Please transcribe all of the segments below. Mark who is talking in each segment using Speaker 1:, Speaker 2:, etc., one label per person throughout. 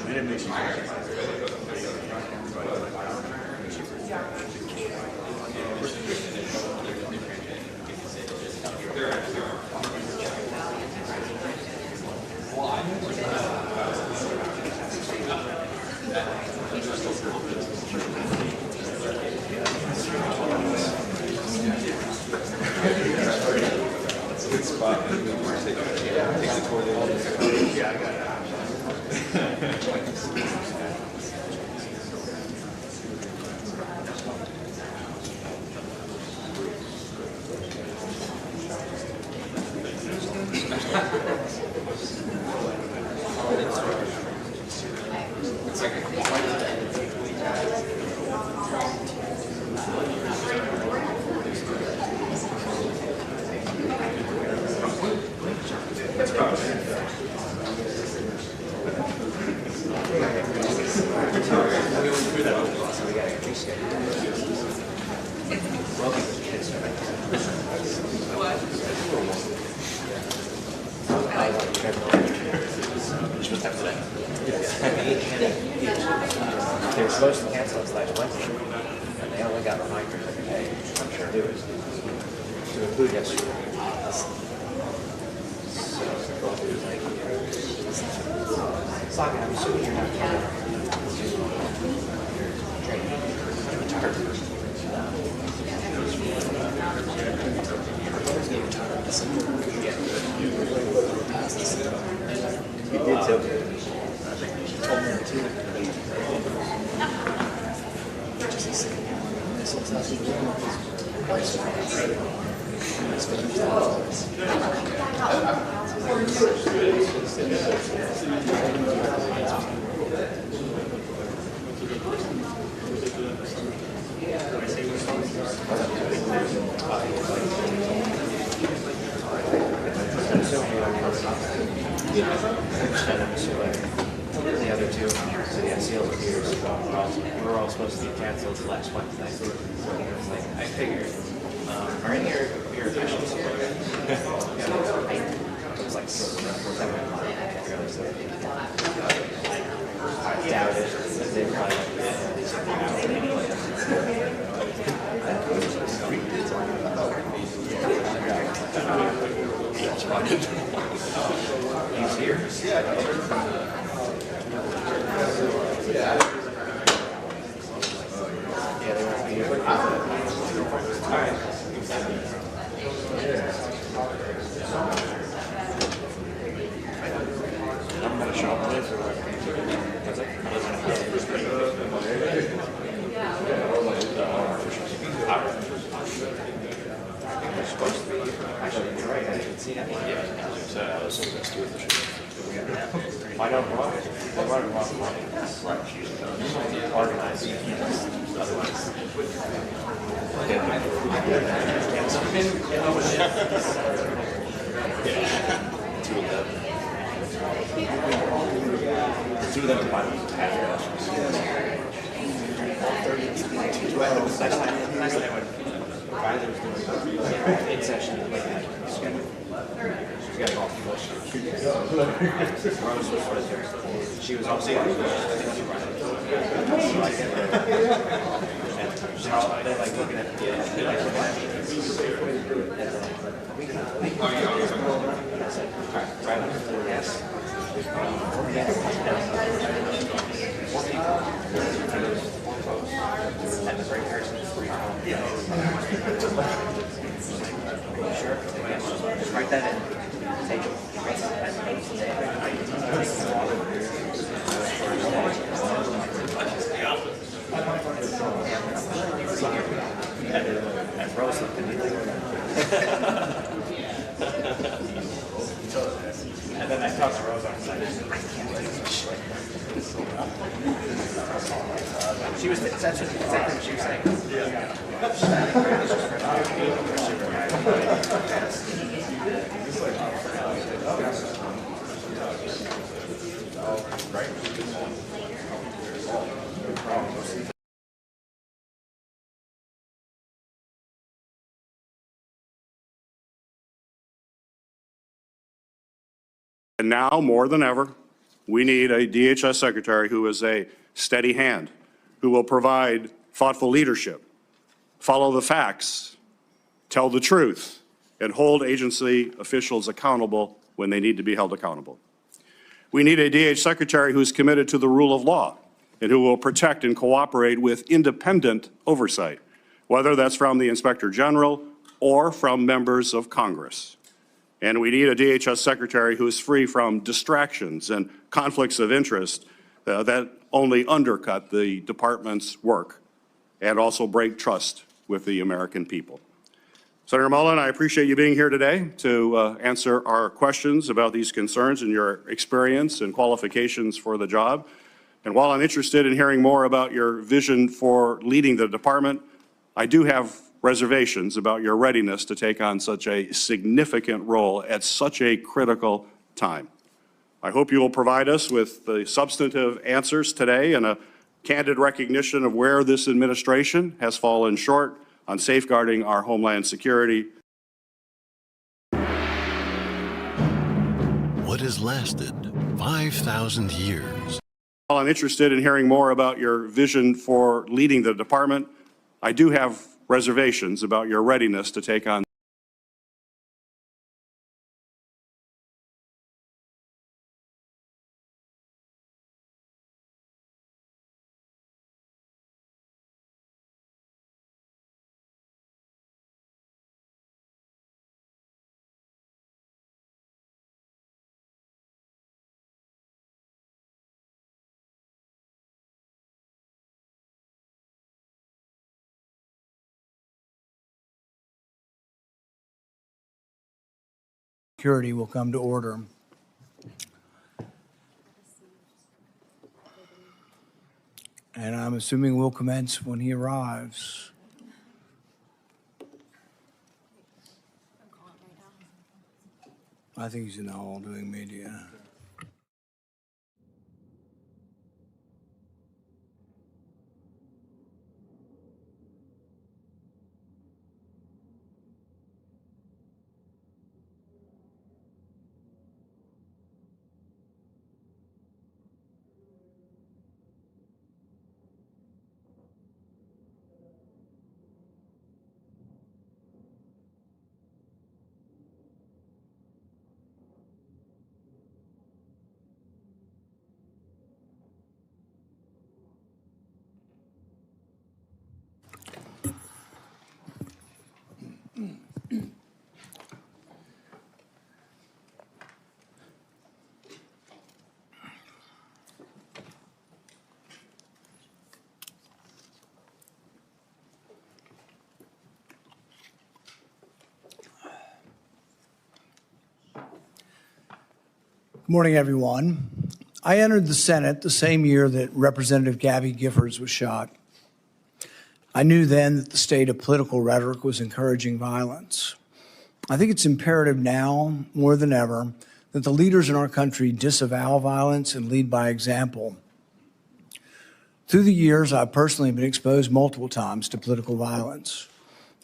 Speaker 1: They were supposed to cancel it last Wednesday, and they only got reminders every day. I'm sure it was to include yesterday. So, I'm assuming you're not You did tell me. You told me too. The other two, so yeah, seals and beers, we were all supposed to get canceled last Wednesday. So it was like, I figured, are any of your officials here? It was like 7 o'clock. I doubt it, but they probably he's here. Yeah, they won't be here. All right. I'm going to show up later. What's it? They're supposed to be. Actually, you're right. I didn't see any. Yeah. So let's do it. Find out why. They want to walk along. Organize. Otherwise. Two of them are fine. Last night when Riley was doing in session, like schedule. She's got golf course. Rose was there. She was also they're like looking at the yes. And the great person is free. Sure. Just write that in. Take it. And Rose looked at me like and then I talked to Rose on the side. I can't do this shit. She was that's what she was saying.
Speaker 2: And now, more than ever, We need a DHS secretary who is a steady hand, who will provide thoughtful leadership, follow the facts, tell the truth, and hold agency officials accountable when they need to be held accountable. We need a DH secretary who is committed to the rule of law and who will protect and cooperate with independent oversight, whether that's from the Inspector General or from members of Congress. And we need a DHS secretary who is free from distractions and conflicts of interest that only undercut the department's work and also break trust with the American people. Senator Mullen, I appreciate you being here today to answer our questions about these concerns and your experience and qualifications for the job. And while I'm interested in hearing more about your vision for leading the department, I do have reservations about your readiness to take on such a significant role at such a critical time. I hope you will provide us with the substantive answers today and a candid recognition of where this administration has fallen short on safeguarding our homeland security.
Speaker 3: What has lasted 5,000 years?
Speaker 2: While I'm interested in hearing more about your vision for leading the department, I do have reservations about your readiness to take on
Speaker 4: Security will come to order. And I'm assuming we'll commence when he arrives. I think he's in the hall doing media. Good morning, everyone. I entered the Senate the same year that Representative Gabby Giffords was shot. I knew then that the state of political rhetoric was encouraging violence. I think it's imperative now, more than ever, that the leaders in our country disavow violence and lead by example. Through the years, I've personally been exposed multiple times to political violence.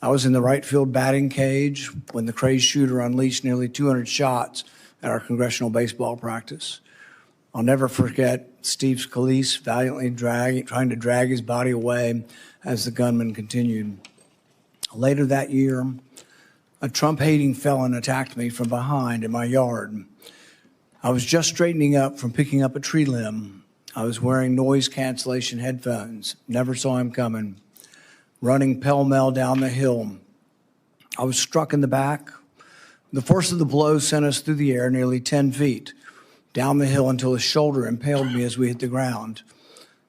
Speaker 4: I was in the right field batting cage when the crazed shooter unleashed nearly 200 shots at our congressional baseball practice. I'll never forget Steve Scalise valiantly trying to drag his body away as the gunman continued. Later that year, a Trump-hating felon attacked me from behind in my yard. I was just straightening up from picking up a tree limb. I was wearing noise cancellation headphones, never saw him coming, running pell-mell down the hill. I was struck in the back. The force of the blow sent us through the air nearly 10 feet, down the hill until his shoulder impaled me as we hit the ground.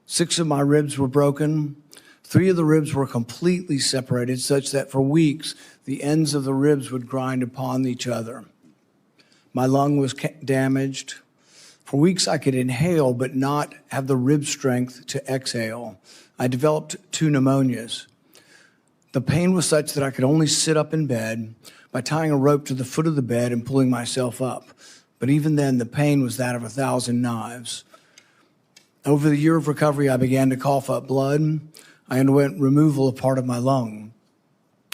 Speaker 4: 6 of my ribs were broken. 3 of the ribs were completely separated, such that for weeks, the ends of the ribs would grind upon each other. My lung was damaged. For weeks, I could inhale, but not have the rib strength to exhale. I developed 2 pneumonias. The pain was such that I could only sit up in bed by tying a rope to the foot of the bed and pulling myself up. But even then, the pain was that of 1,000 knives. Over the year of recovery, I began to cough up blood. I underwent removal of part of my lung.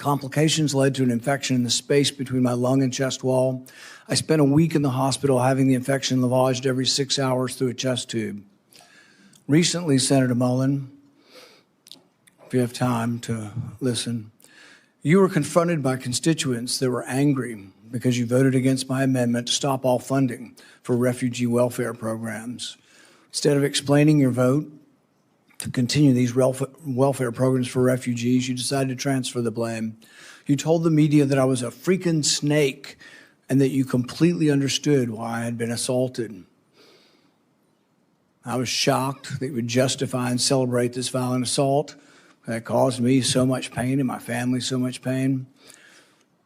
Speaker 4: Complications led to an infection in the space between my lung and chest wall. I spent a week in the hospital having the infection lavaged every 6 hours through a chest tube. Recently, Senator Mullen, if you have time to listen, you were confronted by constituents that were angry because you voted against my amendment to stop all funding for refugee welfare programs. Instead of explaining your vote to continue these welfare programs for refugees, you decided to transfer the blame. You told the media that I was a freaking snake and that you completely understood why I had been assaulted. I was shocked that you would justify and celebrate this violent assault that caused me so much pain and my family so much pain.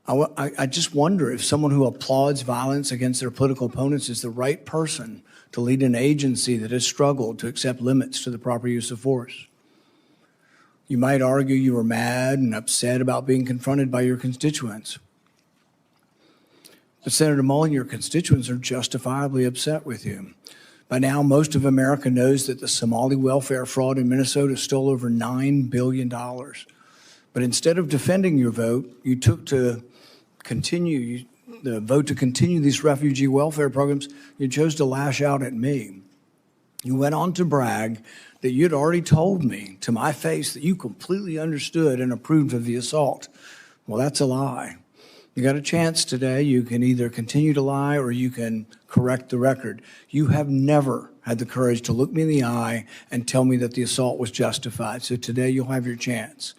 Speaker 4: I just wonder if someone who applauds violence against their political opponents is the right person to lead an agency that has struggled to accept limits to the proper use of force. You might argue you were mad and upset about being confronted by your constituents. But Senator Mullen, your constituents are justifiably upset with you. By now, most of America knows that the Somali welfare fraud in Minnesota stole over $9 billion. But instead of defending your vote, you took to continue the vote to continue these refugee welfare programs, you chose to lash out at me. You went on to brag that you'd already told me to my face that you completely understood and approved of the assault. Well, that's a lie. You got a chance today. You can either continue to lie or you can correct the record. You have never had the courage to look me in the eye and tell me that the assault was justified. So today you'll have your chance.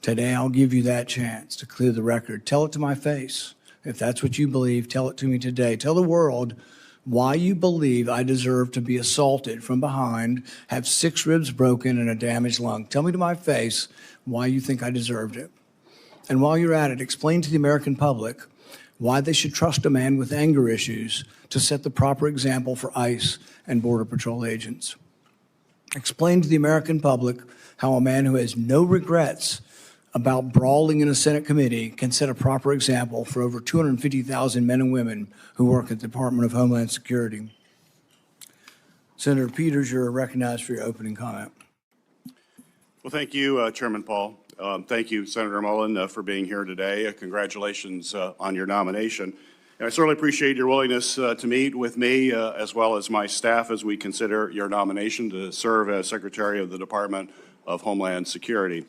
Speaker 4: Today I'll give you that chance to clear the record. Tell it to my face. If that's what you believe, tell it to me today. Tell the world why you believe I deserve to be assaulted from behind, have 6 ribs broken, and a damaged lung. Tell me to my face why you think I deserved it. And while you're at it, explain to the American public why they should trust a man with anger issues to set the proper example for ICE and Border Patrol agents. Explain to the American public how a man who has no regrets about brawling in a Senate committee can set a proper example for over 250,000 men and women who work at the Department of Homeland Security. Senator Peters, you're recognized for your opening comment.
Speaker 2: Well, thank you, Chairman Paul. Thank you, Senator Mullen, for being here today. Congratulations on your nomination. And I certainly appreciate your willingness to meet with me as well as my staff as we consider your nomination to serve as Secretary of the Department of Homeland Security.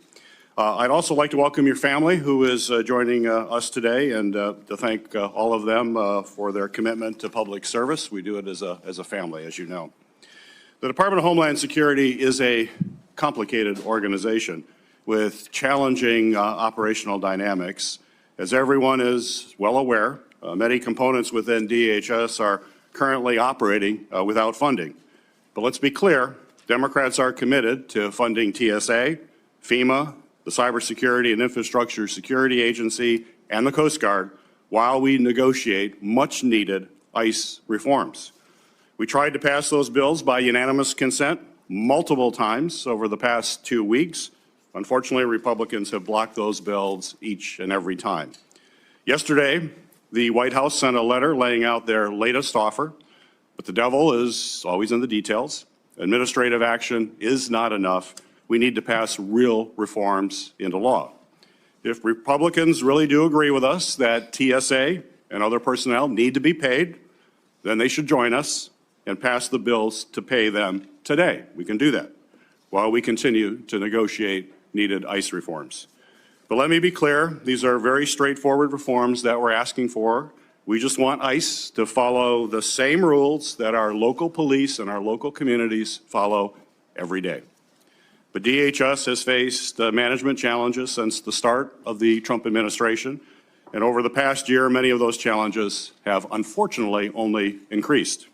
Speaker 2: I'd also like to welcome your family who is joining us today and to thank all of them for their commitment to public service. We do it as a family, as you know. The Department of Homeland Security is a complicated organization with challenging operational dynamics. As everyone is well aware, many components within DHS are currently operating without funding. But let's be clear, Democrats are committed to funding TSA, FEMA, the Cybersecurity and Infrastructure Security Agency, and the Coast Guard while we negotiate much-needed ICE reforms. We tried to pass those bills by unanimous consent multiple times over the past 2 weeks. Unfortunately, Republicans have blocked those bills each and every time. Yesterday, the White House sent a letter laying out their latest offer, but the devil is always in the details. Administrative action is not enough. We need to pass real reforms into law. If Republicans really do agree with us that TSA and other personnel need to be paid, then they should join us and pass the bills to pay them today. We can do that while we continue to negotiate needed ICE reforms. But let me be clear, these are very straightforward reforms that we're asking for. We just want ICE to follow the same rules that our local police and our local communities follow every day. But DHS has faced management challenges since the start of the Trump administration, and over the past year, many of those challenges have unfortunately only increased.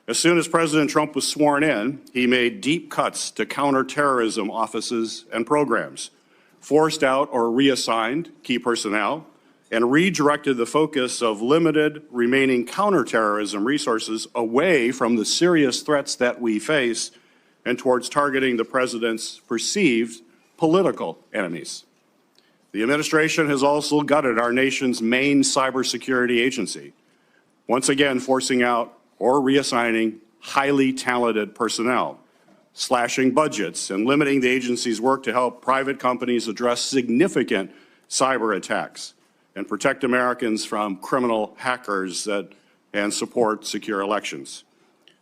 Speaker 2: As soon as President Trump was sworn in, he made deep cuts to counterterrorism offices and programs, forced out or reassigned key personnel, and redirected the focus of limited remaining counterterrorism resources away from the serious threats that we face and towards targeting the president's perceived political enemies. The administration has also gutted our nation's main cybersecurity agency, once again forcing out or reassigning highly talented personnel, slashing budgets, and limiting the agency's work to help private companies address significant cyber attacks and protect Americans from criminal hackers and support secure elections.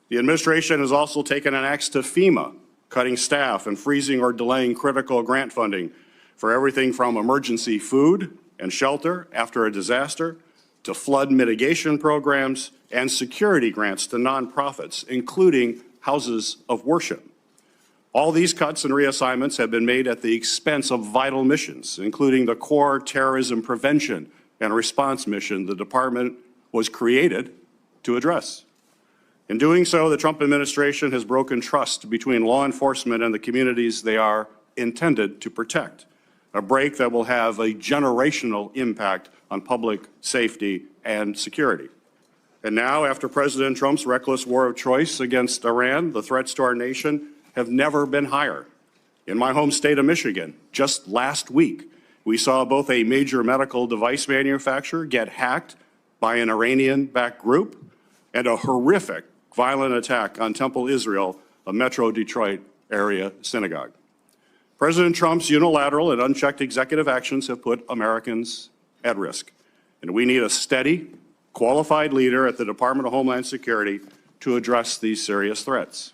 Speaker 2: The administration has also taken an axe to FEMA, cutting staff and freezing or delaying critical grant funding for everything from emergency food and shelter after a disaster to flood mitigation programs and security grants to nonprofits, including houses of worship. All these cuts and reassignments have been made at the expense of vital missions, including the core terrorism prevention and response mission the department was created to address. In doing so, the Trump administration has broken trust between law enforcement and the communities they are intended to protect, a break that will have a generational impact on public safety and security. And now, after President Trump's reckless war of choice against Iran, the threats to our nation have never been higher. In my home state of Michigan, just last week, we saw both a major medical device manufacturer get hacked by an Iranian-backed group and a horrific violent attack on Temple Israel, a Metro Detroit area synagogue. President Trump's unilateral and unchecked executive actions have put Americans at risk, and we need a steady, qualified leader at the Department of Homeland Security to address these serious threats.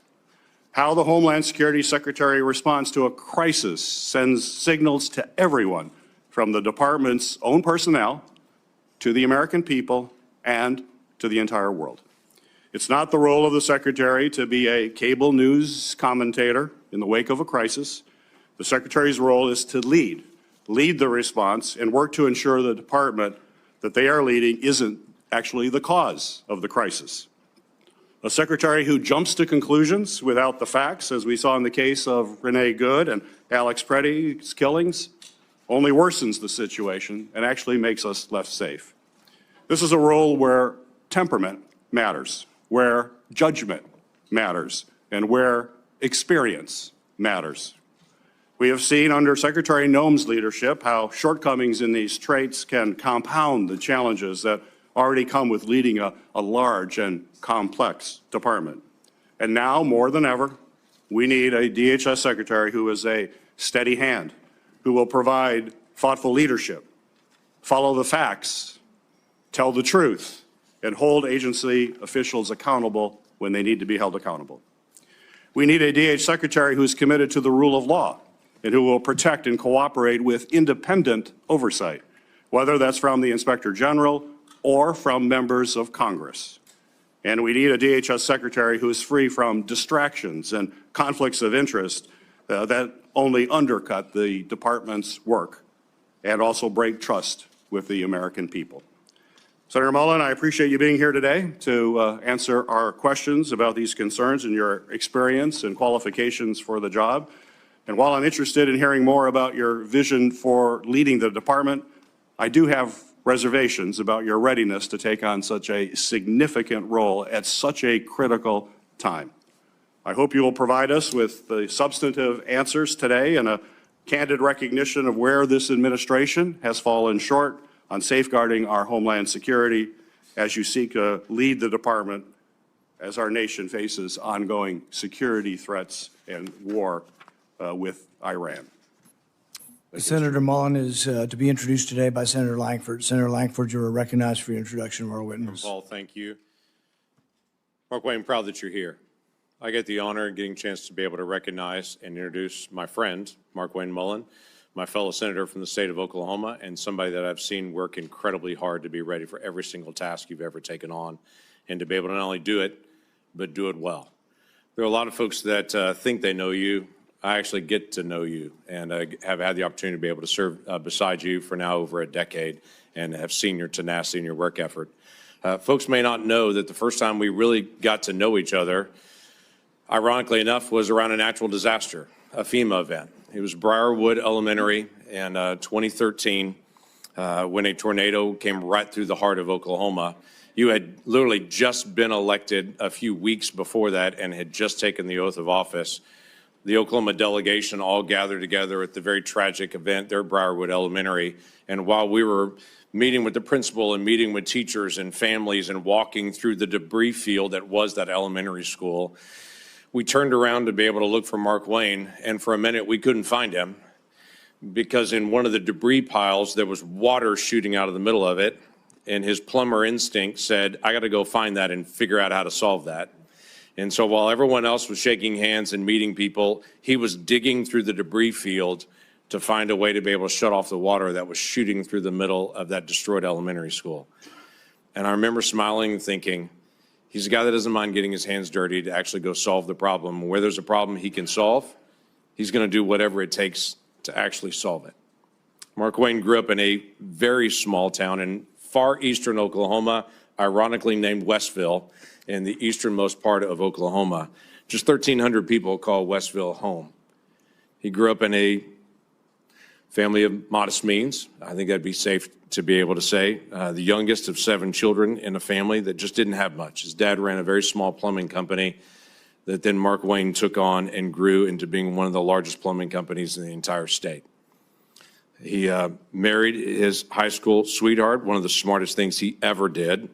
Speaker 2: How the Homeland Security Secretary responds to a crisis sends signals to everyone, from the department's own personnel to the American people and to the entire world. It's not the role of the Secretary to be a cable news commentator in the wake of a crisis. The Secretary's role is to lead the response and work to ensure the department that they are leading isn't actually the cause of the crisis. A Secretary who jumps to conclusions without the facts, as we saw in the case of Renee Good and Alex Preddy's killings, only worsens the situation and actually makes us less safe. This is a role where temperament matters, where judgment matters, and where experience matters. We have seen under Secretary Noem's leadership how shortcomings in these traits can compound the challenges that already come with leading a large and complex department. And now, more than ever, we need a DHS Secretary who is a steady hand, who will provide thoughtful leadership, follow the facts, tell the truth, and hold agency officials accountable when they need to be held accountable. We need a DH Secretary who is committed to the rule of law and who will protect and cooperate with independent oversight, whether that's from the Inspector General or from members of Congress. And we need a DHS Secretary who is free from distractions and conflicts of interest that only undercut the department's work and also break trust with the American people. Senator Mullen, I appreciate you being here today to answer our questions about these concerns and your experience and qualifications for the job. And while I'm interested in hearing more about your vision for leading the department, I do have reservations about your readiness to take on such a significant role at such a critical time. I hope you will provide us with the substantive answers today and a candid recognition of where this administration has fallen short on safeguarding our homeland security as you seek to lead the department as our nation faces ongoing security threats and war with Iran.
Speaker 4: Senator Mullen is to be introduced today by Senator Langford. Senator Langford, you are recognized for your introduction of our witness.
Speaker 5: Paul, thank you. Mark Wayne, proud that you're here. I get the honor of getting a chance to be able to recognize and introduce my friend, Mark Wayne Mullen, my fellow senator from the state of Oklahoma, and somebody that I've seen work incredibly hard to be ready for every single task you've ever taken on, and to be able to not only do it, but do it well. There are a lot of folks that think they know you. I actually get to know you, and I have had the opportunity to be able to serve beside you for now over a decade and have seen your tenacity and your work effort. Folks may not know that the first time we really got to know each other, ironically enough, was around a natural disaster, a FEMA event. It was Briarwood Elementary in 2013 when a tornado came right through the heart of Oklahoma. You had literally just been elected a few weeks before that and had just taken the oath of office. The Oklahoma delegation all gathered together at the very tragic event there at Briarwood Elementary. And while we were meeting with the principal and meeting with teachers and families and walking through the debris field that was that elementary school, we turned around to be able to look for Mark Wayne, and for a minute we couldn't find him. because in one of the debris piles, there was water shooting out of the middle of it, and his plumber instinct said, I got to go find that and figure out how to solve that. And so while everyone else was shaking hands and meeting people, he was digging through the debris field to find a way to be able to shut off the water that was shooting through the middle of that destroyed elementary school. And I remember smiling and thinking, he's a guy that doesn't mind getting his hands dirty to actually go solve the problem. Where there's a problem he can solve, he's going to do whatever it takes to actually solve it. Mark Wayne grew up in a very small town in far eastern Oklahoma, ironically named Westville, in the easternmost part of Oklahoma. Just 1,300 people call Westville home. He grew up in a family of modest means. I think that'd be safe to be able to say. The youngest of 7 children in a family that just didn't have much. His dad ran a very small plumbing company that then Mark Wayne took on and grew into being one of the largest plumbing companies in the entire state. He married his high school sweetheart, one of the smartest things he ever did,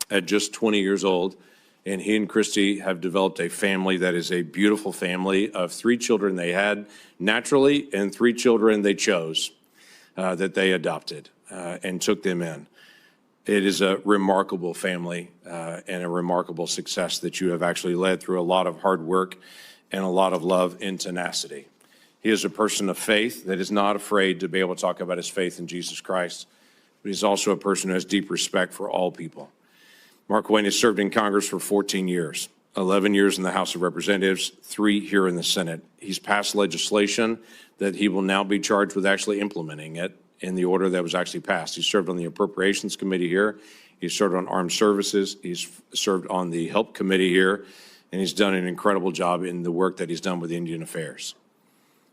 Speaker 5: at just 20 years old. And he and Christy have developed a family that is a beautiful family of 3 children they had naturally and 3 children they chose that they adopted and took them in. It is a remarkable family and a remarkable success that you have actually led through a lot of hard work and a lot of love and tenacity. He is a person of faith that is not afraid to be able to talk about his faith in Jesus Christ, but he's also a person who has deep respect for all people. Mark Wayne has served in Congress for 14 years, 11 years in the House of Representatives, 3 here in the Senate. He's passed legislation that he will now be charged with actually implementing it in the order that was actually passed. He served on the Appropriations Committee here. He's served on Armed Services. He's served on the Help Committee here, and he's done an incredible job in the work that he's done with Indian Affairs.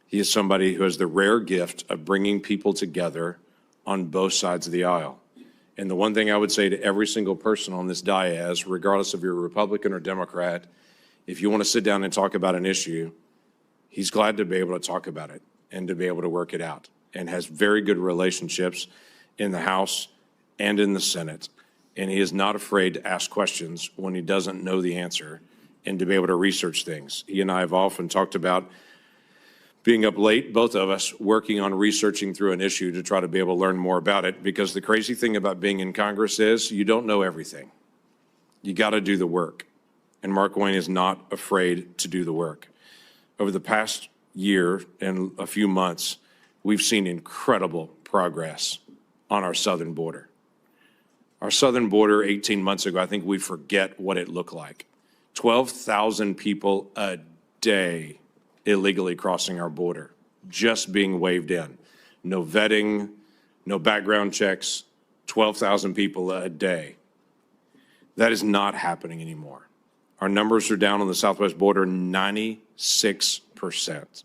Speaker 5: He is somebody who has the rare gift of bringing people together on both sides of the aisle. And the one thing I would say to every single person on this dais, regardless if you're a Republican or Democrat, if you want to sit down and talk about an issue, he's glad to be able to talk about it and to be able to work it out, and has very good relationships in the House and in the Senate. And he is not afraid to ask questions when he doesn't know the answer and to be able to research things. He and I have often talked about being up late, both of us, working on researching through an issue to try to be able to learn more about it, because the crazy thing about being in Congress is you don't know everything. You got to do the work. And Mark Wayne is not afraid to do the work. Over the past year and a few months, we've seen incredible progress on our southern border. Our southern border 18 months ago, I think we forget what it looked like. 12,000 people a day illegally crossing our border, just being waved in. No vetting, no background checks, 12,000 people a day. That is not happening anymore. Our numbers are down on the southwest border 96%.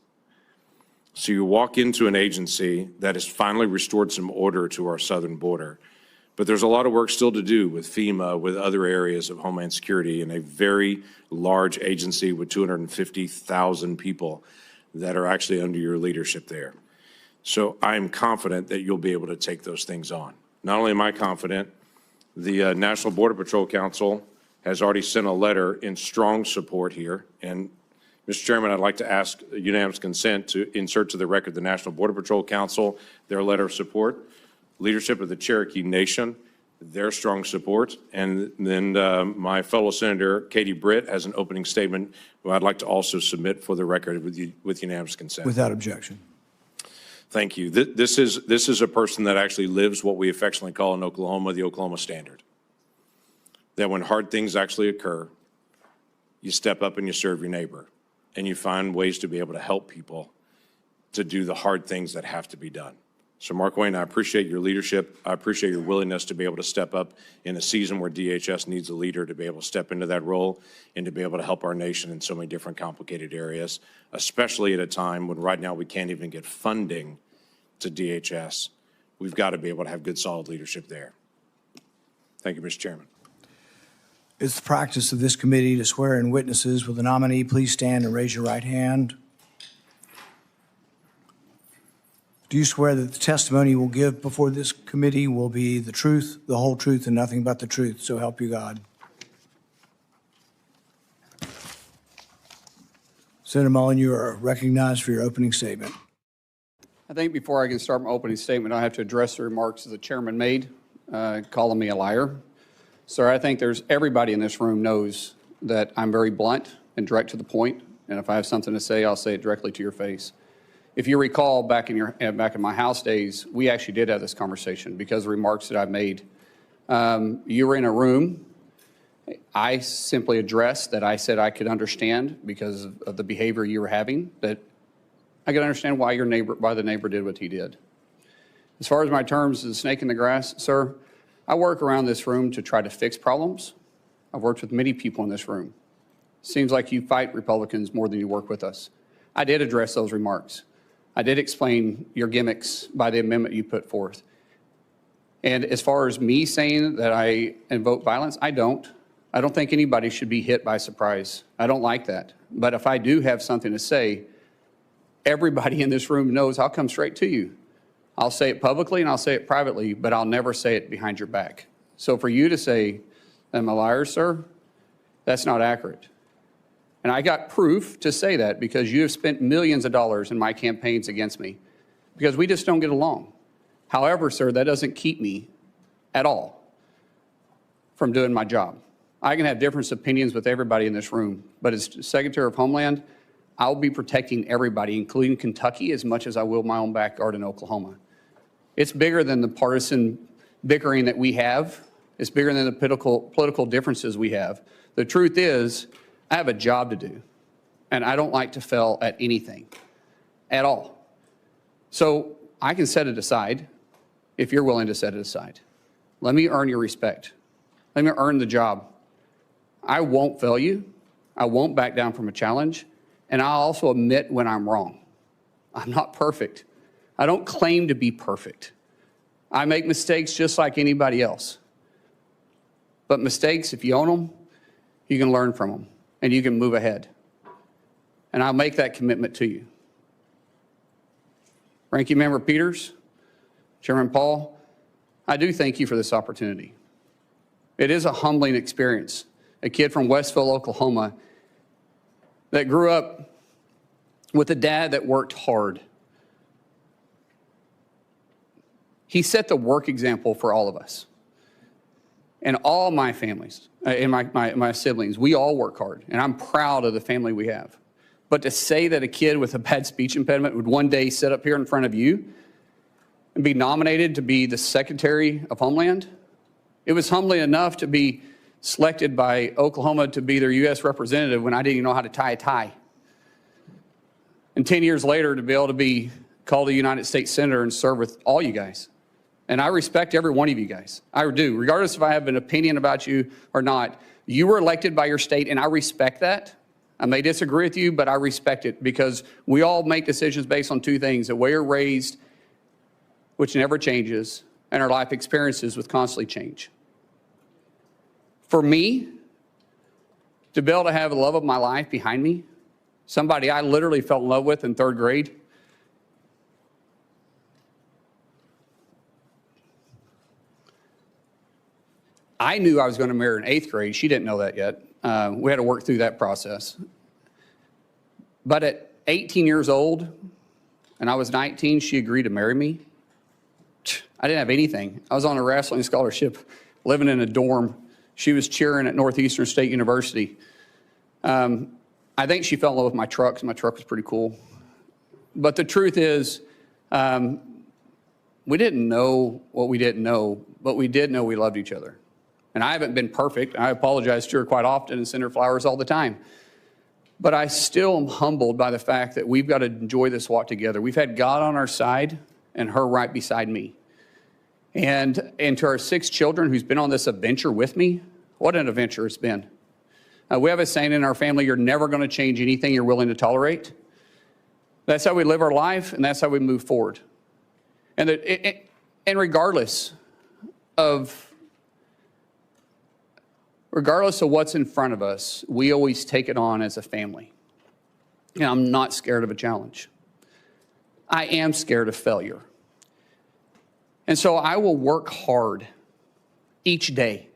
Speaker 5: So you walk into an agency that has finally restored some order to our southern border, but there's a lot of work still to do with FEMA, with other areas of Homeland Security, and a very large agency with 250,000 people that are actually under your leadership there. So I'm confident that you'll be able to take those things on. Not only am I confident, the National Border Patrol Council has already sent a letter in strong support here. And Mr. Chairman, I'd like to ask unanimous consent to insert to the record the National Border Patrol Council, their letter of support, leadership of the Cherokee Nation, their strong support, and then my fellow Senator Katie Britt has an opening statement who I'd like to also submit for the record with unanimous consent.
Speaker 4: Without objection.
Speaker 5: Thank you. This is a person that actually lives what we affectionately call in Oklahoma the Oklahoma Standard. That when hard things actually occur, you step up and you serve your neighbor, and you find ways to be able to help people to do the hard things that have to be done. So Mark Wayne, I appreciate your leadership. I appreciate your willingness to be able to step up in a season where DHS needs a leader to be able to step into that role and to be able to help our nation in so many different complicated areas, especially at a time when right now we can't even get funding to DHS. We've got to be able to have good, solid leadership there. Thank you, Mr. Chairman.
Speaker 4: It's the practice of this committee to swear in witnesses. Will the nominee please stand and raise your right hand? Do you swear that the testimony you will give before this committee will be the truth, the whole truth, and nothing but the truth? So help you God. Senator Mullen, you are recognized for your opening statement.
Speaker 6: I think before I can start my opening statement, I have to address the remarks that the chairman made, calling me a liar. Sir, I think everybody in this room knows that I'm very blunt and direct to the point, and if I have something to say, I'll say it directly to your face. If you recall, back in my House days, we actually did have this conversation because of the remarks that I made. You were in a room. I simply addressed that I said I could understand because of the behavior you were having, that I could understand why the neighbor did what he did. As far as my terms as a snake in the grass, sir, I work around this room to try to fix problems. I've worked with many people in this room. Seems like you fight Republicans more than you work with us. I did address those remarks. I did explain your gimmicks by the amendment you put forth. And as far as me saying that I invoke violence, I don't. I don't think anybody should be hit by surprise. I don't like that. But if I do have something to say, everybody in this room knows I'll come straight to you. I'll say it publicly and I'll say it privately, but I'll never say it behind your back. So for you to say I'm a liar, sir, that's not accurate. And I got proof to say that because you have spent millions of dollars in my campaigns against me because we just don't get along. However, sir, that doesn't keep me at all from doing my job. I can have different opinions with everybody in this room, but as Secretary of Homeland, I'll be protecting everybody, including Kentucky, as much as I will my own backyard in Oklahoma. It's bigger than the partisan bickering that we have. It's bigger than the political differences we have. The truth is, I have a job to do, and I don't like to fail at anything at all. So I can set it aside if you're willing to set it aside. Let me earn your respect. Let me earn the job. I won't fail you. I won't back down from a challenge. And I'll also admit when I'm wrong. I'm not perfect. I don't claim to be perfect. I make mistakes just like anybody else. But mistakes, if you own them, you can learn from them and you can move ahead. And I'll make that commitment to you. Ranking Member Peters, Chairman Paul, I do thank you for this opportunity. It is a humbling experience. A kid from Westville, Oklahoma, that grew up with a dad that worked hard. He set the work example for all of us. And all my families, and my siblings, we all work hard. And I'm proud of the family we have. But to say that a kid with a bad speech impediment would one day sit up here in front of you and be nominated to be the Secretary of Homeland, it was humbling enough to be selected by Oklahoma to be their U.S. representative when I didn't even know how to tie a tie. And 10 years later, to be able to be called a United States Senator and serve with all you guys. And I respect every one of you guys. I do. Regardless if I have an opinion about you or not, you were elected by your state, and I respect that. I may disagree with you, but I respect it because we all make decisions based on two things: the way you're raised, which never changes, and our life experiences, which constantly change. For me, to be able to have the love of my life behind me, somebody I literally fell in love with in third grade, I knew I was going to marry her in eighth grade. She didn't know that yet. We had to work through that process. But at 18 years old, and I was 19, she agreed to marry me. I didn't have anything. I was on a wrestling scholarship, living in a dorm. She was cheering at Northeastern State University. I think she fell in love with my truck, because my truck was pretty cool. But the truth is, we didn't know what we didn't know, but we did know we loved each other. And I haven't been perfect. I apologize to her quite often and send her flowers all the time. But I still am humbled by the fact that we've got to enjoy this walk together. We've had God on our side and her right beside me. And to our 6 children who's been on this adventure with me, what an adventure it's been. We have a saying in our family: you're never going to change anything you're willing to tolerate. That's how we live our life, and that's how we move forward. And regardless of what's in front of us, we always take it on as a family. And I'm not scared of a challenge. I am scared of failure. And so I will work hard each day.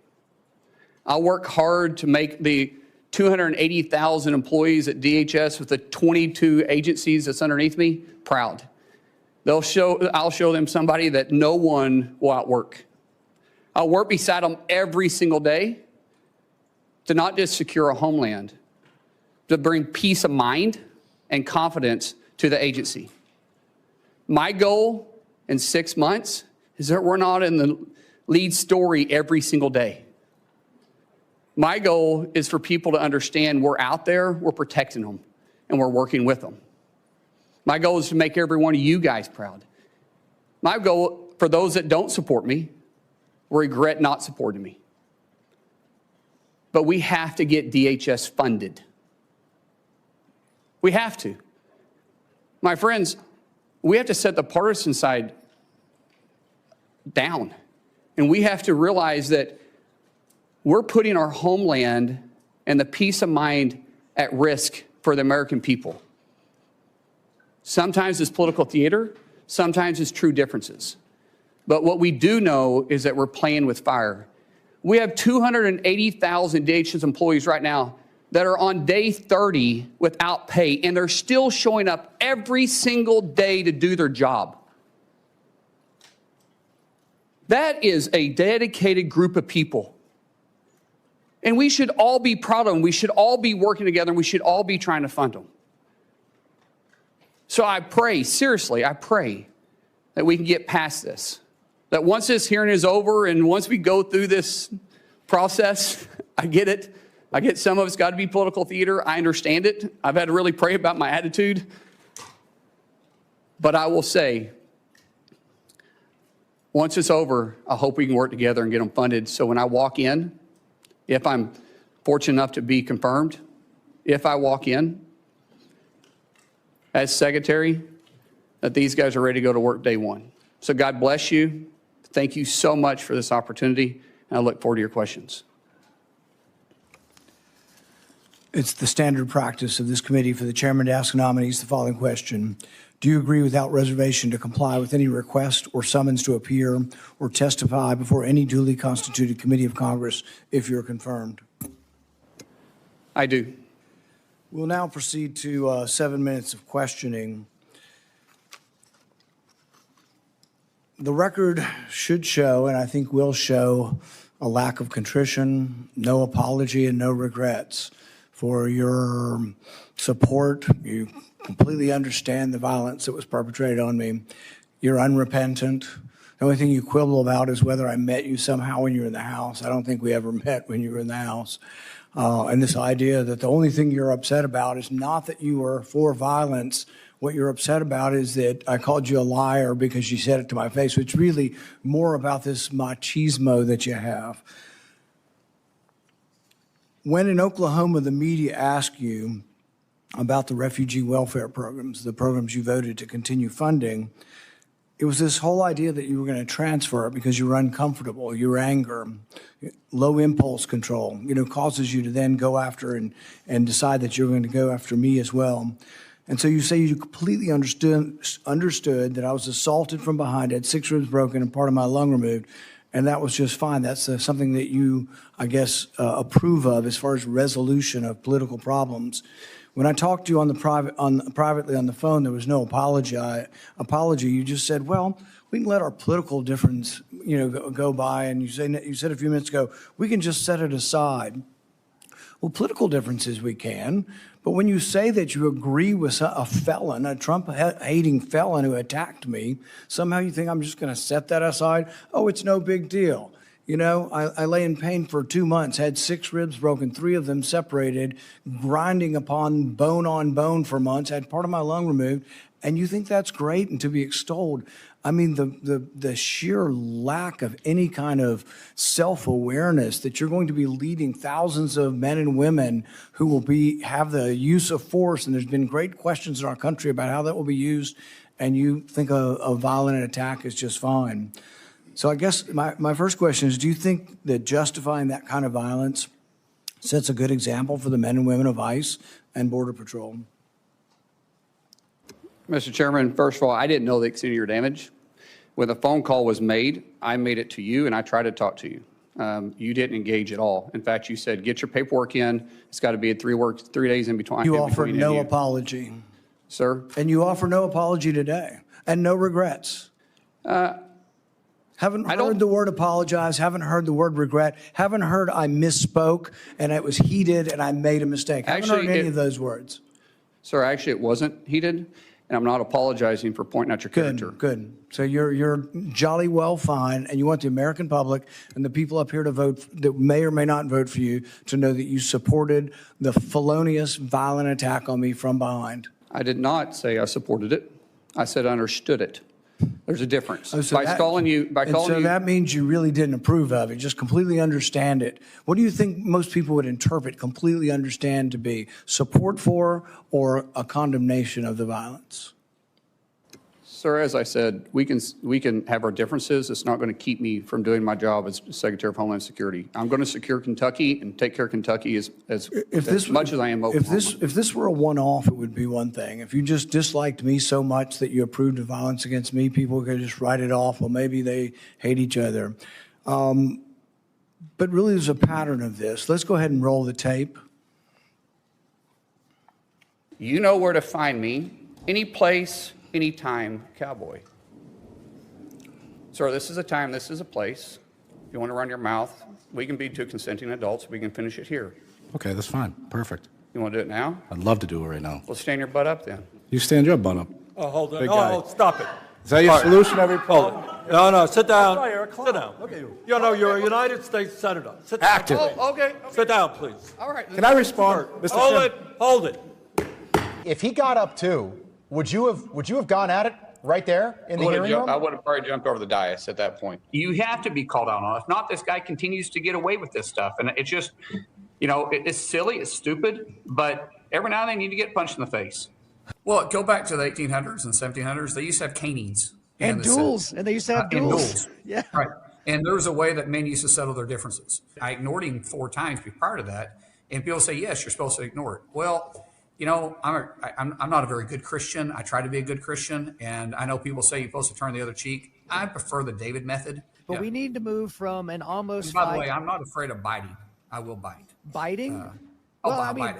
Speaker 6: I'll work hard to make the 280,000 employees at DHS with the 22 agencies that's underneath me proud. I'll show them somebody that no one will outwork. I'll work beside them every single day to not just secure a homeland, to bring peace of mind and confidence to the agency. My goal in 6 months is that we're not in the lead story every single day. My goal is for people to understand we're out there, we're protecting them, and we're working with them. My goal is to make every one of you guys proud. My goal for those that don't support me, regret not supporting me. But we have to get DHS funded. We have to. My friends, we have to set the partisan side down. And we have to realize that we're putting our homeland and the peace of mind at risk for the American people. Sometimes it's political theater, sometimes it's true differences. But what we do know is that we're playing with fire. We have 280,000 DHS employees right now that are on day 30 without pay, and they're still showing up every single day to do their job. That is a dedicated group of people. And we should all be proud of them. We should all be working together, and we should all be trying to fund them. So I pray, seriously, I pray that we can get past this. That once this hearing is over and once we go through this process, I get it. I get some of it's got to be political theater. I understand it. I've had to really pray about my attitude. But I will say, once it's over, I hope we can work together and get them funded. So when I walk in, if I'm fortunate enough to be confirmed, if I walk in as secretary, that these guys are ready to go to work day one. So God bless you. Thank you so much for this opportunity, and I look forward to your questions.
Speaker 4: It's the standard practice of this committee for the chairman to ask nominees the following question. Do you agree without reservation to comply with any request or summons to appear or testify before any duly constituted committee of Congress if you're confirmed?
Speaker 6: I do.
Speaker 4: We'll now proceed to 7 minutes of questioning. The record should show, and I think will show, a lack of contrition, no apology, and no regrets for your support. You completely understand the violence that was perpetrated on me. You're unrepentant. The only thing you quibble about is whether I met you somehow when you were in the House. I don't think we ever met when you were in the House. And this idea that the only thing you're upset about is not that you were for violence. What you're upset about is that I called you a liar because you said it to my face. So it's really more about this machismo that you have. When in Oklahoma, the media asked you about the refugee welfare programs, the programs you voted to continue funding, it was this whole idea that you were going to transfer it because you were uncomfortable, your anger, low impulse control, causes you to then go after and decide that you're going to go after me as well. And so you say you completely understood that I was assaulted from behind, had 6 ribs broken and part of my lung removed, and that was just fine. That's something that you, I guess, approve of as far as resolution of political problems. When I talked to you privately on the phone, there was no apology. You just said, well, we can let our political difference, go by. And you said a few minutes ago, we can just set it aside. Well, political differences we can, but when you say that you agree with a felon, a Trump-hating felon who attacked me, somehow you think I'm just going to set that aside? Oh, it's no big deal. I lay in pain for 2 months, had 6 ribs broken, 3 of them separated, grinding upon bone for months, had part of my lung removed, and you think that's great and to be extolled. I mean, the sheer lack of any kind of self-awareness that you're going to be leading thousands of men and women who will have the use of force, and there's been great questions in our country about how that will be used, and you think a violent attack is just fine. So I guess my first question is, do you think that justifying that kind of violence sets a good example for the men and women of ICE and Border Patrol?
Speaker 6: Mr. Chairman, first of all, I didn't know the extent of your damage. When the phone call was made, I made it to you and I tried to talk to you. You didn't engage at all. In fact, you said, get your paperwork in. It's got to be 3 days in between.
Speaker 4: You offered no apology.
Speaker 6: Sir?
Speaker 4: And you offer no apology today and no regrets. Haven't heard the word apologize, haven't heard the word regret, haven't heard I misspoke and it was heated and I made a mistake. Haven't heard any of those words.
Speaker 6: Sir, actually, it wasn't heated, and I'm not apologizing for pointing out your character.
Speaker 4: Good. So you're jolly well fine, and you want the American public and the people up here to vote, that may or may not vote for you, to know that you supported the felonious, violent attack on me from behind.
Speaker 6: I did not say I supported it. I said I understood it. There's a difference.
Speaker 4: Oh, so that means you really didn't approve of it, just completely understand it. What do you think most people would interpret completely understand to be? Support for or a condemnation of the violence?
Speaker 6: Sir, as I said, we can have our differences. It's not going to keep me from doing my job as Secretary of Homeland Security. I'm going to secure Kentucky and take care of Kentucky as much as I am Oklahoma.
Speaker 4: If this were a one-off, it would be one thing. If you just disliked me so much that you approved of violence against me, people could just write it off. Well, maybe they hate each other. But really, there's a pattern of this. Let's go ahead and roll the tape.
Speaker 6: You know where to find me, any place, anytime, cowboy. Sir, this is a time, this is a place. If you want to run your mouth, we can be two consenting adults. We can finish it here.
Speaker 7: Okay, that's fine. Perfect.
Speaker 6: You want to do it now?
Speaker 7: I'd love to do it right now.
Speaker 6: Well, stand your butt up then.
Speaker 7: You stand your butt up.
Speaker 8: Oh, hold on.
Speaker 7: Big guy.
Speaker 8: Oh, stop it.
Speaker 7: Is that your solution every
Speaker 8: Hold it. No, sit down. Sit down. Look at you. You know, you're a United States Senator. Sit down.
Speaker 7: Active.
Speaker 6: Oh, okay.
Speaker 8: Sit down, please.
Speaker 6: All right.
Speaker 7: Can I respond, Mr.
Speaker 8: Hold
Speaker 7: Chairman?
Speaker 8: it. Hold it.
Speaker 9: If he got up too, would you have gone at it right there in the hearing room?
Speaker 6: I would have probably jumped over the dais at that point. You have to be called out on it. If not, this guy continues to get away with this stuff. And it's just, you know, it's silly, it's stupid, but every now and then you need to get punched in the face. Well, go back to the 1800s and 1700s. They used to have canings.
Speaker 10: And duels. And they used to have duels. Yeah.
Speaker 6: Right. And there was a way that men used to settle their differences. I ignored him 4 times prior to that. And people say, yes, you're supposed to ignore it. Well, you know, I'm not a very good Christian. I try to be a good Christian. And I know people say you're supposed to turn the other cheek. I prefer the David method.
Speaker 10: But we need to move from an almost.
Speaker 6: By the way, I'm not afraid of biting. I will bite.
Speaker 10: Biting?
Speaker 6: I'll bite.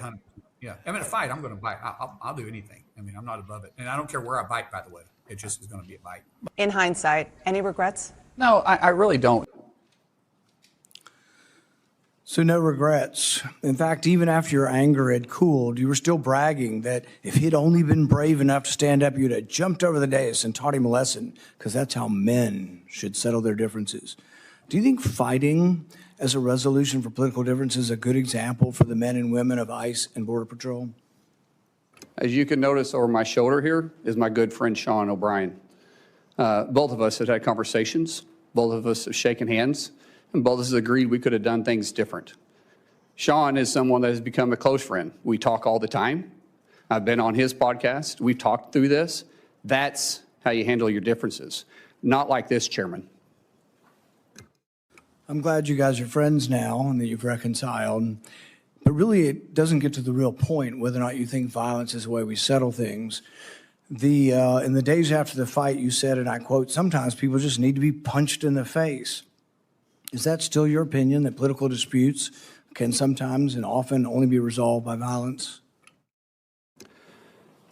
Speaker 6: Yeah. I mean, a fight, I'm going to bite. I'll do anything. I mean, I'm not above it. And I don't care where I bite, by the way. It just is going to be a bite.
Speaker 11: In hindsight, any regrets?
Speaker 6: No, I really don't.
Speaker 4: So no regrets. In fact, even after your anger had cooled, you were still bragging that if he'd only been brave enough to stand up, you'd have jumped over the dais and taught him a lesson, because that's how men should settle their differences. Do you think fighting as a resolution for political differences is a good example for the men and women of ICE and Border Patrol?
Speaker 6: As you can notice over my shoulder here is my good friend Sean O'Brien. Both of us have had conversations. Both of us have shaken hands. And both of us agreed we could have done things different. Sean is someone that has become a close friend. We talk all the time. I've been on his podcast. We've talked through this. That's how you handle your differences. Not like this, Chairman. I'm
Speaker 4: glad you guys are friends now and that you've reconciled. But really, it doesn't get to the real point whether or not you think violence is the way we settle things. In the days after the fight, you said, and I quote, sometimes people just need to be punched in the face. Is that still your opinion, that political disputes can sometimes and often only be resolved by violence?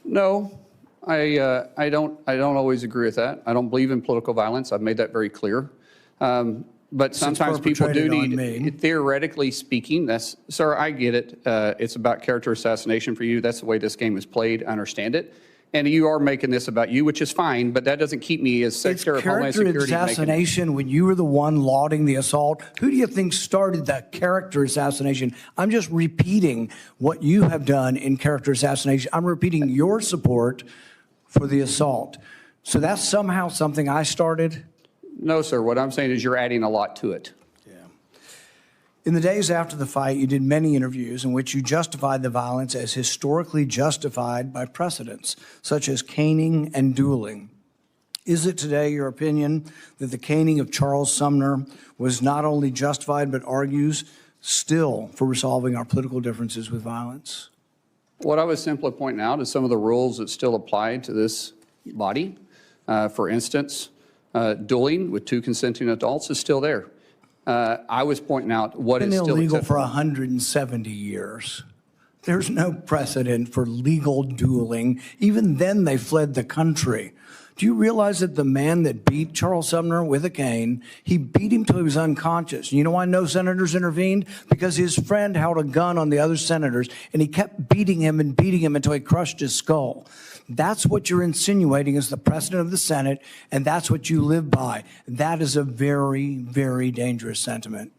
Speaker 6: No, I don't always agree with that. I don't believe in political violence. I've made that very clear. But sometimes people do need, theoretically speaking, sir, I get it. It's about character assassination for you. That's the way this game is played. I understand it. And you are making this about you, which is fine, but that doesn't keep me as Secretary of Homeland Security.
Speaker 4: Character assassination when you were the one lauding the assault. Who do you think started that character assassination? I'm just repeating what you have done in character assassination. I'm repeating your support for the assault. So that's somehow something I started?
Speaker 6: No, sir. What I'm saying is you're adding a lot to it.
Speaker 4: In the days after the fight, you did many interviews in which you justified the violence as historically justified by precedents, such as caning and dueling. Is it today your opinion that the caning of Charles Sumner was not only justified, but argues still for resolving our political differences with violence?
Speaker 6: What I was simply pointing out is some of the rules that still apply to this body. For instance, dueling with 2 consenting adults is still there. I was pointing out what is still
Speaker 4: illegal for 170 years. There's no precedent for legal dueling. Even then, they fled the country. Do you realize that the man that beat Charles Sumner with a cane, he beat him till he was unconscious? You know why no senators intervened? Because his friend held a gun on the other senators, and he kept beating him until he crushed his skull. That's what you're insinuating as the president of the Senate, and that's what you live by. That is a very, very dangerous sentiment.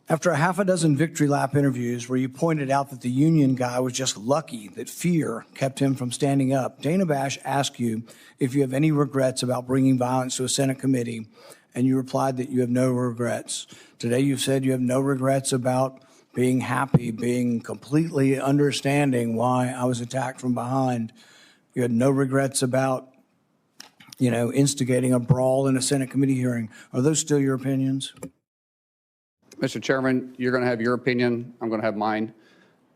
Speaker 4: After a half a dozen victory lap interviews where you pointed out that the union guy was just lucky that fear kept him from standing up, Dana Bash asked you if you have any regrets about bringing violence to a Senate committee, and you replied that you have no regrets. Today you've said you have no regrets about being happy, being completely understanding why I was attacked from behind. You had no regrets about, instigating a brawl in a Senate committee hearing. Are those still your opinions?
Speaker 6: Mr. Chairman, you're going to have your opinion. I'm going to have mine.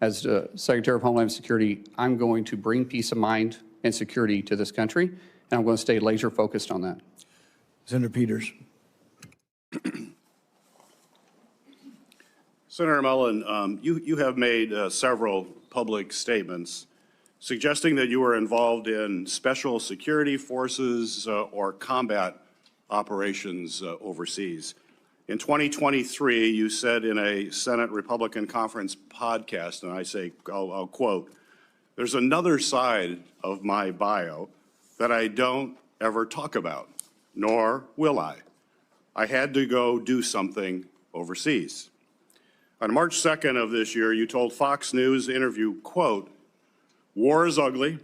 Speaker 6: As Secretary of Homeland Security, I'm going to bring peace of mind and security to this country, and I'm going to stay laser focused on that.
Speaker 4: Senator Peters.
Speaker 2: Senator Mullen, you have made several public statements suggesting that you were involved in special security forces or combat operations overseas. In 2023, you said in a Senate Republican Conference podcast, and I'll quote, "There's another side of my bio that I don't ever talk about, nor will I. I had to go do something overseas." On March 2nd of this year, you told Fox News interview, quote, "War is ugly.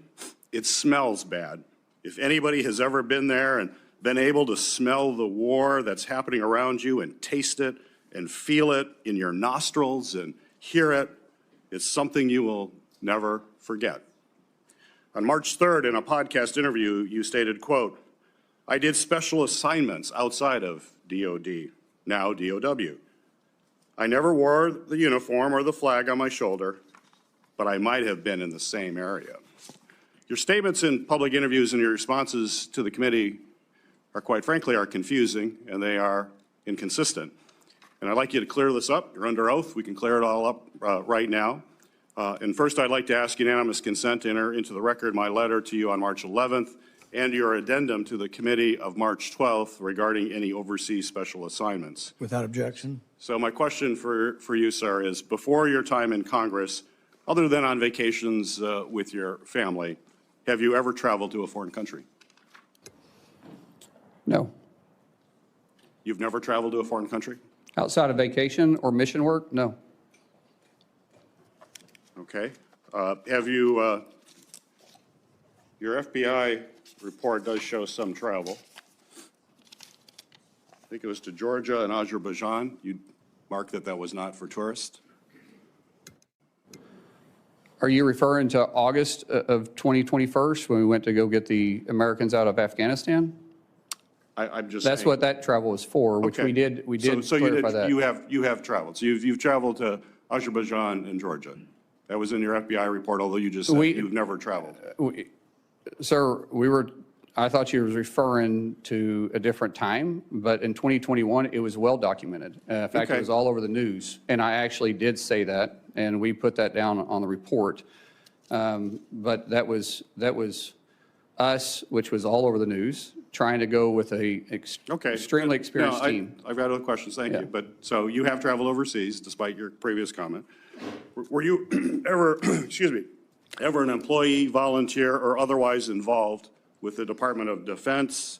Speaker 2: It smells bad. If anybody has ever been there and been able to smell the war that's happening around you and taste it and feel it in your nostrils and hear it, it's something you will never forget." On March 3rd, in a podcast interview, you stated, quote, "I did special assignments outside of DOD, now DOW. I never wore the uniform or the flag on my shoulder, but I might have been in the same area." Your statements in public interviews and your responses to the committee are, quite frankly, are confusing and they are inconsistent. And I'd like you to clear this up. You're under oath. We can clear it all up right now. And first, I'd like to ask unanimous consent to enter into the record my letter to you on March 11th and your addendum to the committee of March 12th regarding any overseas special assignments.
Speaker 4: Without objection.
Speaker 2: So my question for you, sir, is before your time in Congress, other than on vacations with your family, have you ever traveled to a foreign country?
Speaker 6: No.
Speaker 2: You've never traveled to a foreign country?
Speaker 6: Outside of vacation or mission work? No.
Speaker 2: Okay. Have you, your FBI report does show some travel. I think it was to Georgia and Azerbaijan. You marked that that was not for tourists?
Speaker 6: Are you referring to August of 2021 when we went to go get the Americans out of Afghanistan?
Speaker 2: I'm just
Speaker 6: That's
Speaker 2: saying.
Speaker 6: what that travel was for, which
Speaker 2: Okay.
Speaker 6: we did
Speaker 2: So
Speaker 6: clarify that.
Speaker 2: you have traveled. So you've traveled to Azerbaijan and Georgia. That was in your FBI report, although you just said you've never traveled.
Speaker 6: Sir, I thought you were referring to a different time, but in 2021, it was well documented. In fact,
Speaker 2: Okay.
Speaker 6: it was all over the news, and I actually did say that, and we put that down on the report. But that was us, which was all over the news, trying to go with a extremely experienced team.
Speaker 2: I've got other questions, thank
Speaker 6: Yeah.
Speaker 2: you. But so you have traveled overseas, despite your previous comment. Were you ever, excuse me, ever an employee, volunteer, or otherwise involved with the Department of Defense,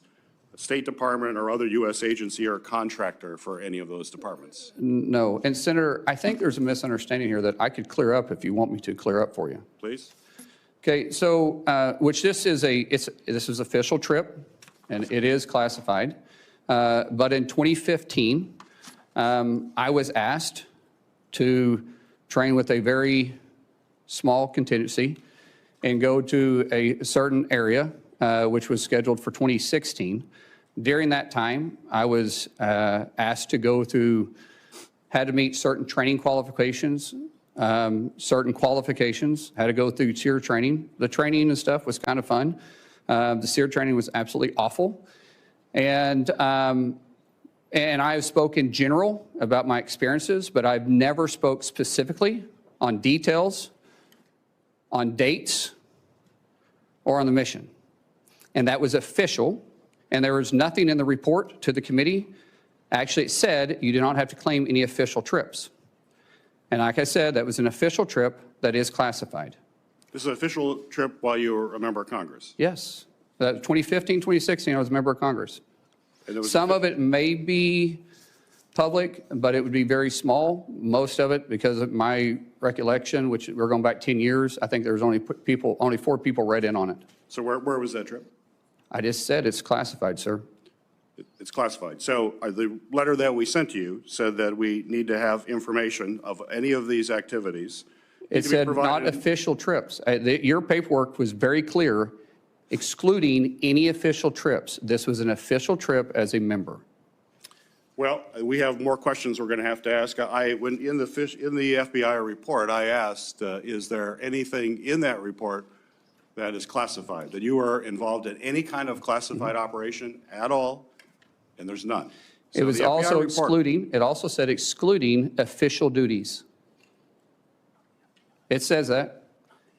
Speaker 2: State Department, or other U.S. agency or contractor for any of those departments?
Speaker 6: No. And Senator, I think there's a misunderstanding here that I could clear up if you want me to clear up for you.
Speaker 2: Please.
Speaker 6: Okay, so, which this is official trip, and it is classified. But in 2015, I was asked to train with a very small contingency and go to a certain area, which was scheduled for 2016. During that time, I was asked to go through, had to meet certain training qualifications, had to go through SEER training. The training and stuff was kind of fun. The SEER training was absolutely awful. And And I have spoken general about my experiences, but I've never spoke specifically on details, on dates, or on the mission. And that was official, and there was nothing in the report to the committee. Actually, it said you do not have to claim any official trips. And like I said, that was an official trip that is classified.
Speaker 2: This is an official trip while you were a member of Congress?
Speaker 6: Yes. 2015, 2016, I was a member of Congress. Some of it may be public, but it would be very small. Most of it, because of my recollection, which we're going back 10 years, I think there was only 4 people read in on it.
Speaker 2: So where was that trip?
Speaker 6: I just said it's classified, sir.
Speaker 2: It's classified. So the letter that we sent to you said that we need to have information of any of these activities.
Speaker 6: It said not official trips. Your paperwork was very clear, excluding any official trips. This was an official trip as a member.
Speaker 2: Well, we have more questions we're going to have to ask. When in the FBI report, I asked, is there anything in that report that is classified, that you were involved in any kind of classified operation at all? And there's none. So
Speaker 6: it was also excluding, it also said excluding official duties. It says that.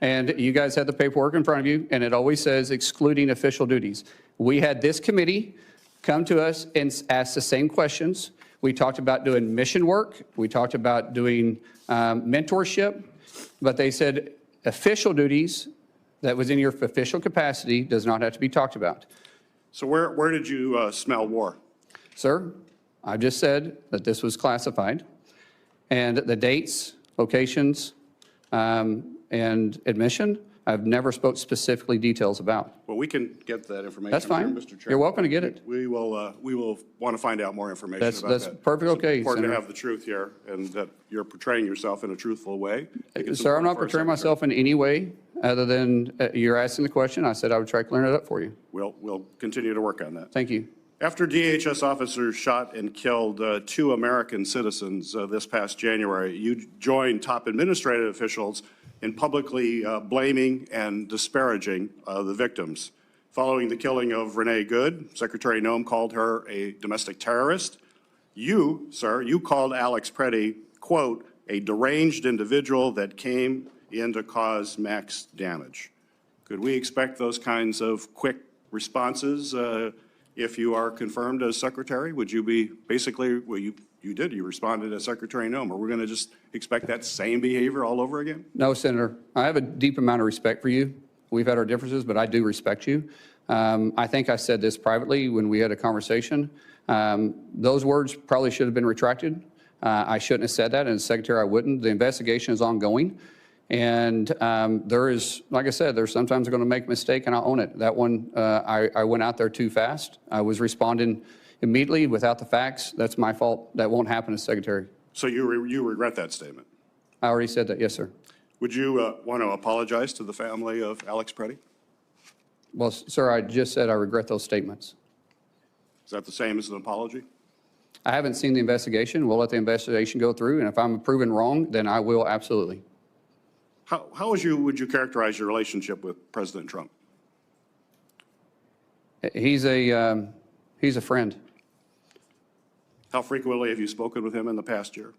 Speaker 6: And you guys had the paperwork in front of you, and it always says excluding official duties. We had this committee come to us and ask the same questions. We talked about doing mission work. We talked about doing mentorship. But they said official duties that was in your official capacity does not have to be talked about.
Speaker 2: So where did you smell war?
Speaker 6: Sir, I just said that this was classified. And the dates, locations, and admission, I've never spoke specifically details about.
Speaker 2: Well, we can get that information.
Speaker 6: That's fine.
Speaker 2: Mr. Chairman.
Speaker 6: You're welcome to get it.
Speaker 2: We will want to find out more information about that.
Speaker 6: That's perfectly okay,
Speaker 2: It's important
Speaker 6: Senator.
Speaker 2: to have the truth here and that you're portraying yourself in a truthful way.
Speaker 6: Sir, I'm not portraying myself in any way other than you're asking the question. I said I would try to clear it up for you.
Speaker 2: We'll continue to work on that.
Speaker 6: Thank you.
Speaker 2: After DHS officers shot and killed 2 American citizens this past January, you joined top administrative officials in publicly blaming and disparaging the victims. Following the killing of Renee Good, Secretary Noem called her a domestic terrorist. You, sir, you called Alex Preddy, quote, a deranged individual that came in to cause max damage. Could we expect those kinds of quick responses if you are confirmed as Secretary? Would you be basically, well, you responded as Secretary Noem. Are we going to just expect that same behavior all over again?
Speaker 6: No, Senator. I have a deep amount of respect for you. We've had our differences, but I do respect you. I think I said this privately when we had a conversation. Those words probably should have been retracted. I shouldn't have said that, and as Secretary, I wouldn't. The investigation is ongoing. And there is, like I said, there's sometimes going to make a mistake, and I'll own it. That one, I went out there too fast. I was responding immediately without the facts. That's my fault. That won't happen as Secretary.
Speaker 2: So you regret that statement?
Speaker 6: I already said that, yes, sir.
Speaker 2: Would you want to apologize to the family of Alex Preddy?
Speaker 6: Well, sir, I just said I regret those statements.
Speaker 2: Is that the same as an apology?
Speaker 6: I haven't seen the investigation. We'll let the investigation go through, and if I'm proven wrong, then I will absolutely.
Speaker 2: How would you characterize your relationship with President Trump?
Speaker 6: He's a friend.
Speaker 2: How frequently have you spoken with him in the past year?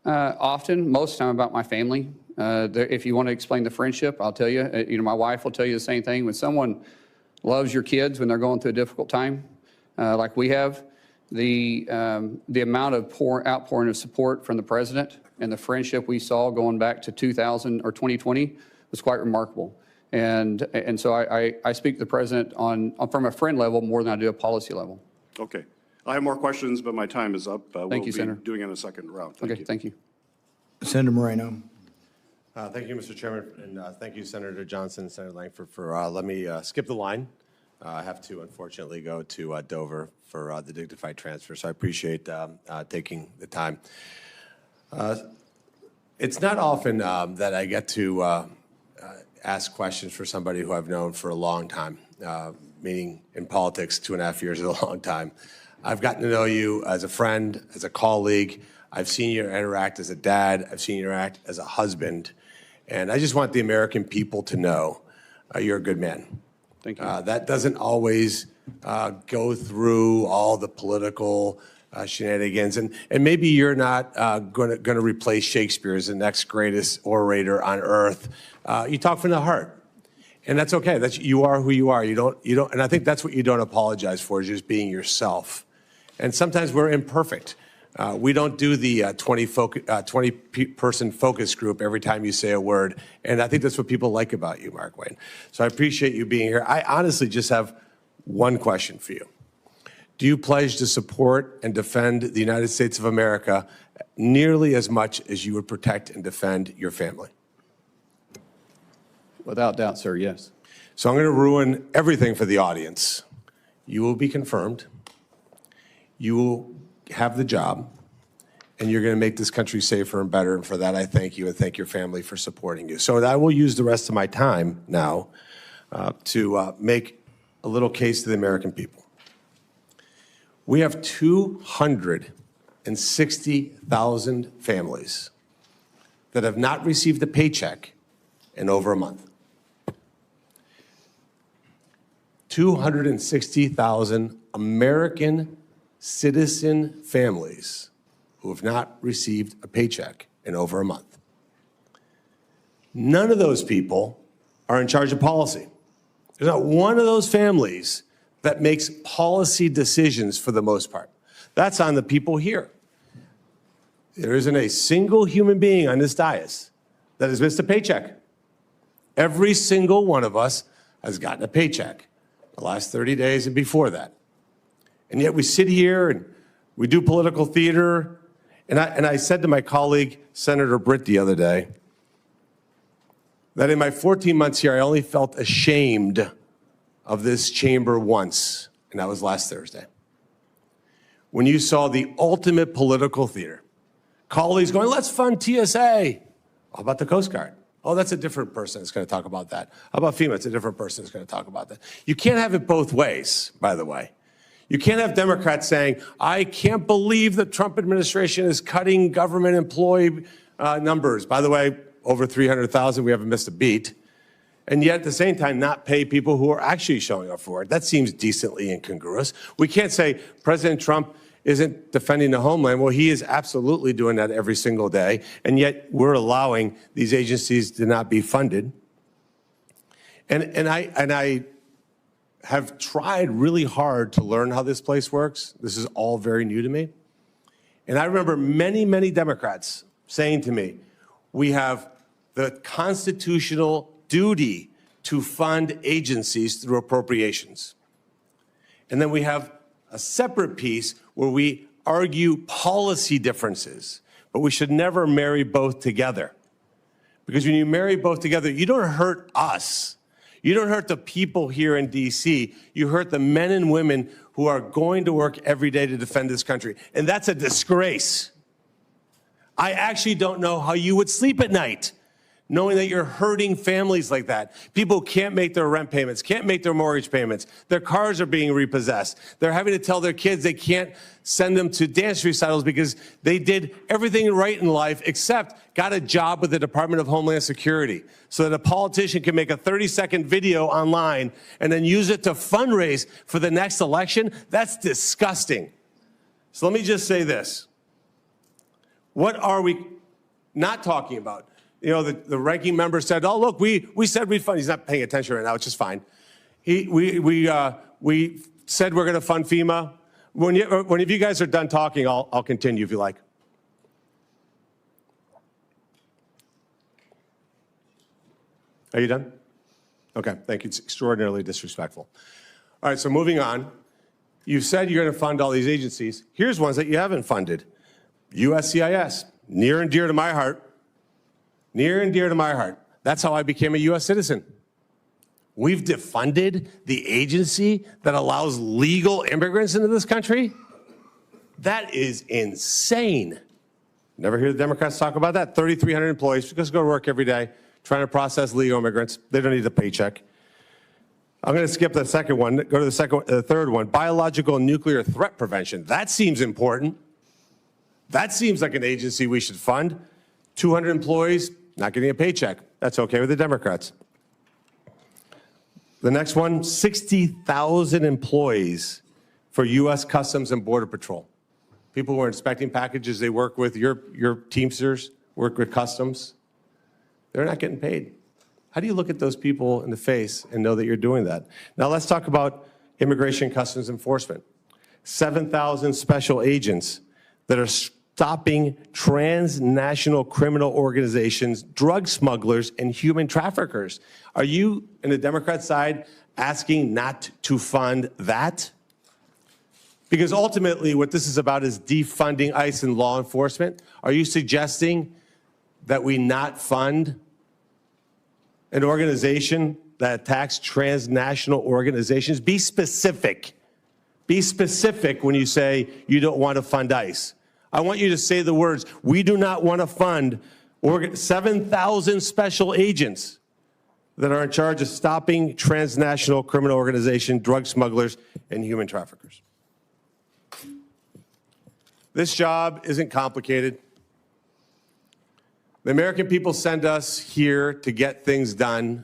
Speaker 6: Often, most of the time about my family. If you want to explain the friendship, I'll tell you. My wife will tell you the same thing. When someone loves your kids when they're going through a difficult time, like we have, the amount of outpouring of support from the president and the friendship we saw going back to 2000 or 2020 was quite remarkable. And so I speak to the president from a friend level more than I do a policy level.
Speaker 2: Okay. I have more questions, but my time is up.
Speaker 6: Thank you, Senator.
Speaker 2: Doing it in a second round.
Speaker 6: Thank you.
Speaker 4: Senator Moreno.
Speaker 12: Thank you, Mr. Chairman, and thank you, Senator Johnson, Senator Langford, for letting me skip the line. I have to, unfortunately, go to Dover for the dignified transfer, so I appreciate taking the time. It's not often that I get to ask questions for somebody who I've known for a long time, meaning in politics, 2.5 years is a long time. I've gotten to know you as a friend, as a colleague. I've seen you interact as a dad. I've seen you interact as a husband. And I just want the American people to know you're a good man.
Speaker 6: Thank you.
Speaker 12: That doesn't always go through all the political shenanigans. And maybe you're not going to replace Shakespeare as the next greatest orator on earth. You talk from the heart. And that's okay. You are who you are. You don't, and I think that's what you don't apologize for, is just being yourself. And sometimes we're imperfect. We don't do the 20-person focus group every time you say a word. And I think that's what people like about you, Mark Wayne. So I appreciate you being here. I honestly just have one question for you. Do you pledge to support and defend the United States of America nearly as much as you would protect and defend your family?
Speaker 6: Without doubt, sir, yes.
Speaker 12: So I'm going to ruin everything for the audience. You will be confirmed. You will have the job, and you're going to make this country safer and better. And for that, I thank you and thank your family for supporting you. So I will use the rest of my time now to make a little case to the American people. We have 260,000 families that have not received a paycheck in over a month. 260,000 American citizen families who have not received a paycheck in over a month. None of those people are in charge of policy. There's not one of those families that makes policy decisions for the most part. That's on the people here. There isn't a single human being on this dais that has missed a paycheck. Every single one of us has gotten a paycheck the last 30 days and before that. And yet we sit here and we do political theater. And I said to my colleague, Senator Britt, the other day, that in my 14 months here, I only felt ashamed of this chamber once, and that was last Thursday. When you saw the ultimate political theater, colleagues going, let's fund TSA. How about the Coast Guard? Oh, that's a different person that's going to talk about that. How about FEMA? It's a different person that's going to talk about that. You can't have it both ways, by the way. You can't have Democrats saying, I can't believe the Trump administration is cutting government employee numbers. By the way, over 300,000, we haven't missed a beat. And yet at the same time, not pay people who are actually showing up for it. That seems decently incongruous. We can't say President Trump isn't defending the homeland. Well, he is absolutely doing that every single day. And yet we're allowing these agencies to not be funded. And I have tried really hard to learn how this place works. This is all very new to me. And I remember many, many Democrats saying to me, we have the constitutional duty to fund agencies through appropriations. And then we have a separate piece where we argue policy differences, but we should never marry both together. Because when you marry both together, you don't hurt us. You don't hurt the people here in D.C. You hurt the men and women who are going to work every day to defend this country. And that's a disgrace. I actually don't know how you would sleep at night knowing that you're hurting families like that. People can't make their rent payments, can't make their mortgage payments. Their cars are being repossessed. They're having to tell their kids they can't send them to dance recitals because they did everything right in life except got a job with the Department of Homeland Security so that a politician can make a 30-second video online and then use it to fundraise for the next election. That's disgusting. So let me just say this. What are we not talking about? You know, the ranking member said, oh, look, we said we'd fund. He's not paying attention right now, which is fine. We said we're going to fund FEMA. When you guys are done talking, I'll continue if you like. Are you done? Okay, thank you. It's extraordinarily disrespectful. All right, so moving on. You said you're going to fund all these agencies. Here's ones that you haven't funded. USCIS, near and dear to my heart. Near and dear to my heart. That's how I became a U.S. citizen. We've defunded the agency that allows legal immigrants into this country? That is insane. Never hear the Democrats talk about that. 3,300 employees just go to work every day trying to process legal immigrants. They don't need a paycheck. I'm going to skip the second one. Go to the third one. Biological and nuclear threat prevention. That seems important. That seems like an agency we should fund. 200 employees, not getting a paycheck. That's okay with the Democrats. The next one, 60,000 employees for U.S. Customs and Border Patrol. People who are inspecting packages, they work with your Teamsters, work with Customs. They're not getting paid. How do you look at those people in the face and know that you're doing that? Now let's talk about Immigration and Customs Enforcement. 7,000 special agents that are stopping transnational criminal organizations, drug smugglers, and human traffickers. Are you, in the Democrat side, asking not to fund that? Because ultimately, what this is about is defunding ICE and law enforcement. Are you suggesting that we not fund an organization that attacks transnational organizations? Be specific. Be specific when you say you don't want to fund ICE. I want you to say the words, we do not want to fund 7,000 special agents that are in charge of stopping transnational criminal organizations, drug smugglers, and human traffickers. This job isn't complicated. The American people send us here to get things done,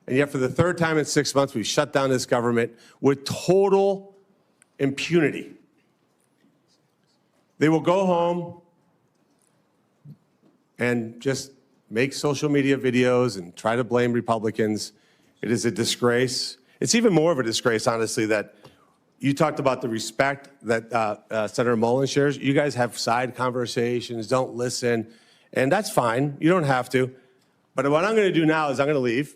Speaker 12: and yet for the third time in 6 months, we've shut down this government with total impunity. They will go home and just make social media videos and try to blame Republicans. It is a disgrace. It's even more of a disgrace, honestly, that you talked about the respect that Senator Mullen shares. You guys have side conversations, don't listen, and that's fine. You don't have to. But what I'm going to do now is I'm going to leave.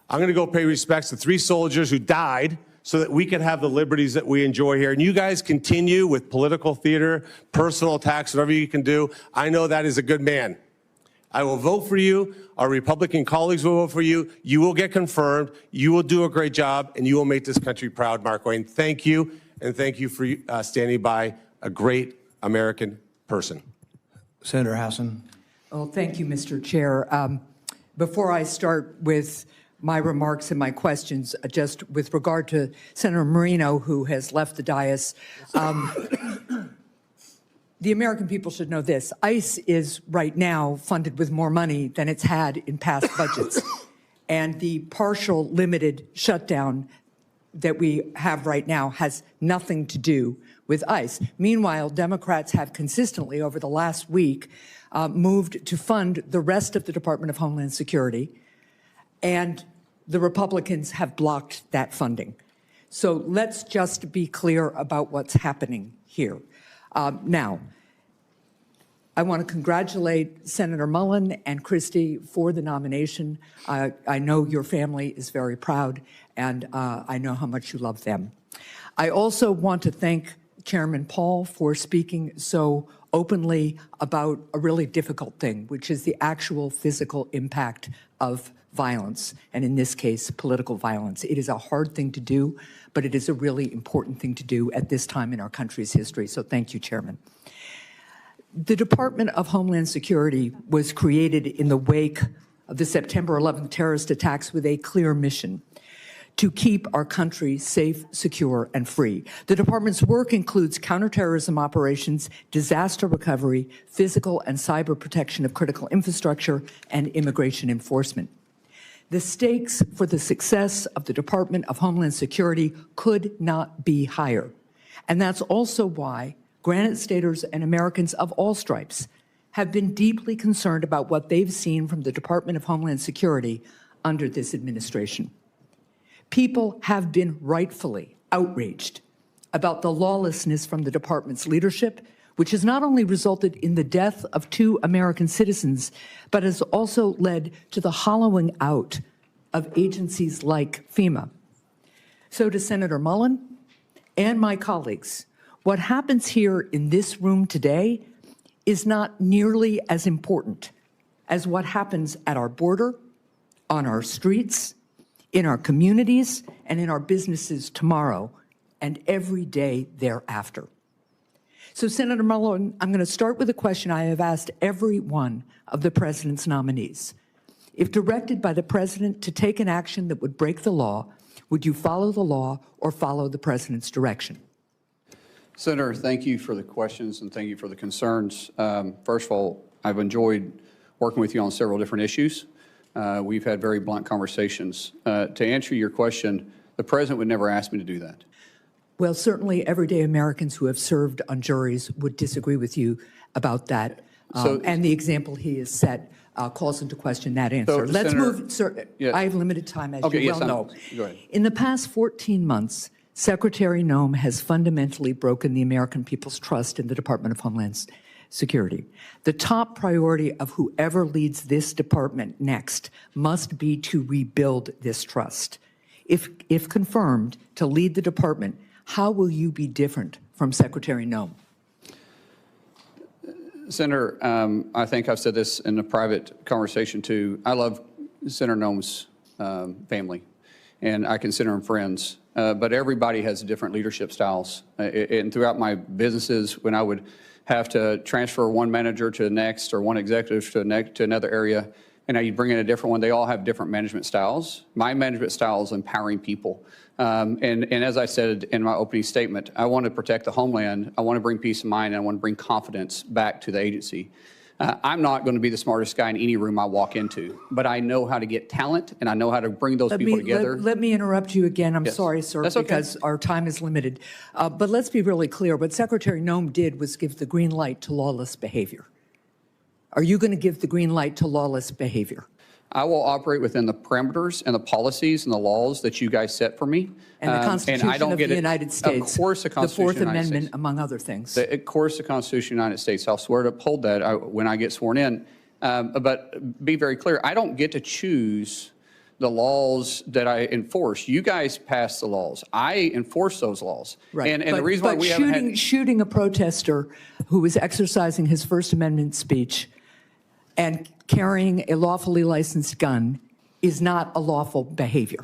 Speaker 12: I'm going to go pay respects to 3 soldiers who died so that we can have the liberties that we enjoy here. And you guys continue with political theater, personal attacks, whatever you can do. I know that is a good man. I will vote for you. Our Republican colleagues will vote for you. You will get confirmed. You will do a great job, and you will make this country proud, Mark Wayne. Thank you, and thank you for standing by a great American person.
Speaker 4: Senator Hassan.
Speaker 13: Well, thank you, Mr. Chair. Before I start with my remarks and my questions, just with regard to Senator Marino, who has left the dais, the American people should know this. ICE is right now funded with more money than it's had in past budgets. And the partial limited shutdown that we have right now has nothing to do with ICE. Meanwhile, Democrats have consistently over the last week moved to fund the rest of the Department of Homeland Security, and the Republicans have blocked that funding. So let's just be clear about what's happening here. Now, I want to congratulate Senator Mullen and Christie for the nomination. I know your family is very proud, and I know how much you love them. I also want to thank Chairman Paul for speaking so openly about a really difficult thing, which is the actual physical impact of violence, and in this case, political violence. It is a hard thing to do, but it is a really important thing to do at this time in our country's history. So thank you, Chairman. The Department of Homeland Security was created in the wake of the September 11th terrorist attacks with a clear mission: to keep our country safe, secure, and free. The department's work includes counterterrorism operations, disaster recovery, physical and cyber protection of critical infrastructure, and immigration enforcement. The stakes for the success of the Department of Homeland Security could not be higher. And that's also why Granite Staters and Americans of all stripes have been deeply concerned about what they've seen from the Department of Homeland Security under this administration. People have been rightfully outraged about the lawlessness from the department's leadership, which has not only resulted in the death of 2 American citizens, but has also led to the hollowing out of agencies like FEMA. So to Senator Mullen and my colleagues, what happens here in this room today is not nearly as important as what happens at our border, on our streets, in our communities, and in our businesses tomorrow and every day thereafter. So, Senator Mullen, I'm going to start with a question I have asked every one of the president's nominees. If directed by the president to take an action that would break the law, would you follow the law or follow the president's direction?
Speaker 6: Senator, thank you for the questions and thank you for the concerns. First of all, I've enjoyed working with you on several different issues. We've had very blunt conversations. To answer your question, the president would never ask me to do that.
Speaker 13: Well, certainly everyday Americans who have served on juries would disagree with you about that. And the example he has set calls into question that answer.
Speaker 6: So,
Speaker 13: Let's
Speaker 6: Senator,
Speaker 13: move, sir.
Speaker 6: yes.
Speaker 13: I have limited time, as
Speaker 6: Okay,
Speaker 13: you
Speaker 6: yes,
Speaker 13: well know.
Speaker 6: go ahead.
Speaker 13: In the past 14 months, Secretary Noem has fundamentally broken the American people's trust in the Department of Homeland Security. The top priority of whoever leads this department next must be to rebuild this trust. If confirmed to lead the department, how will you be different from Secretary Noem?
Speaker 6: Senator, I think I've said this in a private conversation too. I love Senator Noem's family, and I consider them friends. But everybody has different leadership styles. And throughout my businesses, when I would have to transfer one manager to the next or one executive to another area, and now you bring in a different one, they all have different management styles. My management style is empowering people. And as I said in my opening statement, I want to protect the homeland. I want to bring peace of mind, and I want to bring confidence back to the agency. I'm not going to be the smartest guy in any room I walk into, but I know how to get talent, and I know how to bring those people together.
Speaker 13: Let me interrupt you again. I'm
Speaker 6: Yes.
Speaker 13: sorry, sir,
Speaker 6: That's okay.
Speaker 13: because our time is limited. But let's be really clear. What Secretary Noem did was give the green light to lawless behavior. Are you going to give the green light to lawless behavior?
Speaker 6: I will operate within the parameters and the policies and the laws that you guys set for me.
Speaker 13: And the Constitution
Speaker 6: I don't
Speaker 13: of
Speaker 6: get
Speaker 13: the
Speaker 6: it.
Speaker 13: United States.
Speaker 6: Of course, the
Speaker 13: The
Speaker 6: Constitution
Speaker 13: Fourth
Speaker 6: of the United
Speaker 13: Amendment,
Speaker 6: States.
Speaker 13: among other things.
Speaker 6: Of course, the Constitution of the United States. I'll swear to uphold that when I get sworn in. But be very clear, I don't get to choose the laws that I enforce. You guys pass the laws. I enforce those laws.
Speaker 13: Right.
Speaker 6: And the reason why we haven't had...
Speaker 13: shooting a protester who was exercising his First Amendment speech and carrying a lawfully licensed gun is not a lawful behavior.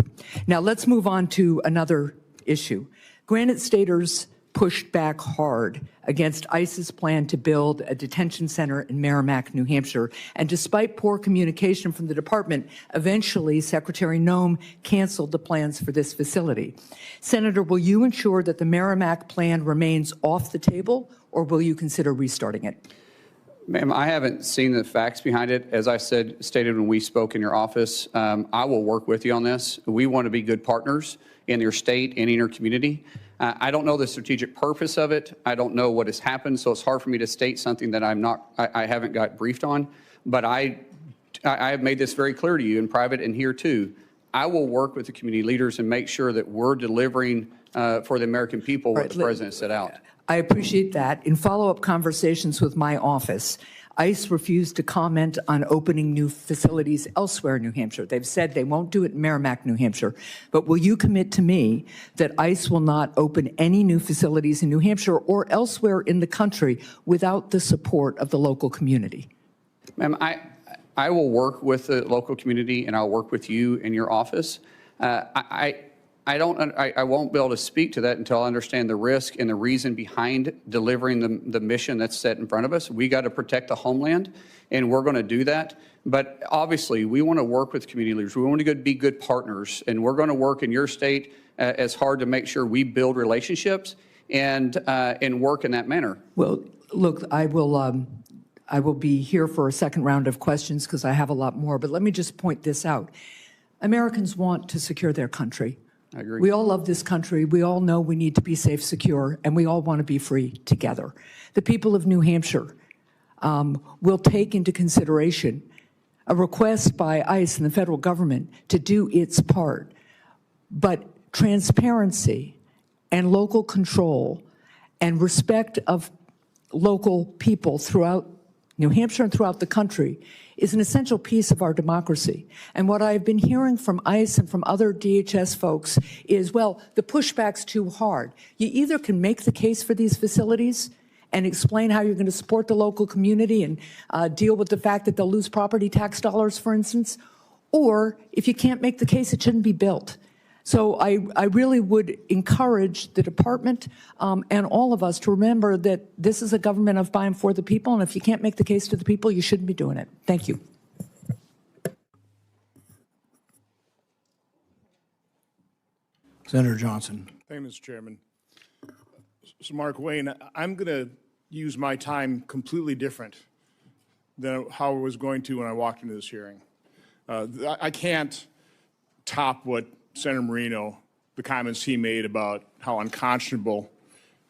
Speaker 13: Now, let's move on to another issue. Granite Staters pushed back hard against ICE's plan to build a detention center in Merrimack, New Hampshire. And despite poor communication from the department, eventually Secretary Noem canceled the plans for this facility. Senator, will you ensure that the Merrimack plan remains off the table, or will you consider restarting it?
Speaker 6: Ma'am, I haven't seen the facts behind it. As I stated when we spoke in your office, I will work with you on this. We want to be good partners in your state and in your community. I don't know the strategic purpose of it. I don't know what has happened, so it's hard for me to state something that I haven't got briefed on. But I have made this very clear to you in private and here too. I will work with the community leaders and make sure that we're delivering for the American people what the president set out.
Speaker 13: I appreciate that. In follow-up conversations with my office, ICE refused to comment on opening new facilities elsewhere in New Hampshire. They've said they won't do it in Merrimack, New Hampshire. But will you commit to me that ICE will not open any new facilities in New Hampshire or elsewhere in the country without the support of the local community?
Speaker 6: Ma'am, I will work with the local community, and I'll work with you in your office. I won't be able to speak to that until I understand the risk and the reason behind delivering the mission that's set in front of us. We got to protect the homeland, and we're going to do that. But obviously, we want to work with community leaders. We want to be good partners, and we're going to work in your state as hard to make sure we build relationships and work in that manner.
Speaker 13: Well, look, I will be here for a second round of questions because I have a lot more. But let me just point this out. Americans want to secure their country.
Speaker 6: I agree.
Speaker 13: We all love this country. We all know we need to be safe, secure, and we all want to be free together. The people of New Hampshire will take into consideration a request by ICE and the federal government to do its part. But transparency and local control and respect of local people throughout New Hampshire and throughout the country is an essential piece of our democracy. And what I've been hearing from ICE and from other DHS folks is, well, the pushback's too hard. You either can make the case for these facilities and explain how you're going to support the local community and deal with the fact that they'll lose property tax dollars, for instance, or if you can't make the case, it shouldn't be built. So I really would encourage the department and all of us to remember that this is a government of by and for the people, and if you can't make the case to the people, you shouldn't be doing it. Thank you.
Speaker 4: Senator Johnson.
Speaker 2: Thank you, Mr. Chairman. So, Mark Wayne, I'm going to use my time completely different than how I was going to when I walked into this hearing.
Speaker 14: I can't top what Senator Moreno, the comments he made about how unconscionable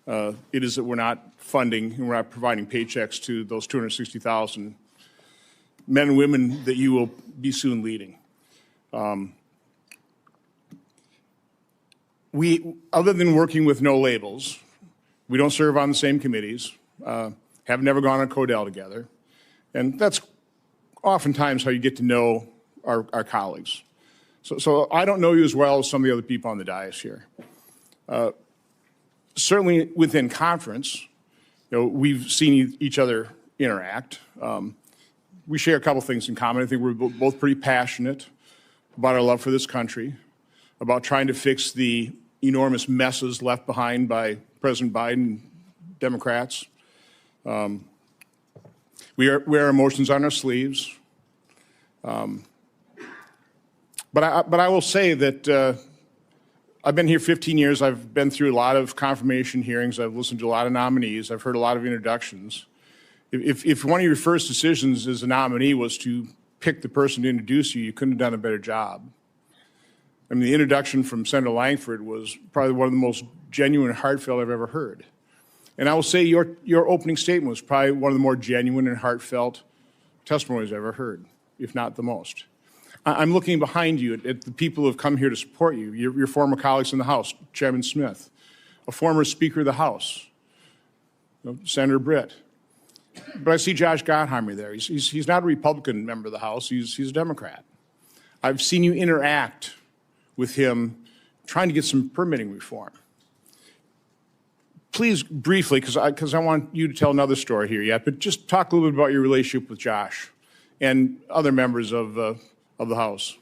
Speaker 14: it is that we're not funding and we're not providing paychecks to those 260,000 men and women that you will be soon leading. Other than working with no labels, we don't serve on the same committees, have never gone on Codell together, and that's oftentimes how you get to know our colleagues. So I don't know you as well as some of the other people on the dais here. Certainly within conference, we've seen each other interact. We share a couple things in common. I think we're both pretty passionate about our love for this country, about trying to fix the enormous messes left behind by President Biden, Democrats. We wear emotions on our sleeves. But I will say that I've been here 15 years. I've been through a lot of confirmation hearings. I've listened to a lot of nominees. I've heard a lot of introductions. If one of your first decisions as a nominee was to pick the person to introduce you, you couldn't have done a better job. I mean, the introduction from Senator Langford was probably one of the most genuine and heartfelt I've ever heard. And I will say your opening statement was probably one of the more genuine and heartfelt testimonies I've ever heard, if not the most. I'm looking behind you at the people who have come here to support you, your former colleagues in the House, Chairman Smith, a former Speaker of the House, Senator Britt. But I see Josh Gottheimer there. He's not a Republican member of the House. He's a Democrat. I've seen you interact with him trying to get some permitting reform. Please, briefly, because I want you to tell another story here yet, but just talk a little bit about your relationship with Josh and other members of the House.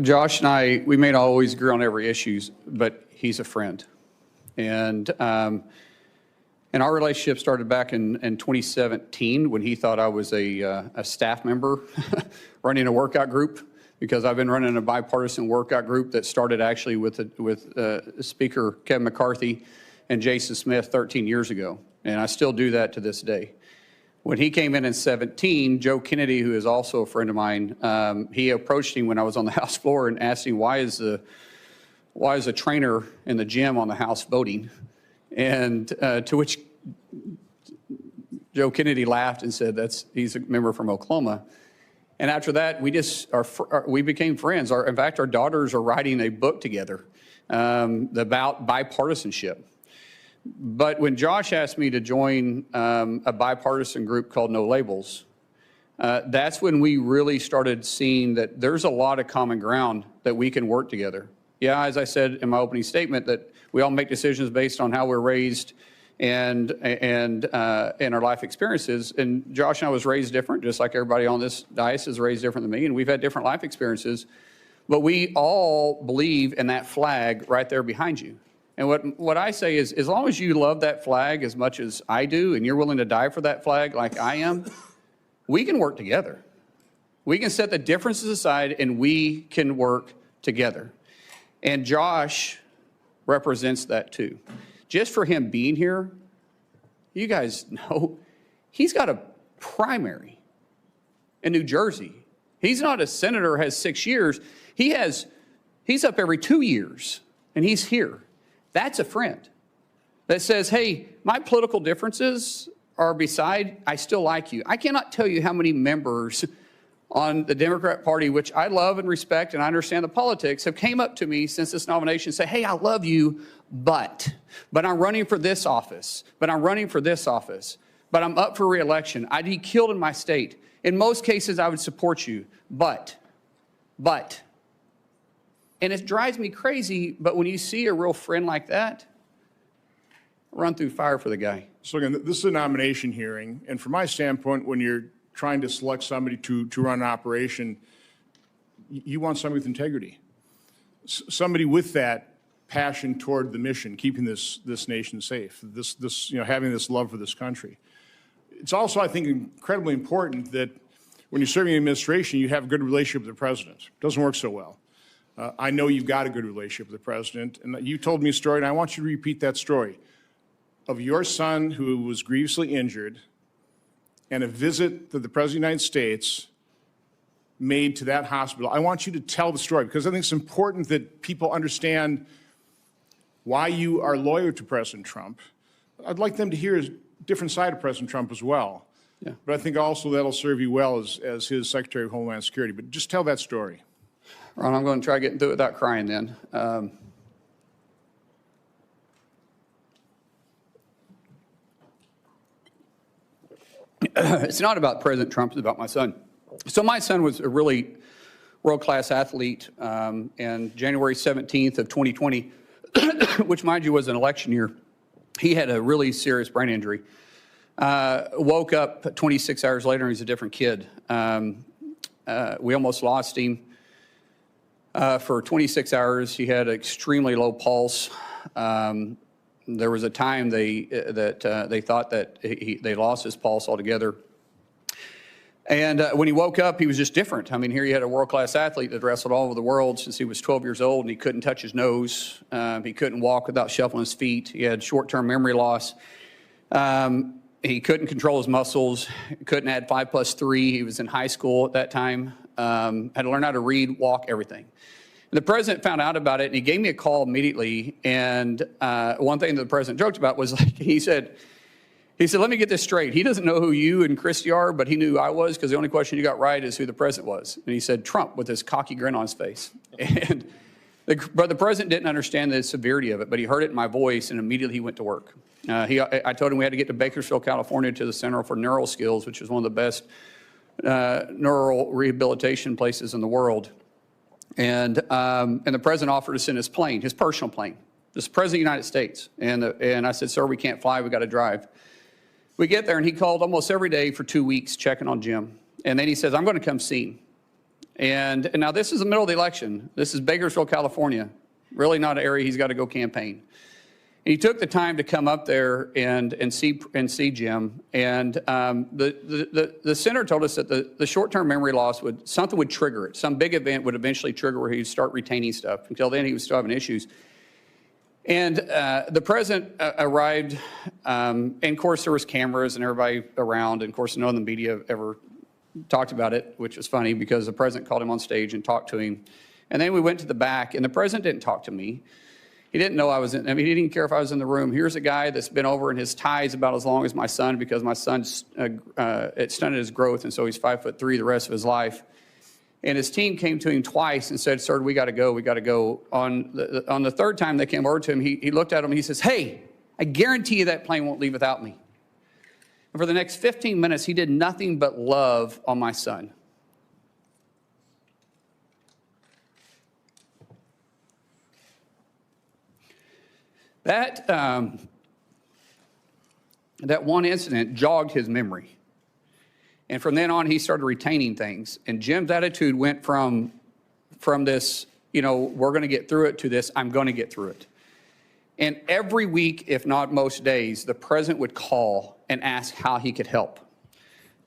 Speaker 6: Josh and I, we may not always agree on every issue, but he's a friend. And our relationship started back in 2017 when he thought I was a staff member running a workout group, because I've been running a bipartisan workout group that started actually with Speaker Kevin McCarthy and Jason Smith 13 years ago. And I still do that to this day. When he came in 2017, Joe Kennedy, who is also a friend of mine, he approached him when I was on the House floor and asked him, why is a trainer in the gym on the House voting? And to which Joe Kennedy laughed and said, he's a member from Oklahoma. And after that, we became friends. In fact, our daughters are writing a book together about bipartisanship. But when Josh asked me to join a bipartisan group called No Labels, that's when we really started seeing that there's a lot of common ground that we can work together. Yeah, as I said in my opening statement, that we all make decisions based on how we're raised and our life experiences. And Josh and I was raised different, just like everybody on this dais is raised different than me, and we've had different life experiences. But we all believe in that flag right there behind you. And what I say is, as long as you love that flag as much as I do, and you're willing to die for that flag like I am, we can work together. We can set the differences aside, and we can work together. And Josh represents that too. Just for him being here, you guys know, he's got a primary in New Jersey. He's not a senator, has 6 years. He's up every 2 years, and he's here. That's a friend that says, hey, my political differences are beside, I still like you. I cannot tell you how many members on the Democrat Party, which I love and respect and I understand the politics, have came up to me since this nomination and say, hey, I love you, but I'm running for this office, but I'm running for this office, but I'm up for re-election. I'd be killed in my state. In most cases, I would support you, but. And it drives me crazy, but when you see a real friend like that, run through fire for the guy.
Speaker 14: So again, this is a nomination hearing, and from my standpoint, when you're trying to select somebody to run an operation, you want somebody with integrity, somebody with that passion toward the mission, keeping this nation safe, having this love for this country. It's also, I think, incredibly important that when you're serving the administration, you have a good relationship with the president. It doesn't work so well. I know you've got a good relationship with the president, and you told me a story, and I want you to repeat that story of your son who was grievously injured and a visit that the President of the United States made to that hospital, I want you to tell the story, because I think it's important that people understand why you are loyal to President Trump. I'd like them to hear a different side of President Trump as well.
Speaker 6: Yeah.
Speaker 14: But I think also that'll serve you well as his Secretary of Homeland Security. But just tell that story.
Speaker 6: Ron, I'm going to try getting through it without crying then. It's not about President Trump, it's about my son. So my son was a really world-class athlete, and January 17th of 2020, which mind you was an election year, he had a really serious brain injury. Woke up 26 hours later and he's a different kid. We almost lost him. For 26 hours, he had an extremely low pulse. There was a time they thought that they lost his pulse altogether. And when he woke up, he was just different. I mean, here you had a world-class athlete that wrestled all over the world since he was 12 years old, and he couldn't touch his nose. He couldn't walk without shuffling his feet. He had short-term memory loss. He couldn't control his muscles. Couldn't add 5 + 3. He was in high school at that time. Had to learn how to read, walk, everything. And the president found out about it, and he gave me a call immediately. And one thing that the president joked about was, like, he said, let me get this straight. He doesn't know who you and Christy are, but he knew who I was, because the only question you got right is who the president was. And he said Trump, with this cocky grin on his face. And but the president didn't understand the severity of it, but he heard it in my voice, and immediately he went to work. I told him we had to get to Bakersfield, California, to the Center for Neural Skills, which is one of the best neural rehabilitation places in the world. And the president offered to send his plane, his personal plane. This is the president of the United States. And I said, sir, we can't fly, we got to drive. We get there, and he called almost every day for 2 weeks checking on Jim. And then he says, I'm going to come see him. And now this is the middle of the election. This is Bakersfield, California. Really not an area he's got to go campaign. And he took the time to come up there and see Jim. And the center told us that the short-term memory loss something would trigger it. Some big event would eventually trigger where he'd start retaining stuff. Until then, he was still having issues. And the president arrived, and of course there was cameras and everybody around, and of course none of the media ever talked about it, which was funny because the president called him on stage and talked to him. And then we went to the back, and the president didn't talk to me. He didn't know I was in, I mean, he didn't care if I was in the room. Here's a guy that's been over, and his tie is about as long as my son, because my son's, it stunted his growth, and so he's 5'3" the rest of his life. And his team came to him twice and said, sir, we got to go, we got to go. On the third time they came over to him, he looked at him and he says, hey, I guarantee you that plane won't leave without me. And for the next 15 minutes, he did nothing but love on my son. That one incident jogged his memory. And from then on, he started retaining things. And Jim's attitude went from this, you know, we're going to get through it, to this, I'm going to get through it. And every week, if not most days, the president would call and ask how he could help.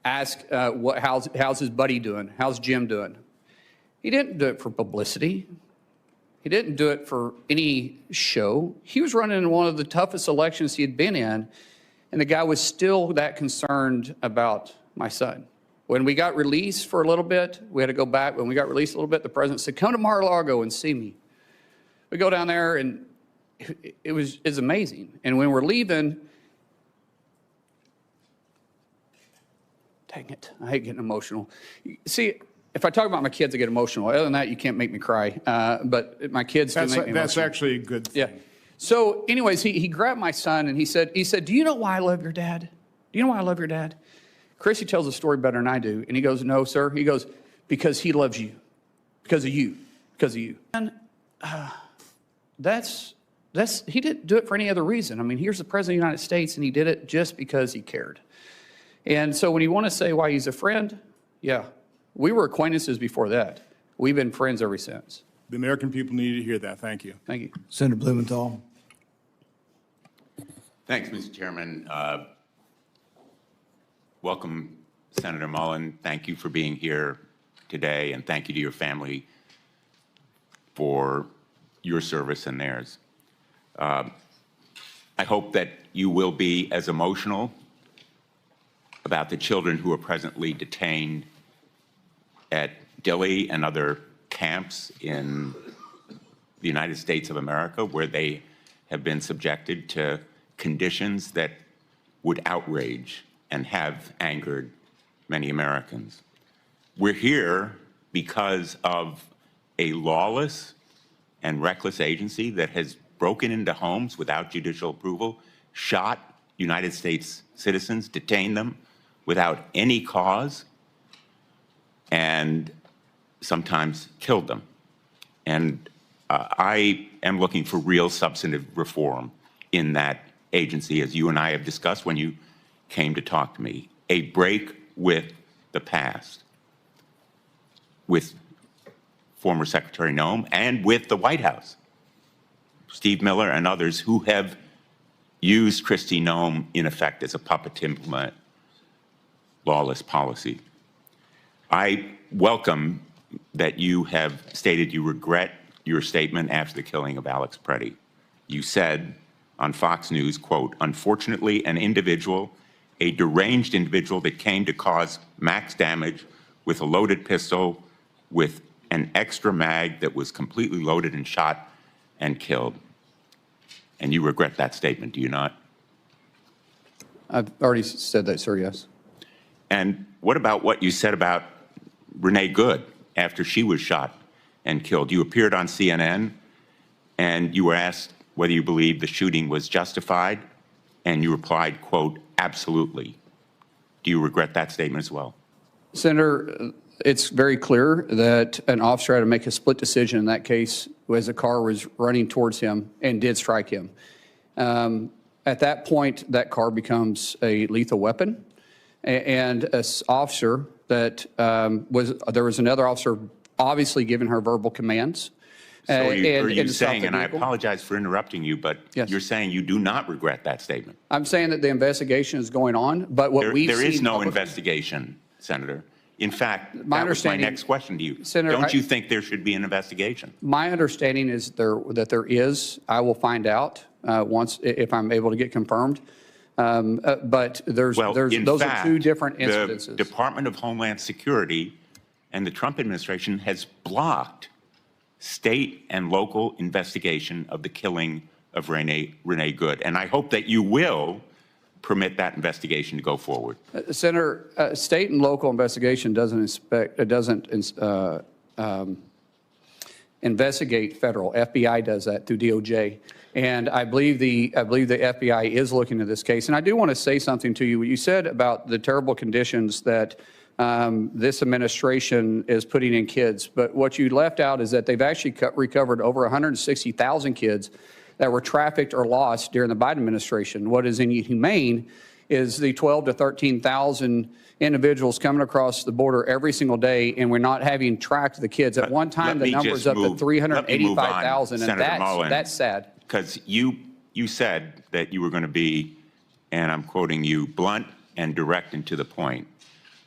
Speaker 6: Ask how's his buddy doing? How's Jim doing? He didn't do it for publicity. He didn't do it for any show. He was running in one of the toughest elections he had been in, and the guy was still that concerned about my son. When we got released for a little bit, we had to go back. When we got released a little bit, the president said, come to Mar-a-Lago and see me. We go down there, and it's amazing. And when we're leaving, dang it, I hate getting emotional. See, if I talk about my kids, I get emotional. Other than that, you can't make me cry. But my kids do make me emotional.
Speaker 14: That's actually a good thing.
Speaker 6: Yeah. So anyways, he grabbed my son, and he said, do you know why I love your dad? Do you know why I love your dad? Chrissy tells the story better than I do. And he goes, no, sir. He goes, because he loves you. Because of you. Because of you. And he didn't do it for any other reason. I mean, here's the president of the United States, and he did it just because he cared. And so when you want to say why he's a friend, yeah. We were acquaintances before that. We've been friends ever since.
Speaker 14: The American people need to hear that. Thank you.
Speaker 6: Thank you.
Speaker 4: Senator Blumenthal.
Speaker 15: Thanks, Mr. Chairman. Welcome, Senator Mullen. Thank you for being here today, and thank you to your family for your service and theirs. I hope that you will be as emotional about the children who are presently detained at Dilley and other camps in the United States of America, where they have been subjected to conditions that would outrage and have angered many Americans. We're here because of a lawless and reckless agency that has broken into homes without judicial approval, shot United States citizens, detained them without any cause, and sometimes killed them. And I am looking for real substantive reform in that agency, as you and I have discussed when you came to talk to me. A break with the past, with former Secretary Noem and with the White House, Steve Miller and others who have used Kristi Noem, in effect, as a puppet to implement lawless policy. I welcome that you have stated you regret your statement after the killing of Alex Preddy. You said on Fox News, quote, "Unfortunately, an individual, a deranged individual that came to cause max damage with a loaded pistol with an extra mag that was completely loaded and shot and killed." And you regret that statement, do you not?
Speaker 6: I've already said that, sir, yes.
Speaker 15: And what about what you said about Renee Good after she was shot and killed? You appeared on CNN and you were asked whether you believed the shooting was justified, and you replied, quote, "Absolutely." Do you regret that statement as well?
Speaker 6: Senator, it's very clear that an officer had to make a split decision in that case as a car was running towards him and did strike him. At that point, that car becomes a lethal weapon. And an officer that there was another officer obviously giving her verbal commands.
Speaker 15: So are you saying, and I apologize for interrupting you, but you're saying you do not regret that statement?
Speaker 6: I'm saying that the investigation is going on, but what we've seen...
Speaker 15: There is no investigation, Senator. In fact, that was my next question to you.
Speaker 6: Senator,
Speaker 15: don't you think there should be an investigation?
Speaker 6: My understanding is that there is. I will find out once if I'm able to get confirmed. But those are two different incidences.
Speaker 15: The Department of Homeland Security and the Trump administration has blocked state and local investigation of the killing of Renee Good. And I hope that you will permit that investigation to go forward.
Speaker 6: Senator, state and local investigation doesn't investigate federal. FBI does that through DOJ. And I believe the FBI is looking at this case. And I do want to say something to you. You said about the terrible conditions that this administration is putting in kids. But what you left out is that they've actually recovered over 160,000 kids that were trafficked or lost during the Biden administration. What is inhumane is the 12 to 13,000 individuals coming across the border every single day, and we're not having tracked the kids. At one time, the number's up to 385,000, and that's sad.
Speaker 15: Because you said that you were going to be, and I'm quoting you, blunt and direct and to the point.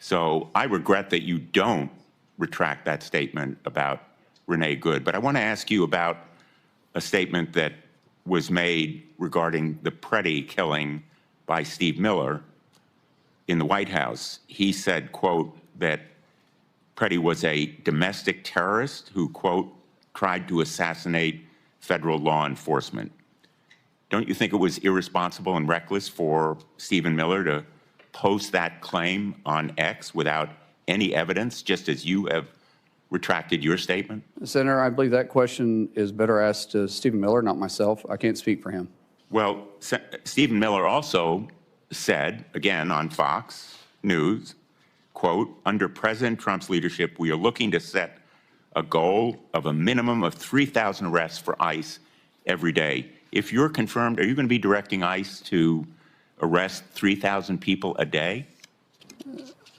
Speaker 15: So I regret that you don't retract that statement about Renee Good. But I want to ask you about a statement that was made regarding the Preddy killing by Steve Miller in the White House. He said, quote, that Preddy was a domestic terrorist who, quote, tried to assassinate federal law enforcement. Don't you think it was irresponsible and reckless for Stephen Miller to post that claim on X without any evidence, just as you have retracted your statement?
Speaker 6: Senator, I believe that question is better asked to Stephen Miller, not myself. I can't speak for him.
Speaker 15: Well, Stephen Miller also said, again on Fox News, quote, under President Trump's leadership, we are looking to set a goal of a minimum of 3,000 arrests for ICE every day. If you're confirmed, are you going to be directing ICE to arrest 3,000 people a day?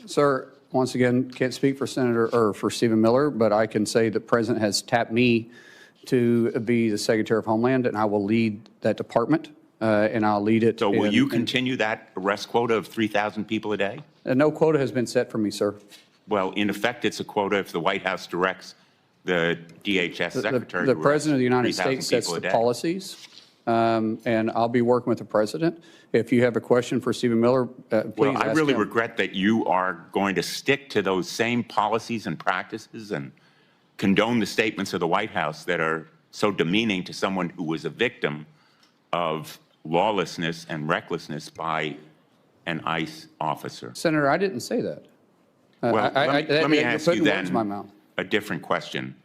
Speaker 6: Sir, once again, can't speak for for Stephen Miller, but I can say the President has tapped me to be the Secretary of Homeland, and I will lead that department, and I'll lead it.
Speaker 15: So will you continue that arrest quota of 3,000 people a day?
Speaker 6: No quota has been set for me, sir.
Speaker 15: Well, in effect, it's a quota if the White House directs the DHS Secretary
Speaker 6: the President of the United States sets the policies. and I'll be working with the president. If you have a question for Stephen Miller, please
Speaker 15: Well, I
Speaker 6: ask
Speaker 15: really
Speaker 6: him.
Speaker 15: regret that you are going to stick to those same policies and practices and condone the statements of the White House that are so demeaning to someone who was a victim of lawlessness and recklessness by an ICE officer.
Speaker 6: Senator, I didn't say that.
Speaker 15: Well, let me ask you
Speaker 6: words in my
Speaker 15: then
Speaker 6: mouth.
Speaker 15: a different question.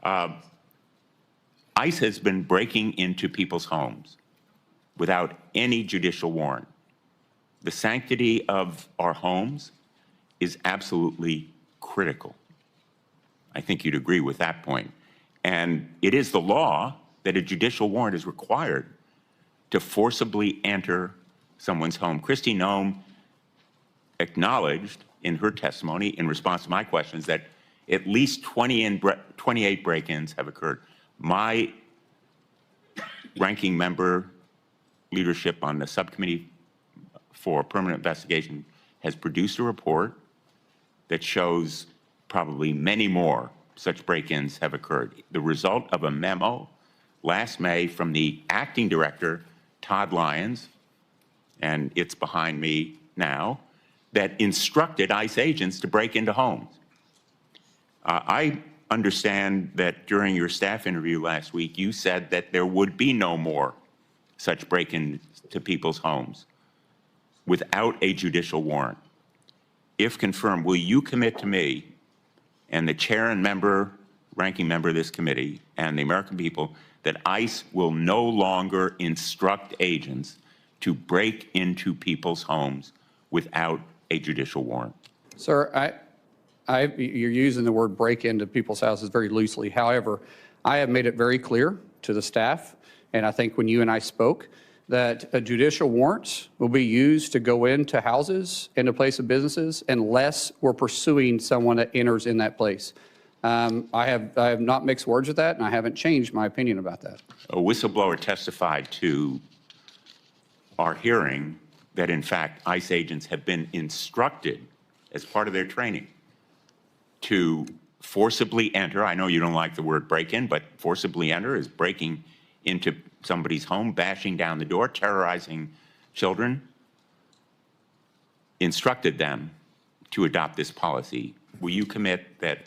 Speaker 15: ICE has been breaking into people's homes without any judicial warrant. The sanctity of our homes is absolutely critical. I think you'd agree with that point. And it is the law that a judicial warrant is required to forcibly enter someone's home. Kristi Noem acknowledged in her testimony in response to my questions that at least 28 break-ins have occurred. My ranking member leadership on the subcommittee for permanent investigation has produced a report that shows probably many more such break-ins have occurred. The result of a memo last May from the acting director, Todd Lyons, and it's behind me now, that instructed ICE agents to break into homes. I understand that during your staff interview last week, you said that there would be no more such break-ins to people's homes without a judicial warrant. If confirmed, will you commit to me and the chair and ranking member of this committee and the American people that ICE will no longer instruct agents to break into people's homes without a judicial warrant?
Speaker 6: Sir, you're using the word break into people's houses very loosely. However, I have made it very clear to the staff, and I think when you and I spoke, that judicial warrants will be used to go into houses, into place of businesses, unless we're pursuing someone that enters in that place. I have not mixed words with that, and I haven't changed my opinion about that.
Speaker 15: A whistleblower testified to our hearing that, in fact, ICE agents have been instructed as part of their training to forcibly enter. I know you don't like the word break-in, but forcibly enter is breaking into somebody's home, bashing down the door, terrorizing children, instructed them to adopt this policy. Will you commit that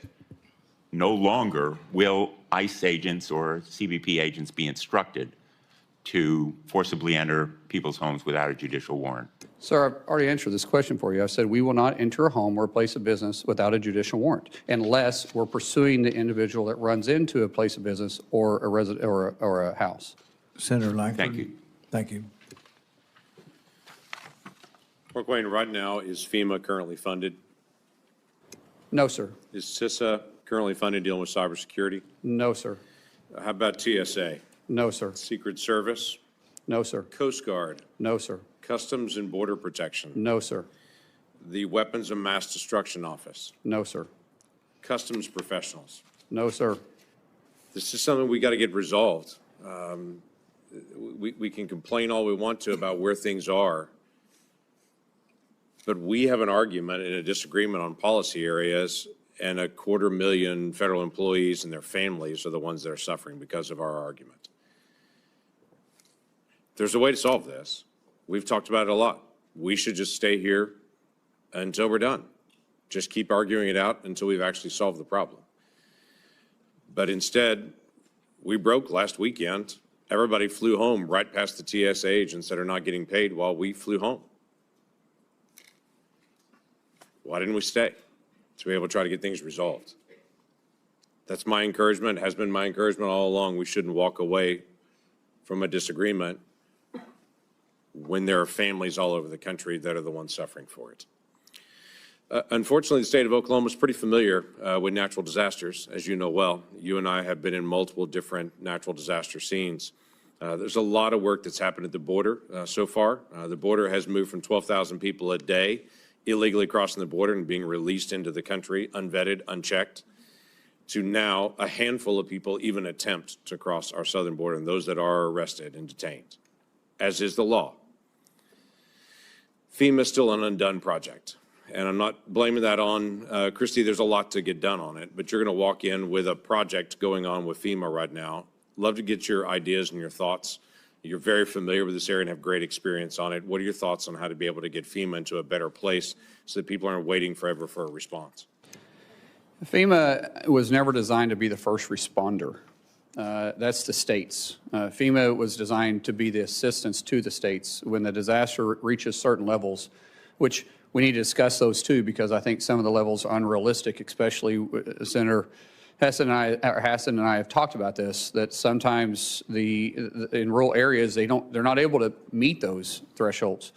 Speaker 15: no longer will ICE agents or CBP agents be instructed to forcibly enter people's homes without a judicial warrant?
Speaker 6: Sir, I've already answered this question for you. I said we will not enter a home or a place of business without a judicial warrant unless we're pursuing the individual that runs into a place of business or a resident or a house.
Speaker 4: Senator Langford.
Speaker 15: Thank you.
Speaker 4: Thank you.
Speaker 5: Mark Wayne, right now, is FEMA currently funded?
Speaker 6: No, sir.
Speaker 5: Is CISA currently funded dealing with cybersecurity?
Speaker 6: No, sir.
Speaker 5: How about TSA?
Speaker 6: No, sir.
Speaker 5: Secret Service?
Speaker 6: No, sir.
Speaker 5: Coast Guard?
Speaker 6: No, sir.
Speaker 5: Customs and Border Protection?
Speaker 6: No, sir.
Speaker 5: The Weapons of Mass Destruction Office?
Speaker 6: No, sir.
Speaker 5: Customs professionals?
Speaker 6: No, sir.
Speaker 5: This is something we got to get resolved. We can complain all we want to about where things are, but we have an argument and a disagreement on policy areas, and 250,000 federal employees and their families are the ones that are suffering because of our argument. There's a way to solve this. We've talked about it a lot. We should just stay here until we're done. Just keep arguing it out until we've actually solved the problem. But instead, we broke last weekend. Everybody flew home right past the TSA agents that are not getting paid while we flew home. Why didn't we stay? To be able to try to get things resolved. That's my encouragement, has been my encouragement all along. We shouldn't walk away from a disagreement when there are families all over the country that are the ones suffering for it. Unfortunately, the state of Oklahoma is pretty familiar with natural disasters, as you know well. You and I have been in multiple different natural disaster scenes. There's a lot of work that's happened at the border so far. The border has moved from 12,000 people a day illegally crossing the border and being released into the country, unvetted, unchecked, to now a handful of people even attempt to cross our southern border, and those that are arrested and detained, as is the law. FEMA is still an undone project. And I'm not blaming that on Kristi. There's a lot to get done on it, but you're going to walk in with a project going on with FEMA right now. Love to get your ideas and your thoughts. You're very familiar with this area and have great experience on it. What are your thoughts on how to be able to get FEMA into a better place so that people aren't waiting forever for a response?
Speaker 6: FEMA was never designed to be the first responder. That's the states. FEMA was designed to be the assistance to the states when the disaster reaches certain levels, which we need to discuss those too, because I think some of the levels are unrealistic, especially Senator Hassan and I have talked about this, that sometimes in rural areas, they're not able to meet those thresholds.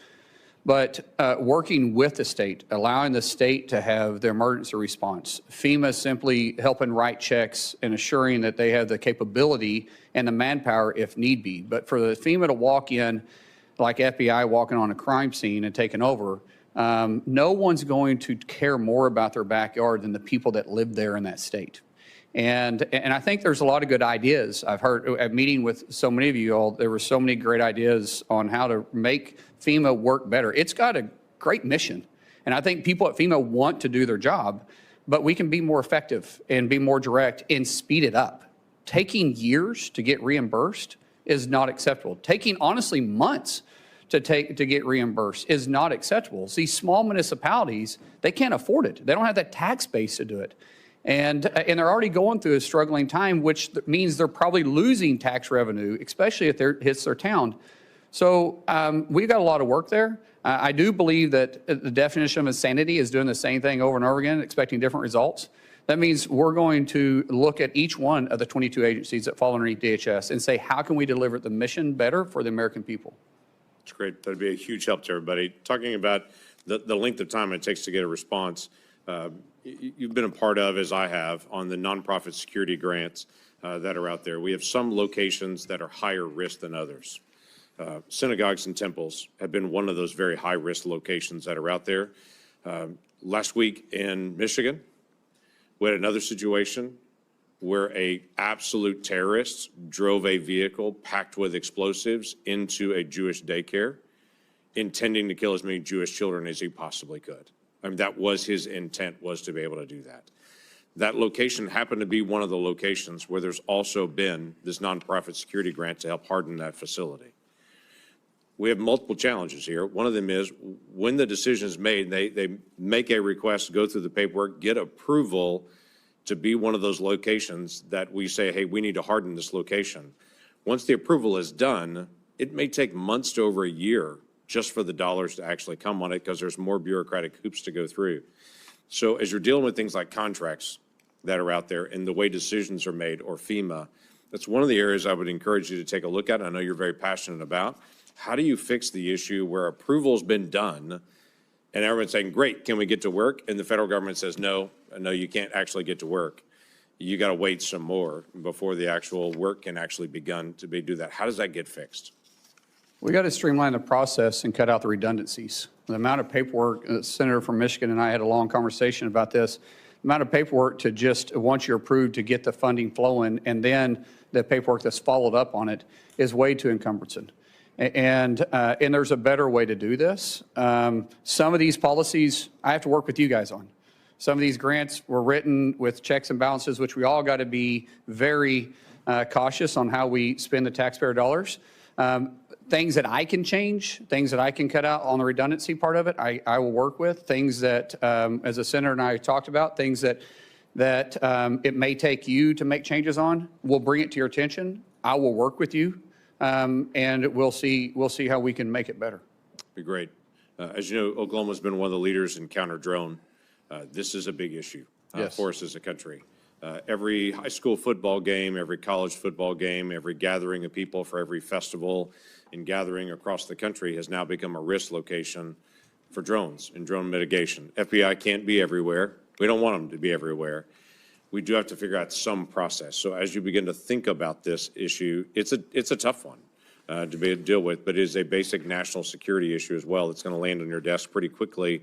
Speaker 6: But working with the state, allowing the state to have their emergency response, FEMA simply helping write checks and assuring that they have the capability and the manpower if need be. But for the FEMA to walk in like FBI walking on a crime scene and taking over, no one's going to care more about their backyard than the people that live there in that state. And I think there's a lot of good ideas. I've heard at meeting with so many of you all, there were so many great ideas on how to make FEMA work better. It's got a great mission. And I think people at FEMA want to do their job, but we can be more effective and be more direct and speed it up. Taking years to get reimbursed is not acceptable. Taking, honestly, months to get reimbursed is not acceptable. See, small municipalities, they can't afford it. They don't have that tax base to do it. And they're already going through a struggling time, which means they're probably losing tax revenue, especially if it hits their town. So we've got a lot of work there. I do believe that the definition of insanity is doing the same thing over and over again, expecting different results. That means we're going to look at each one of the 22 agencies that fall underneath DHS and say, how can we deliver the mission better for the American people?
Speaker 5: That's great. That'd be a huge help to everybody. Talking about the length of time it takes to get a response, you've been a part of, as I have, on the nonprofit security grants that are out there. We have some locations that are higher risk than others. Synagogues and temples have been one of those very high-risk locations that are out there. Last week in Michigan, we had another situation where a absolute terrorist drove a vehicle packed with explosives into a Jewish daycare, intending to kill as many Jewish children as he possibly could. I mean, that was his intent, was to be able to do that. That location happened to be one of the locations where there's also been this nonprofit security grant to help harden that facility. We have multiple challenges here. One of them is when the decision is made, they make a request, go through the paperwork, get approval to be one of those locations that we say, hey, we need to harden this location. Once the approval is done, it may take months to over a year just for the dollars to actually come on it because there's more bureaucratic hoops to go through. So as you're dealing with things like contracts that are out there and the way decisions are made, or FEMA, that's one of the areas I would encourage you to take a look at. I know you're very passionate about. How do you fix the issue where approval's been done and everyone's saying, great, can we get to work? And the federal government says, no, you can't actually get to work. You got to wait some more before the actual work can actually begin to do that. How does that get fixed?
Speaker 6: We got to streamline the process and cut out the redundancies. The amount of paperwork, the senator from Michigan and I had a long conversation about this, the amount of paperwork to just, once you're approved, to get the funding flowing, and then the paperwork that's followed up on it is way too encumbersome. And there's a better way to do this. Some of these policies I have to work with you guys on. Some of these grants were written with checks and balances, which we all got to be very cautious on how we spend the taxpayer dollars. Things that I can change, things that I can cut out on the redundancy part of it, I will work with. Things that, as a senator and I talked about, things that it may take you to make changes on, we'll bring it to your attention. I will work with you, and we'll see how we can make it better.
Speaker 5: Be great. As you know, Oklahoma's been one of the leaders in counter drone. This is a big issue for us as a country. Every high school football game, every college football game, every gathering of people for every festival and gathering across the country has now become a risk location for drones and drone mitigation. FBI can't be everywhere. We don't want them to be everywhere. We do have to figure out some process. So as you begin to think about this issue, it's a tough one to be able to deal with, but it is a basic national security issue as well. It's going to land on your desk pretty quickly,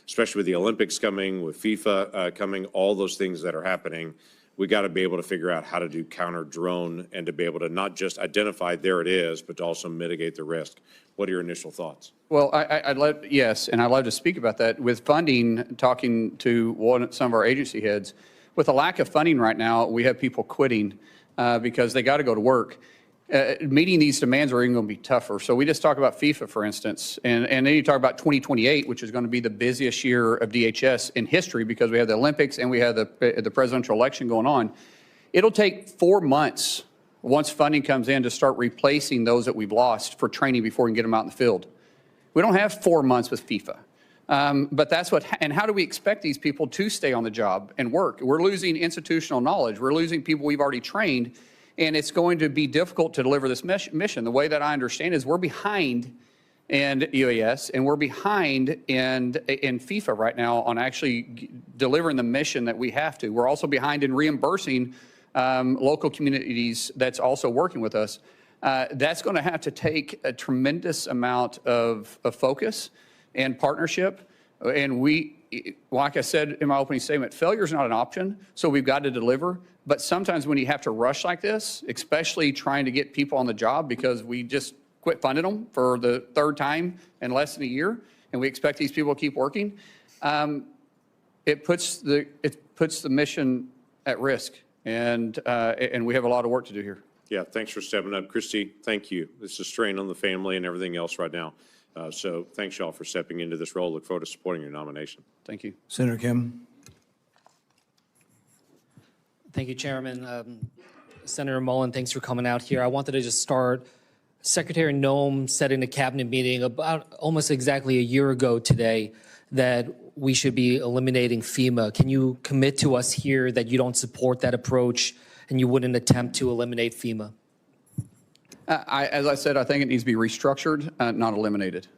Speaker 5: especially with the Olympics coming, with FIFA coming, all those things that are happening. We got to be able to figure out how to do counter drone and to be able to not just identify there it is, but to also mitigate the risk. What are your initial thoughts?
Speaker 6: Well, I'd love to speak about that. With funding, talking to some of our agency heads, with a lack of funding right now, we have people quitting because they got to go to work. meeting these demands are even going to be tougher. So we just talk about FIFA, for instance, and then you talk about 2028, which is going to be the busiest year of DHS in history because we have the Olympics and we have the presidential election going on. It'll take 4 months once funding comes in to start replacing those that we've lost for training before we can get them out in the field. We don't have 4 months with FIFA. But that's what, and how do we expect these people to stay on the job and work? We're losing institutional knowledge. We're losing people we've already trained, and it's going to be difficult to deliver this mission. The way that I understand is we're behind in UAS, and we're behind in FIFA right now on actually delivering the mission that we have to. We're also behind in reimbursing local communities that's also working with us. That's going to have to take a tremendous amount of focus and partnership. And we, like I said in my opening statement, failure is not an option, so we've got to deliver. But sometimes when you have to rush like this, especially trying to get people on the job because we just quit funding them for the third time in less than a year, and we expect these people to keep working, it puts the mission at risk. And we have a lot of work to do here.
Speaker 5: Yeah, thanks for stepping up. Christy, thank you. This is a strain on the family and everything else right now. So thanks, y'all, for stepping into this role. Look forward to supporting your nomination.
Speaker 6: Thank you.
Speaker 4: Senator Kim.
Speaker 16: Thank you, Chairman. Senator Mullen, thanks for coming out here. I wanted to just start. Secretary Noem said in a cabinet meeting about almost exactly a year ago today that we should be eliminating FEMA. Can you commit to us here that you don't support that approach and you wouldn't attempt to eliminate FEMA?
Speaker 6: As I said, I think it needs to be restructured, not eliminated.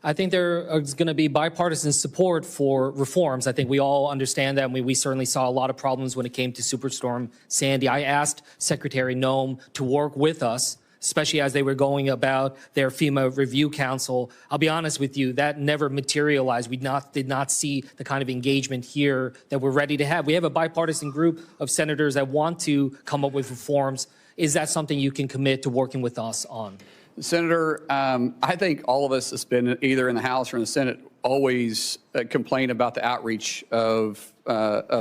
Speaker 16: I think there is going to be bipartisan support for reforms. I think we all understand that, and we certainly saw a lot of problems when it came to Superstorm Sandy. I asked Secretary Noem to work with us, especially as they were going about their FEMA Review Council. I'll be honest with you, that never materialized. We did not see the kind of engagement here that we're ready to have. We have a bipartisan group of senators that want to come up with reforms. Is that something you can commit to working with us on?
Speaker 6: Senator, I think all of us that's been either in the House or in the Senate always complain about the outreach of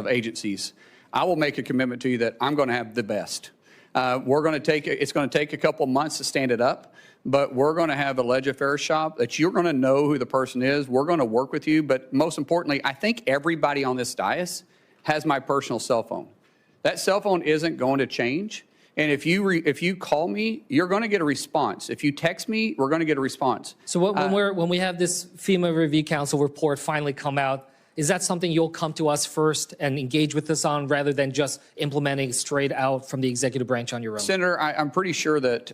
Speaker 6: agencies. I will make a commitment to you that I'm going to have the best. It's going to take a couple months to stand it up, but we're going to have a ledge affairs shop that you're going to know who the person is. We're going to work with you, but most importantly, I think everybody on this dais has my personal cell phone. That cell phone isn't going to change. And if you call me, you're going to get a response. If you text me, we're going to get a response.
Speaker 16: So when we have this FEMA Review Council report finally come out, is that something you'll come to us first and engage with us on rather than just implementing straight out from the executive branch on your own?
Speaker 6: Senator, I'm pretty sure that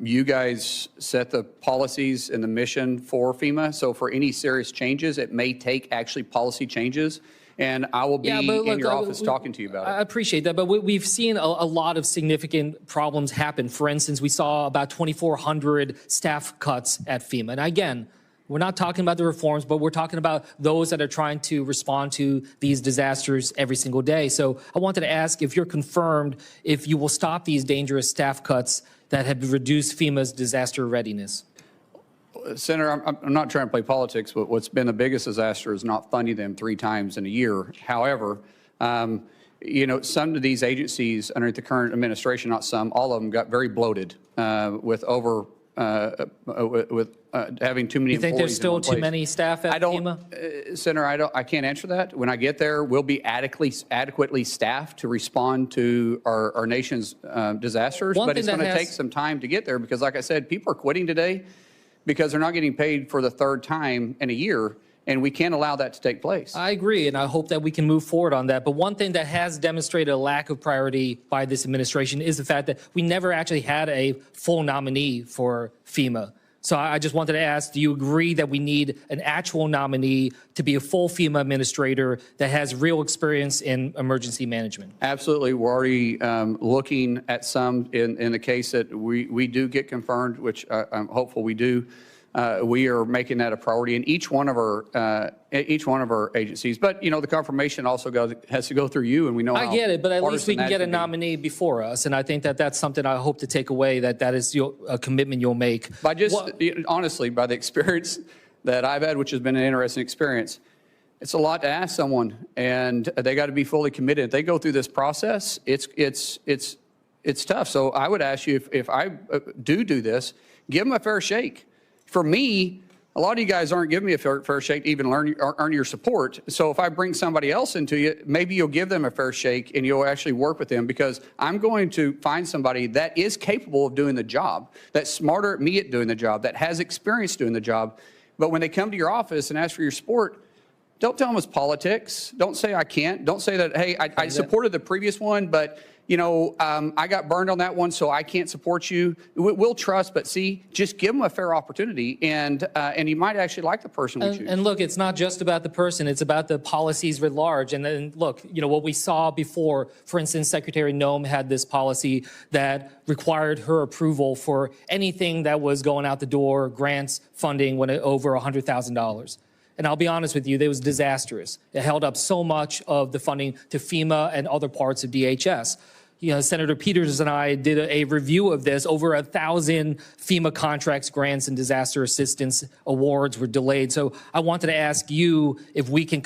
Speaker 6: you guys set the policies and the mission for FEMA. So for any serious changes, it may take actually policy changes. And I will be in your office talking to you about it.
Speaker 16: I appreciate that, but we've seen a lot of significant problems happen. For instance, we saw about 2,400 staff cuts at FEMA. And again, we're not talking about the reforms, but we're talking about those that are trying to respond to these disasters every single day. So I wanted to ask if you're confirmed if you will stop these dangerous staff cuts that have reduced FEMA's disaster readiness.
Speaker 6: Senator, I'm not trying to play politics, but what's been the biggest disaster is not funding them 3 times in a year. However, you know, some of these agencies under the current administration, not some, all of them got very bloated with having too many employees.
Speaker 16: You think there's still too many staff at FEMA?
Speaker 6: Senator, I can't answer that. When I get there, we'll be adequately staffed to respond to our nation's disasters. But it's going to take some time to get there because, like I said, people are quitting today because they're not getting paid for the 3rd time in a year, and we can't allow that to take place.
Speaker 16: I agree, and I hope that we can move forward on that. But one thing that has demonstrated a lack of priority by this administration is the fact that we never actually had a full nominee for FEMA. So I just wanted to ask, do you agree that we need an actual nominee to be a full FEMA administrator that has real experience in emergency management?
Speaker 6: Absolutely. We're already looking at some in the case that we do get confirmed, which I'm hopeful we do. We are making that a priority in each one of our agencies. But you know, the confirmation also has to go through you, and we know.
Speaker 16: I get it, but at least we can get a nominee before us, and I think that that's something I hope to take away. That is a commitment you'll make.
Speaker 6: By just honestly, by the experience that I've had, which has been an interesting experience, it's a lot to ask someone, and they got to be fully committed. If they go through this process, it's it's tough. So I would ask you, if I do this, give them a fair shake. For me, a lot of you guys aren't giving me a fair shake to even earn your support. So if I bring somebody else into you, maybe you'll give them a fair shake and you'll actually work with them, because I'm going to find somebody that is capable of doing the job, that's smarter at me at doing the job, that has experience doing the job. But when they come to your office and ask for your support, don't tell them it's politics. Don't say I can't. Don't say that, hey, I supported the previous one, but I got burned on that one, so I can't support you. We'll trust, but see, just give them a fair opportunity, and you might actually like the person we choose.
Speaker 16: And look, it's not just about the person; it's about the policies writ large. And then look, what we saw before, for instance, Secretary Noem had this policy that required her approval for anything that was going out the door, grants, funding, when it over $100,000. And I'll be honest with you, it was disastrous. It held up so much of the funding to FEMA and other parts of DHS. Senator Peters and I did a review of this. Over 1,000 FEMA contracts, grants, and disaster assistance awards were delayed. So I wanted to ask you if you can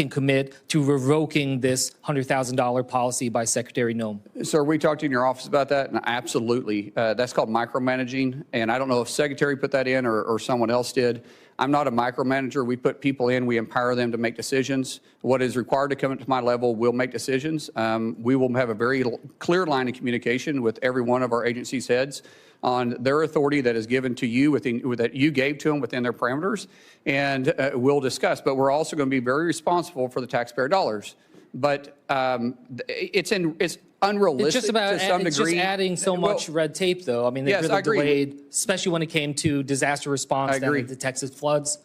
Speaker 16: commit to revoking this $100,000 policy by Secretary Noem.
Speaker 6: Sir, we talked in your office about that, and absolutely. That's called micromanaging, and I don't know if Secretary put that in or someone else did. I'm not a micromanager. We put people in, we empower them to make decisions. What is required to come up to my level, we'll make decisions. We will have a very clear line of communication with every one of our agency's heads on their authority that is given to you, that you gave to them within their parameters, and we'll discuss. But we're also going to be very responsible for the taxpayer dollars. But it's unrealistic to some degree.
Speaker 16: It's just adding so much red tape, though. I mean, they really delayed, especially when it came to disaster response down at the Texas floods.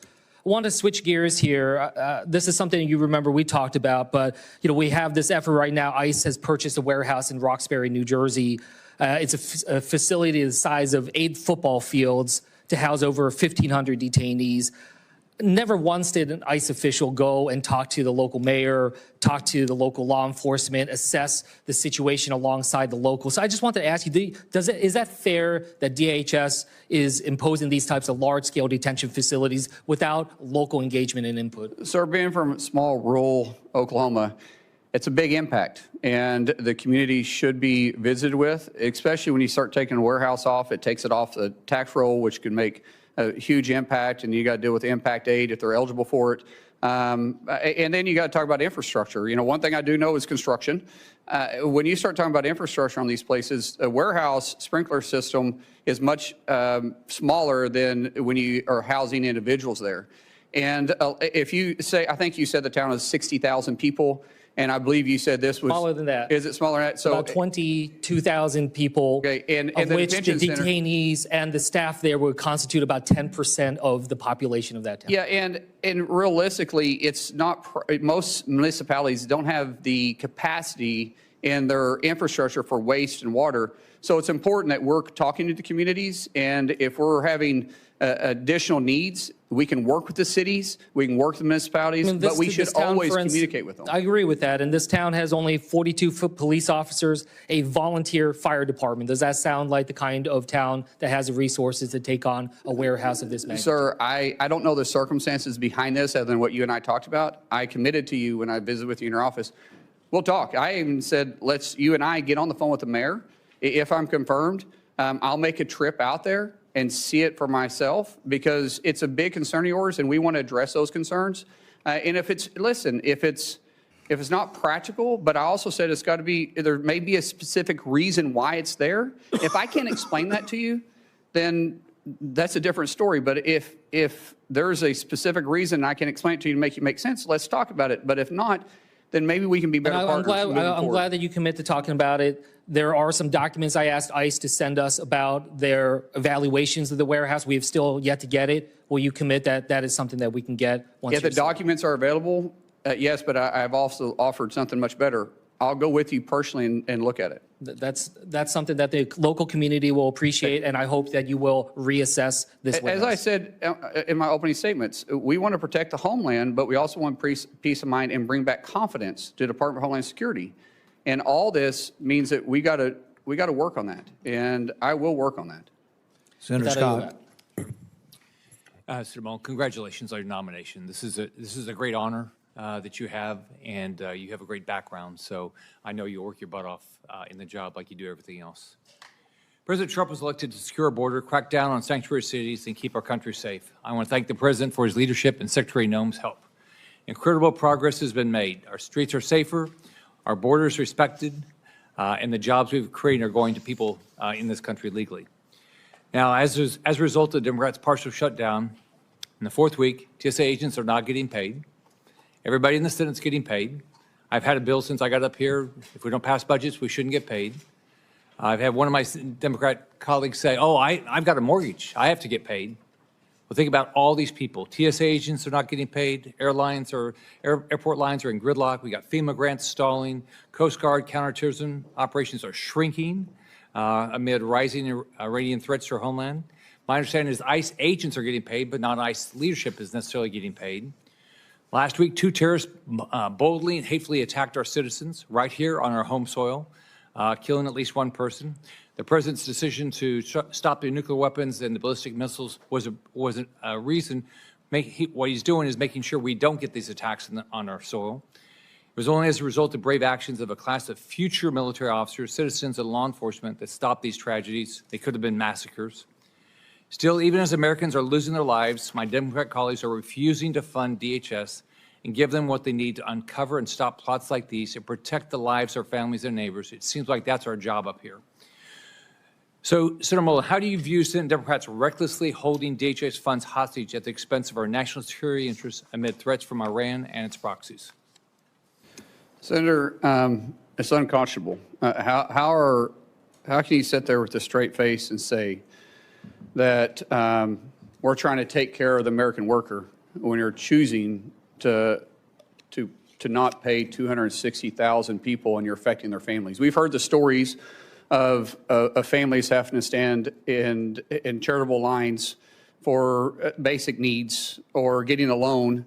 Speaker 16: I want to switch gears here. This is something you remember we talked about, but we have this effort right now. ICE has purchased a warehouse in Roxbury, New Jersey. It's a facility the size of 8 football fields to house over 1,500 detainees. Never once did an ICE official go and talk to the local mayor, talk to the local law enforcement, assess the situation alongside the locals. So I just wanted to ask you, is that fair that DHS is imposing these types of large-scale detention facilities without local engagement and input?
Speaker 6: Sir, being from small rural Oklahoma, it's a big impact, and the community should be visited with, especially when you start taking a warehouse off. It takes it off the tax roll, which can make a huge impact, and you got to deal with impact aid if they're eligible for it. And then you got to talk about infrastructure. One thing I do know is construction. When you start talking about infrastructure on these places, a warehouse sprinkler system is much smaller than when you are housing individuals there. And if you say, I think you said the town is 60,000 people, and I believe you said this was
Speaker 16: smaller than that.
Speaker 6: Is it smaller than that? So
Speaker 16: about 22,000 people, and of which the detainees and the staff there would constitute about 10% of the population of that town.
Speaker 6: Yeah, and realistically, it's not. Most municipalities don't have the capacity in their infrastructure for waste and water. So it's important that we're talking to the communities, and if we're having additional needs, we can work with the cities, we can work with the municipalities, but we should always communicate with them.
Speaker 16: I agree with that. And this town has only 42 police officers, a volunteer fire department. Does that sound like the kind of town that has the resources to take on a warehouse of this magnitude?
Speaker 6: Sir, I don't know the circumstances behind this other than what you and I talked about. I committed to you when I visited with you in your office. We'll talk. I even said, let's you and I get on the phone with the mayor. If I'm confirmed, I'll make a trip out there and see it for myself, because it's a big concern of yours, and we want to address those concerns. And if it's not practical, but I also said it's got to be, there may be a specific reason why it's there. If I can't explain that to you, then that's a different story. But if there's a specific reason I can explain it to you to make it make sense, let's talk about it. But if not, then maybe we can be better partners.
Speaker 16: I'm glad that you commit to talking about it. There are some documents I asked ICE to send us about their evaluations of the warehouse. We have still yet to get it. Will you commit that that is something that we can get once?
Speaker 6: If the documents are available, yes, but I've also offered something much better. I'll go with you personally and look at it.
Speaker 16: That's something that the local community will appreciate, and I hope that you will reassess this warehouse.
Speaker 6: As I said in my opening statements, we want to protect the homeland, but we also want peace of mind and bring back confidence to the Department of Homeland Security. And all this means that we got to work on that, and I will work on that.
Speaker 4: Senator Scott.
Speaker 17: Senator Mullen, congratulations on your nomination. This is a great honor that you have, and you have a great background. So I know you'll work your butt off in the job like you do everything else. President Trump was elected to secure our border, crack down on sanctuary cities, and keep our country safe. I want to thank the President for his leadership and Secretary Noem's help. Incredible progress has been made. Our streets are safer, our borders respected, and the jobs we've created are going to people in this country legally. Now, as a result of the Democrats' partial shutdown, in the fourth week, TSA agents are not getting paid. Everybody in the Senate's getting paid. I've had a bill since I got up here. If we don't pass budgets, we shouldn't get paid. I've had one of my Democrat colleagues say, oh, I've got a mortgage. I have to get paid. Well, think about all these people. TSA agents are not getting paid. Airlines or airport lines are in gridlock. We got FEMA grants stalling. Coast Guard counterterrorism operations are shrinking amid rising Iranian threats to our homeland. My understanding is ICE agents are getting paid, but not ICE leadership is necessarily getting paid. Last week, 2 terrorists boldly and hatefully attacked our citizens right here on our home soil, killing at least 1 person. The President's decision to stop the nuclear weapons and the ballistic missiles was a reason. What he's doing is making sure we don't get these attacks on our soil. It was only as a result of brave actions of a class of future military officers, citizens, and law enforcement that stopped these tragedies. They could have been massacres. Still, even as Americans are losing their lives, my Democrat colleagues are refusing to fund DHS and give them what they need to uncover and stop plots like these and protect the lives of our families and neighbors. It seems like that's our job up here. So, Senator Mullen, how do you view Senate Democrats recklessly holding DHS funds hostage at the expense of our national security interests amid threats from Iran and its proxies?
Speaker 6: Senator, it's unconscionable. How can you sit there with a straight face and say that we're trying to take care of the American worker when you're choosing to not pay 260,000 people and you're affecting their families? We've heard the stories of families having to stand in charitable lines for basic needs or getting a loan.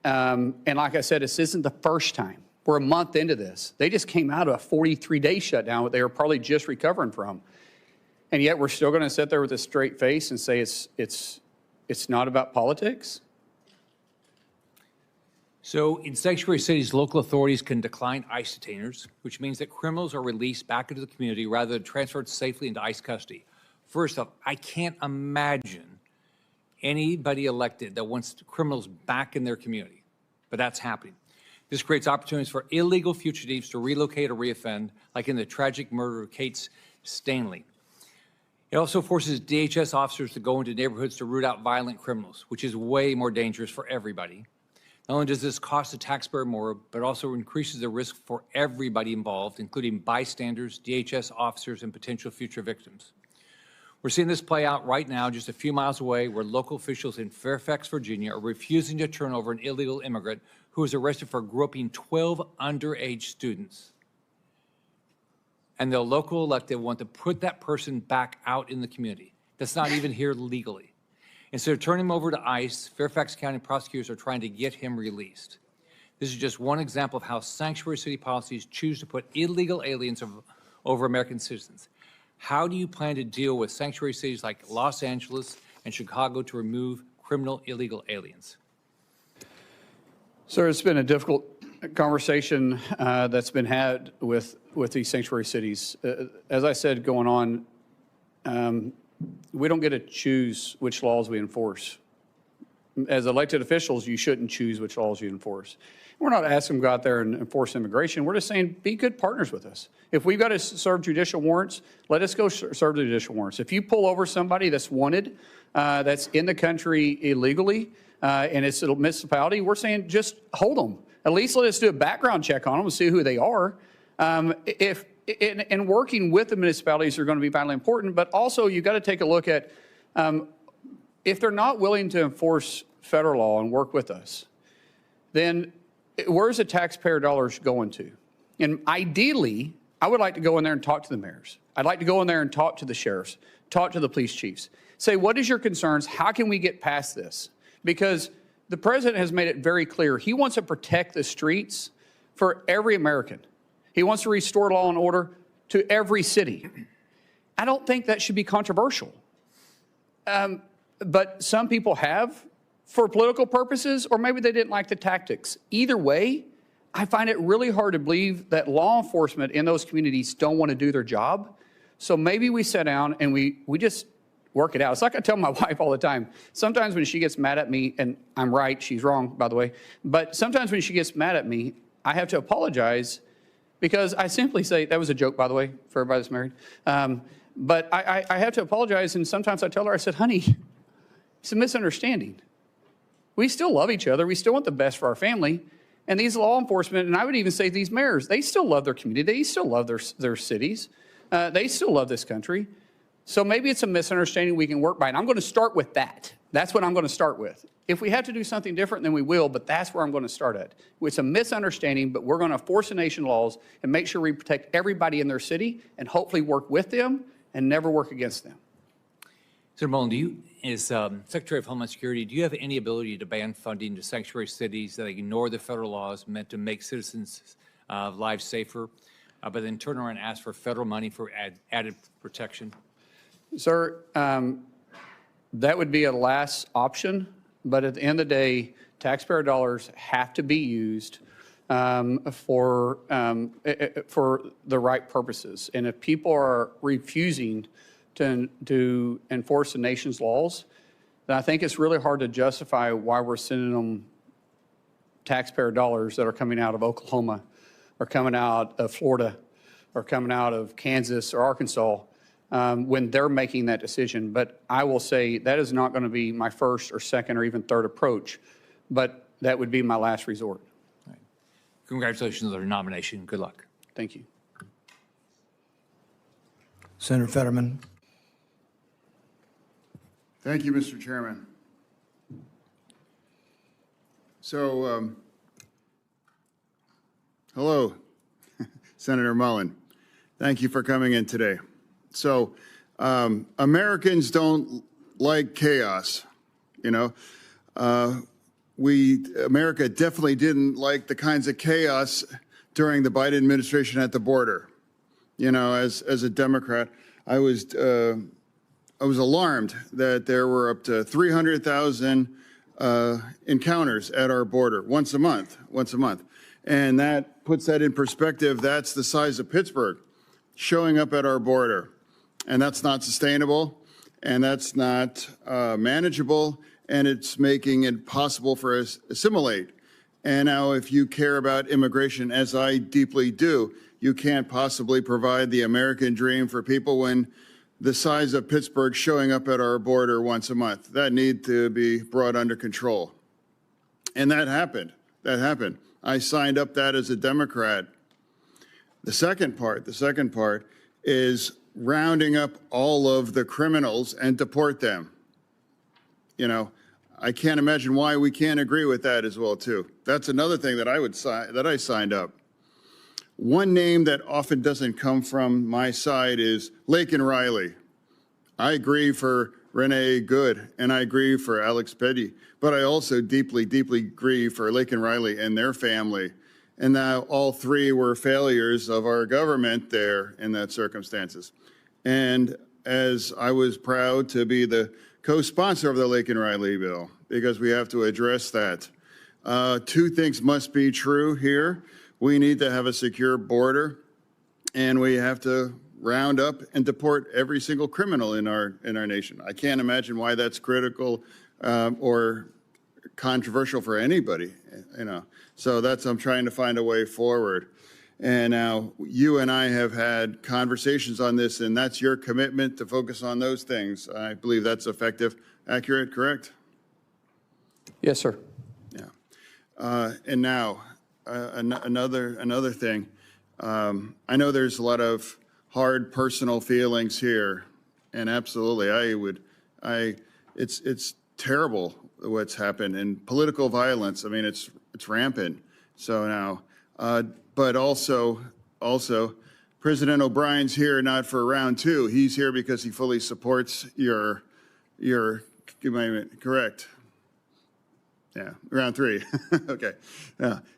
Speaker 6: And like I said, this isn't the first time. We're a month into this. They just came out of a 43-day shutdown that they were probably just recovering from. And yet we're still going to sit there with a straight face and say it's not about politics?
Speaker 17: So in sanctuary cities, local authorities can decline ICE detainers, which means that criminals are released back into the community rather than transferred safely into ICE custody. First off, I can't imagine anybody elected that wants criminals back in their community, but that's happening. This creates opportunities for illegal fugitives to relocate or reoffend, like in the tragic murder of Kate Stanley. It also forces DHS officers to go into neighborhoods to root out violent criminals, which is way more dangerous for everybody. Not only does this cost the taxpayer more, but also increases the risk for everybody involved, including bystanders, DHS officers, and potential future victims. We're seeing this play out right now just a few miles away, where local officials in Fairfax, Virginia are refusing to turn over an illegal immigrant who was arrested for groping 12 underage students. And the local elected want to put that person back out in the community. That's not even here legally. Instead of turning him over to ICE, Fairfax County prosecutors are trying to get him released. This is just one example of how sanctuary city policies choose to put illegal aliens over American citizens. How do you plan to deal with sanctuary cities like Los Angeles and Chicago to remove criminal illegal aliens?
Speaker 6: Sir, it's been a difficult conversation that's been had with these sanctuary cities. As I said, going on, we don't get to choose which laws we enforce. As elected officials, you shouldn't choose which laws you enforce. We're not asking them to go out there and enforce immigration. We're just saying, be good partners with us. If we've got to serve judicial warrants, let us go serve the judicial warrants. If you pull over somebody that's wanted, that's in the country illegally, and it's a municipality, we're saying just hold them. At least let us do a background check on them and see who they are. And working with the municipalities are going to be vitally important, but also you've got to take a look at if they're not willing to enforce federal law and work with us, then where's the taxpayer dollars going to? And ideally, I would like to go in there and talk to the mayors. I'd like to go in there and talk to the sheriffs, talk to the police chiefs, say, what is your concerns? How can we get past this? Because the president has made it very clear. He wants to protect the streets for every American. He wants to restore law and order to every city. I don't think that should be controversial. But some people have for political purposes, or maybe they didn't like the tactics. Either way, I find it really hard to believe that law enforcement in those communities don't want to do their job. So maybe we sit down and we just work it out. It's like I tell my wife all the time. Sometimes when she gets mad at me, and I'm right, she's wrong, by the way, but sometimes when she gets mad at me, I have to apologize because I simply say, that was a joke, by the way, for everybody that's married. But I have to apologize, and sometimes I tell her, I said, honey, it's a misunderstanding. We still love each other. We still want the best for our family. And these law enforcement, and I would even say these mayors, they still love their community. They still love their cities. They still love this country. So maybe it's a misunderstanding we can work by. And I'm going to start with that. That's what I'm going to start with. If we have to do something different, then we will, but that's where I'm going to start at. It's a misunderstanding, but we're going to force the nation laws and make sure we protect everybody in their city and hopefully work with them and never work against them.
Speaker 17: Senator Mullen, as Secretary of Homeland Security, do you have any ability to ban funding to sanctuary cities that ignore the federal laws meant to make citizens' lives safer, but then turn around and ask for federal money for added protection?
Speaker 6: Sir, that would be a last option, but at the end of the day, taxpayer dollars have to be used for the right purposes. And if people are refusing to enforce the nation's laws, then I think it's really hard to justify why we're sending them taxpayer dollars that are coming out of Oklahoma or coming out of Florida or coming out of Kansas or Arkansas when they're making that decision. But I will say that is not going to be my first or second or even third approach, but that would be my last resort.
Speaker 17: Right. Congratulations on your nomination. Good luck.
Speaker 6: Thank you.
Speaker 4: Senator Fetterman.
Speaker 18: Thank you, Mr. Chairman. So, hello, Senator Mullen. Thank you for coming in today. So, Americans don't like chaos, you know. America definitely didn't like the kinds of chaos during the Biden administration at the border. You know, as a Democrat, I was alarmed that there were up to 300,000 encounters at our border once a month. And that puts that in perspective. That's the size of Pittsburgh showing up at our border. And that's not sustainable, and that's not manageable, and it's making it possible for us to assimilate. And now if you care about immigration, as I deeply do, you can't possibly provide the American dream for people when the size of Pittsburgh showing up at our border once a month. That need to be brought under control. And that happened. I signed up that as a Democrat. The second part is rounding up all of the criminals and deport them. You know, I can't imagine why we can't agree with that as well, too. That's another thing that I signed up. One name that often doesn't come from my side is Laken Riley. I agree for Renee Good, and I agree for Alex Petty, but I also deeply, deeply agree for Laken Riley and their family. And now all three were failures of our government there in that circumstances. And as I was proud to be the co-sponsor of the Laken Riley bill, because we have to address that. Two things must be true here. We need to have a secure border, and we have to round up and deport every single criminal in our nation. I can't imagine why that's critical or controversial for anybody, you know. So I'm trying to find a way forward. And now you and I have had conversations on this, and that's your commitment to focus on those things. I believe that's effective, accurate, correct?
Speaker 6: Yes, sir.
Speaker 18: Yeah. And now another thing. I know there's a lot of hard personal feelings here, and absolutely, it's terrible what's happened, and political violence. I mean, it's rampant. So now, but also, President O'Brien's here not for round two. He's here because he fully supports your correct. Yeah, round three. Okay.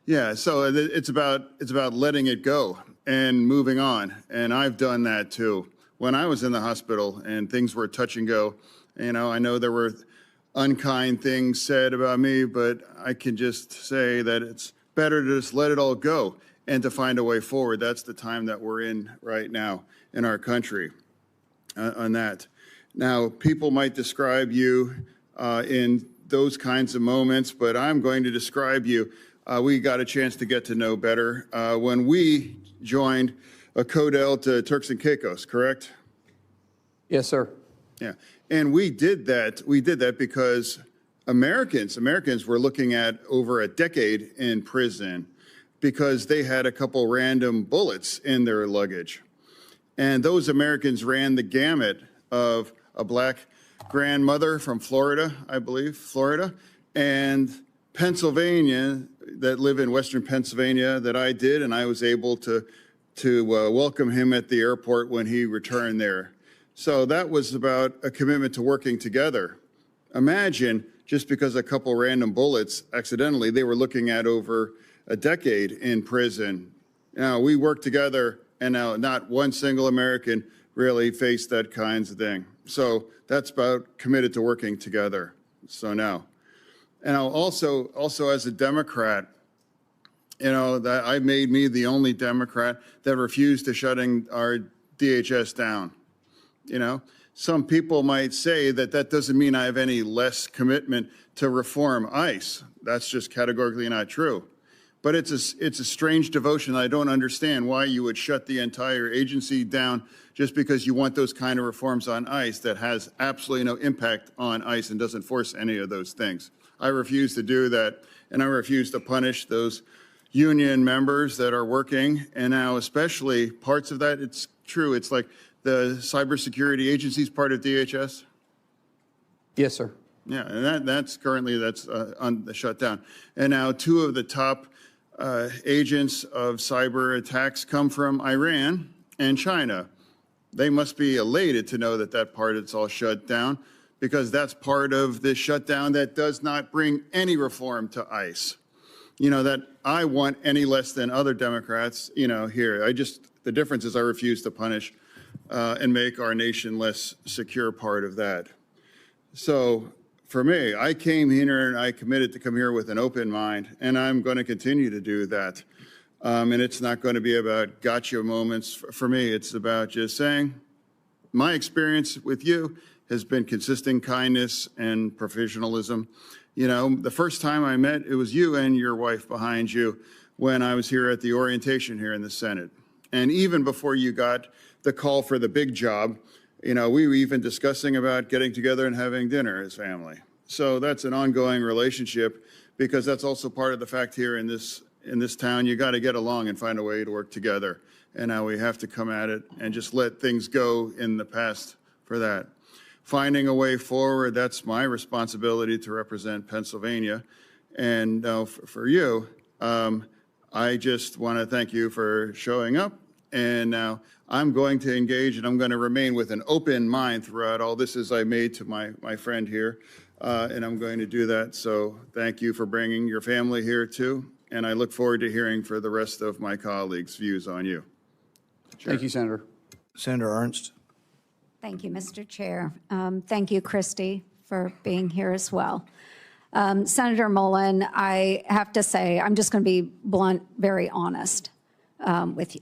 Speaker 18: Yeah. So it's about letting it go and moving on. And I've done that too. When I was in the hospital and things were touch and go, you know, I know there were unkind things said about me, but I can just say that it's better to just let it all go and to find a way forward. That's the time that we're in right now in our country on that. Now, people might describe you in those kinds of moments, but I'm going to describe you. We got a chance to get to know better when we joined a Codel to Turks and Caicos, correct?
Speaker 6: Yes, sir.
Speaker 18: Yeah, and we did that. We did that because Americans were looking at over a decade in prison because they had a couple random bullets in their luggage. And those Americans ran the gamut of a black grandmother from Florida, I believe, Florida, and Pennsylvania, that live in Western Pennsylvania, that I did, and I was able to welcome him at the airport when he returned there. So that was about a commitment to working together. Imagine, just because a couple random bullets accidentally, they were looking at over a decade in prison. Now, we worked together, and now not one single American really faced that kinds of thing. So that's about committed to working together. So now, and also as a Democrat, you know, that I made me the only Democrat that refused to shutting our DHS down. You know, some people might say that that doesn't mean I have any less commitment to reform ICE. That's just categorically not true. But it's a strange devotion. I don't understand why you would shut the entire agency down just because you want those kind of reforms on ICE that has absolutely no impact on ICE and doesn't force any of those things. I refuse to do that, and I refuse to punish those union members that are working. And now especially parts of that, it's true. It's like the cybersecurity agency is part of DHS.
Speaker 6: Yes, sir.
Speaker 18: Yeah, and that's currently on the shutdown. And now 2 of the top agents of cyber attacks come from Iran and China. They must be elated to know that that part is all shut down, because that's part of the shutdown that does not bring any reform to ICE. You know, that I want any less than other Democrats, you know, here. The difference is I refuse to punish and make our nation less secure part of that. So for me, I came here and I committed to come here with an open mind, and I'm going to continue to do that. And it's not going to be about gotcha moments. For me, it's about just saying, my experience with you has been consistent kindness and professionalism. You know, the first time I met, it was you and your wife behind you when I was here at the orientation here in the Senate. And even before you got the call for the big job, you know, we were even discussing about getting together and having dinner as family. So that's an ongoing relationship, because that's also part of the fact here in this town, you got to get along and find a way to work together. And now we have to come at it and just let things go in the past for that. Finding a way forward, that's my responsibility to represent Pennsylvania. And for you, I just want to thank you for showing up. And now I'm going to engage, and I'm going to remain with an open mind throughout all this, as I made to my friend here. And I'm going to do that. So thank you for bringing your family here too. And I look forward to hearing for the rest of my colleagues' views on you. Chair.
Speaker 6: Thank you, Senator.
Speaker 4: Senator Ernst.
Speaker 19: Thank you, Mr. Chair. Thank you, Christy, for being here as well. Senator Mullen, I have to say, I'm just going to be blunt, very honest with you.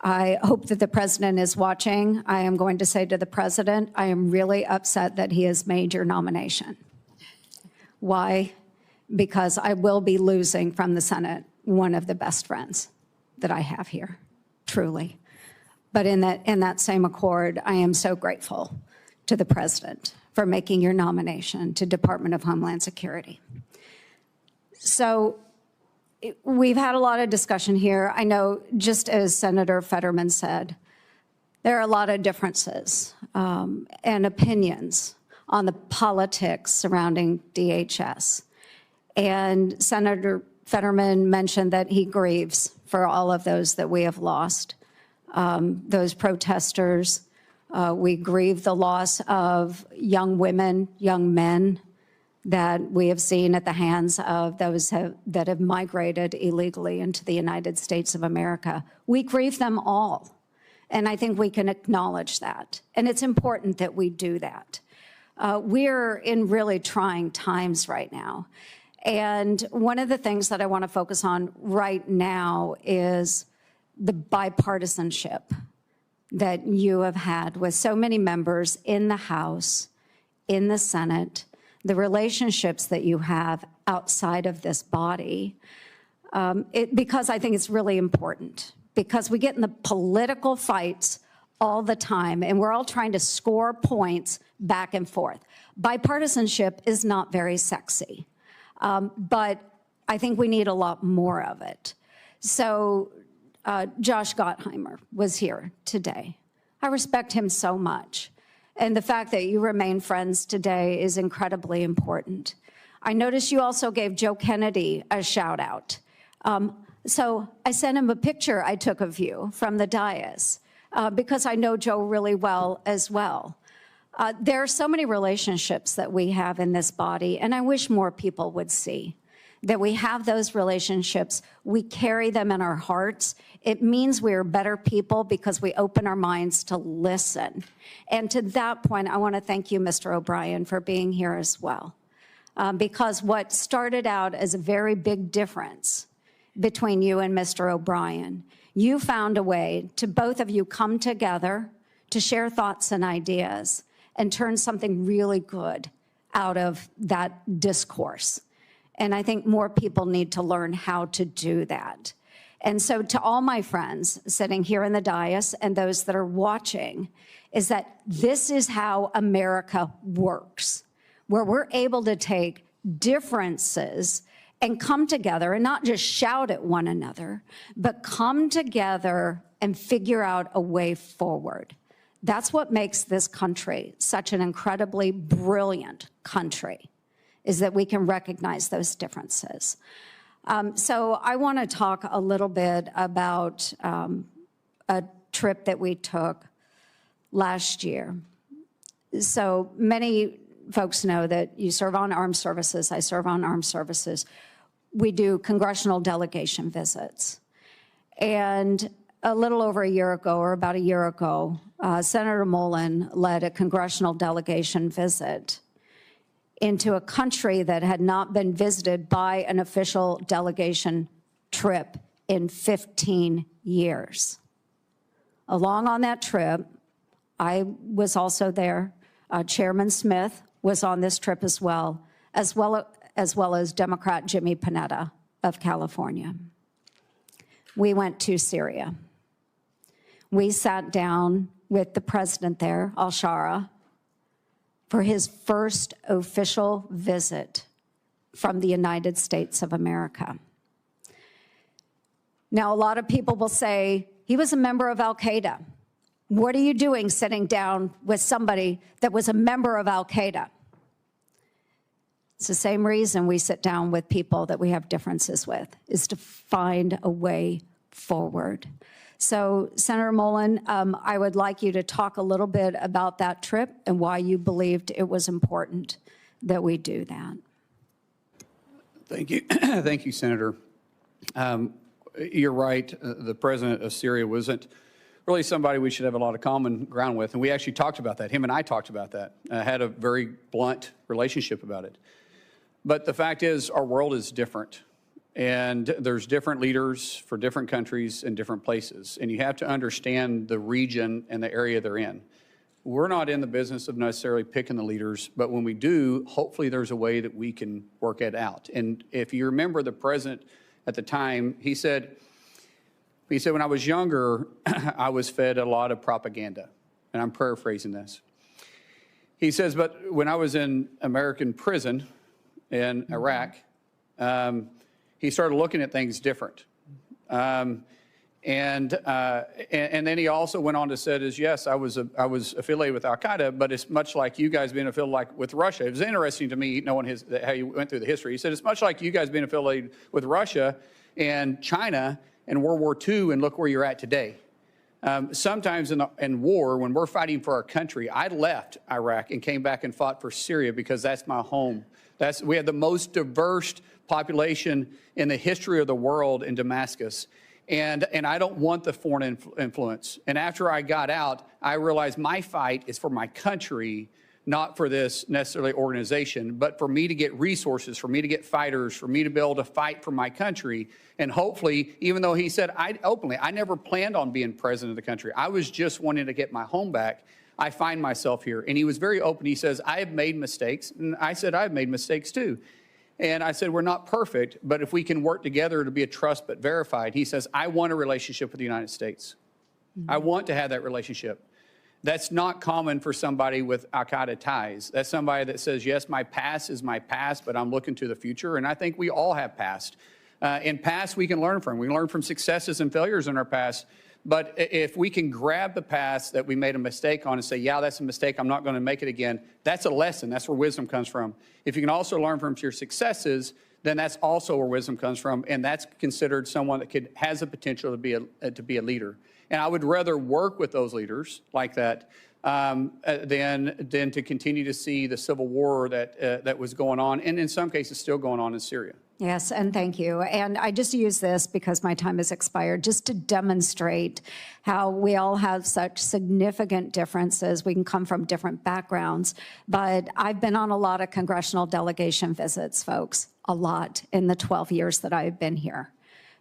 Speaker 19: I hope that the president is watching. I am going to say to the president, I am really upset that he has made your nomination. Why? Because I will be losing from the Senate one of the best friends that I have here, truly. But in that same accord, I am so grateful to the president for making your nomination to Department of Homeland Security. So we've had a lot of discussion here. I know, just as Senator Fetterman said, there are a lot of differences and opinions on the politics surrounding DHS. And Senator Fetterman mentioned that he grieves for all of those that we have lost, those protesters. We grieve the loss of young women, young men that we have seen at the hands of those that have migrated illegally into the United States of America. We grieve them all, and I think we can acknowledge that. And it's important that we do that. We're in really trying times right now. And one of the things that I want to focus on right now is the bipartisanship that you have had with so many members in the House, in the Senate, the relationships that you have outside of this body, because I think it's really important, because we get in the political fights all the time, and we're all trying to score points back and forth. Bipartisanship is not very sexy, but I think we need a lot more of it. So Josh Gottheimer was here today. I respect him so much. And the fact that you remain friends today is incredibly important. I noticed you also gave Joe Kennedy a shout out. So I sent him a picture I took of you from the dais because I know Joe really well as well. There are so many relationships that we have in this body, and I wish more people would see that we have those relationships. We carry them in our hearts. It means we are better people because we open our minds to listen. And to that point, I want to thank you, Mr. O'Brien, for being here as well. Because what started out as a very big difference between you and Mr. O'Brien, you found a way to both of you come together to share thoughts and ideas and turn something really good out of that discourse. And I think more people need to learn how to do that. And so to all my friends sitting here in the dais and those that are watching, is that this is how America works, where we're able to take differences and come together and not just shout at one another, but come together and figure out a way forward. That's what makes this country such an incredibly brilliant country, is that we can recognize those differences. So I want to talk a little bit about a trip that we took last year. So many folks know that you serve on armed services. I serve on armed services. We do congressional delegation visits. And a little over a year ago, or about a year ago, Senator Mullen led a congressional delegation visit into a country that had not been visited by an official delegation trip in 15 years. Along on that trip, I was also there. Chairman Smith was on this trip as well as Democrat Jimmy Panetta of California. We went to Syria. We sat down with the president there, al-Shara, for his first official visit from the United States of America. Now, a lot of people will say, he was a member of al-Qaeda. What are you doing sitting down with somebody that was a member of al-Qaeda? It's the same reason we sit down with people that we have differences with, is to find a way forward. So, Senator Mullen, I would like you to talk a little bit about that trip and why you believed it was important that we do that.
Speaker 6: Thank you. Thank you, Senator. You're right. The president of Syria wasn't really somebody we should have a lot of common ground with. And we actually talked about that. Him and I talked about that. Had a very blunt relationship about it. But the fact is, our world is different. And there's different leaders for different countries and different places. And you have to understand the region and the area they're in. We're not in the business of necessarily picking the leaders, but when we do, hopefully there's a way that we can work it out. And if you remember the president at the time, he said, when I was younger, I was fed a lot of propaganda. And I'm paraphrasing this. He says, but when I was in American prison in Iraq, he started looking at things different. And then he also went on to say, yes, I was affiliated with al-Qaeda, but it's much like you guys being affiliated with Russia. It was interesting to me knowing how you went through the history. He said, it's much like you guys being affiliated with Russia and China in World War II, and look where you're at today. Sometimes in war, when we're fighting for our country, I left Iraq and came back and fought for Syria because that's my home. We have the most diverse population in the history of the world in Damascus. And I don't want the foreign influence. And after I got out, I realized my fight is for my country, not for this necessarily organization, but for me to get resources, for me to get fighters, for me to be able to fight for my country. And hopefully, even though he said I never planned on being president of the country. I was just wanting to get my home back. I find myself here. And he was very open. He says, I have made mistakes. And I said, I've made mistakes too. And I said, we're not perfect, but if we can work together to be a trust but verified, he says, I want a relationship with the United States. I want to have that relationship. That's not common for somebody with al-Qaeda ties. That's somebody that says, yes, my past is my past, but I'm looking to the future. And I think we all have past. In past, we can learn from. We learn from successes and failures in our past. But if we can grab the past that we made a mistake on and say, yeah, that's a mistake, I'm not going to make it again, that's a lesson. That's where wisdom comes from. If you can also learn from your successes, then that's also where wisdom comes from, and that's considered someone that has the potential to be a leader. And I would rather work with those leaders like that than to continue to see the civil war that was going on, and in some cases still going on in Syria.
Speaker 19: Yes, and thank you. And I just use this because my time has expired, just to demonstrate how we all have such significant differences. We can come from different backgrounds, but I've been on a lot of congressional delegation visits, folks, a lot in the 12 years that I've been here.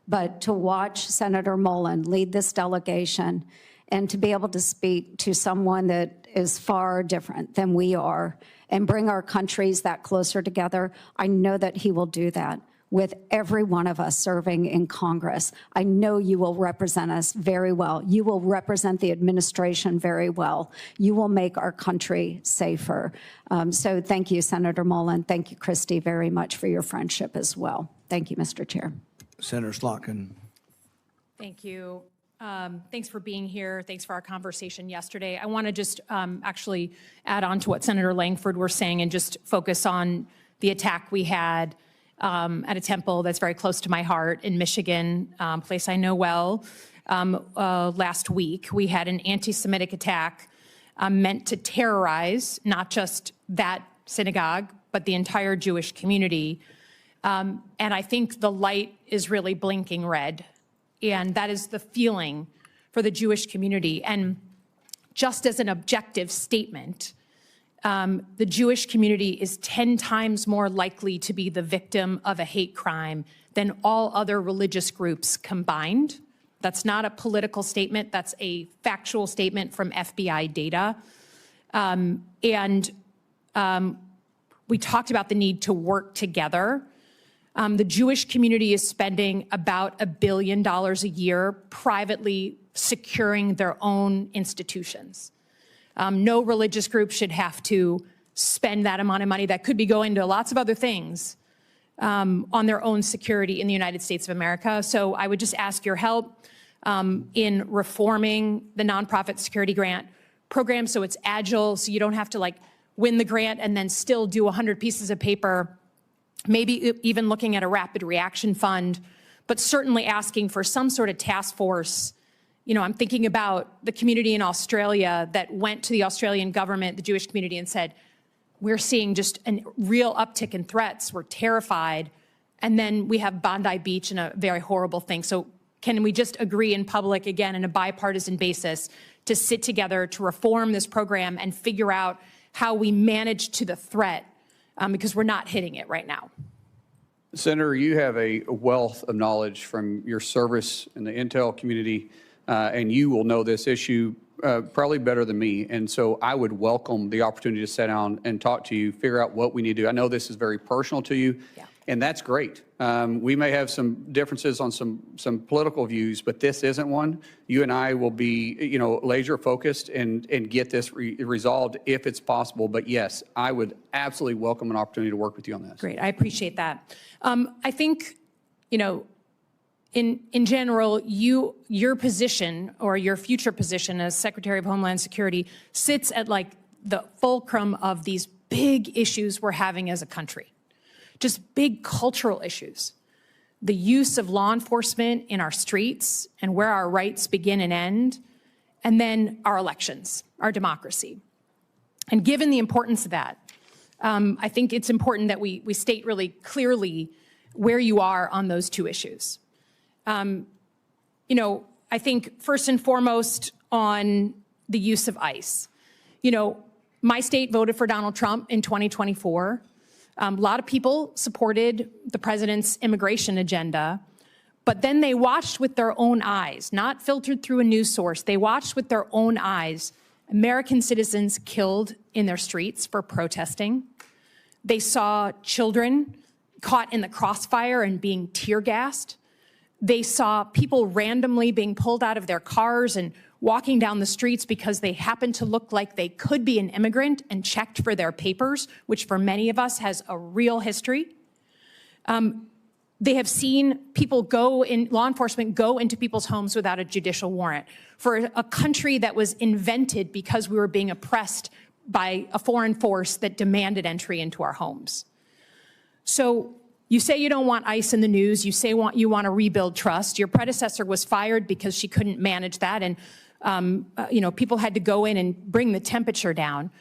Speaker 19: But to watch Senator Mullen lead this delegation and to be able to speak to someone that is far different than we are and bring our countries that closer together, I know that he will do that with every one of us serving in Congress. I know you will represent us very well. You will represent the administration very well. You will make our country safer. So thank you, Senator Mullen. Thank you, Christy, very much for your friendship as well. Thank you, Mr. Chair.
Speaker 4: Senator Slotkin.
Speaker 20: Thank you. Thanks for being here. Thanks for our conversation yesterday. I want to just actually add on to what Senator Langford was saying and just focus on the attack we had at a temple that's very close to my heart in Michigan, place I know well. Last week, we had an anti-Semitic attack meant to terrorize not just that synagogue, but the entire Jewish community. And I think the light is really blinking red. And that is the feeling for the Jewish community. And just as an objective statement, the Jewish community is 10 times more likely to be the victim of a hate crime than all other religious groups combined. That's not a political statement. That's a factual statement from FBI data. We talked about the need to work together. The Jewish community is spending about $1 billion a year privately securing their own institutions. No religious group should have to spend that amount of money that could be going to lots of other things on their own security in the United States of America. So I would just ask your help in reforming the nonprofit security grant program so it's agile, so you don't have to win the grant and then still do 100 pieces of paper, maybe even looking at a rapid reaction fund, but certainly asking for some sort of task force. You know, I'm thinking about the community in Australia that went to the Australian government, the Jewish community, and said, we're seeing just a real uptick in threats. We're terrified. And then we have Bondi Beach and a very horrible thing. So can we just agree in public, again, on a bipartisan basis, to sit together to reform this program and figure out how we manage to the threat, because we're not hitting it right now.
Speaker 6: Senator, you have a wealth of knowledge from your service in the intel community, and you will know this issue probably better than me. And so I would welcome the opportunity to sit down and talk to you, figure out what we need to do. I know this is very personal to you, and that's great. We may have some differences on some political views, but this isn't one. You and I will be, laser focused and get this resolved if it's possible. But yes, I would absolutely welcome an opportunity to work with you on this.
Speaker 20: Great, I appreciate that. I think, in general, your position or your future position as Secretary of Homeland Security sits at the fulcrum of these big issues we're having as a country. Just big cultural issues. The use of law enforcement in our streets and where our rights begin and end, and then our elections, our democracy. And given the importance of that, I think it's important that we state really clearly where you are on those two issues. I think first and foremost on the use of ICE. My state voted for Donald Trump in 2024. A lot of people supported the president's immigration agenda, but then they watched with their own eyes, not filtered through a news source. They watched with their own eyes American citizens killed in their streets for protesting. They saw children caught in the crossfire and being tear gassed. They saw people randomly being pulled out of their cars and walking down the streets because they happened to look like they could be an immigrant and checked for their papers, which for many of us has a real history. They have seen law enforcement go into people's homes without a judicial warrant for a country that was invented because we were being oppressed by a foreign force that demanded entry into our homes. So you say you don't want ICE in the news. You say you want to rebuild trust. Your predecessor was fired because she couldn't manage that, and people had to go in and bring the temperature down.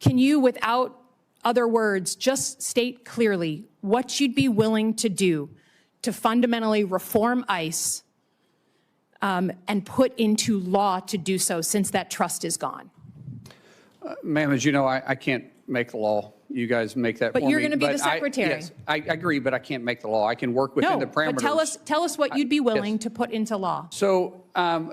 Speaker 20: Can you, without other words, just state clearly what you'd be willing to do to fundamentally reform ICE and put into law to do so, since that trust is gone?
Speaker 6: Ma'am, as you know, I can't make the law. You guys make that for me.
Speaker 20: But you're going to be the secretary.
Speaker 6: Yes, I agree, but I can't make the law. I can work within the parameters.
Speaker 20: But tell us what you'd be willing to put into law.
Speaker 6: So right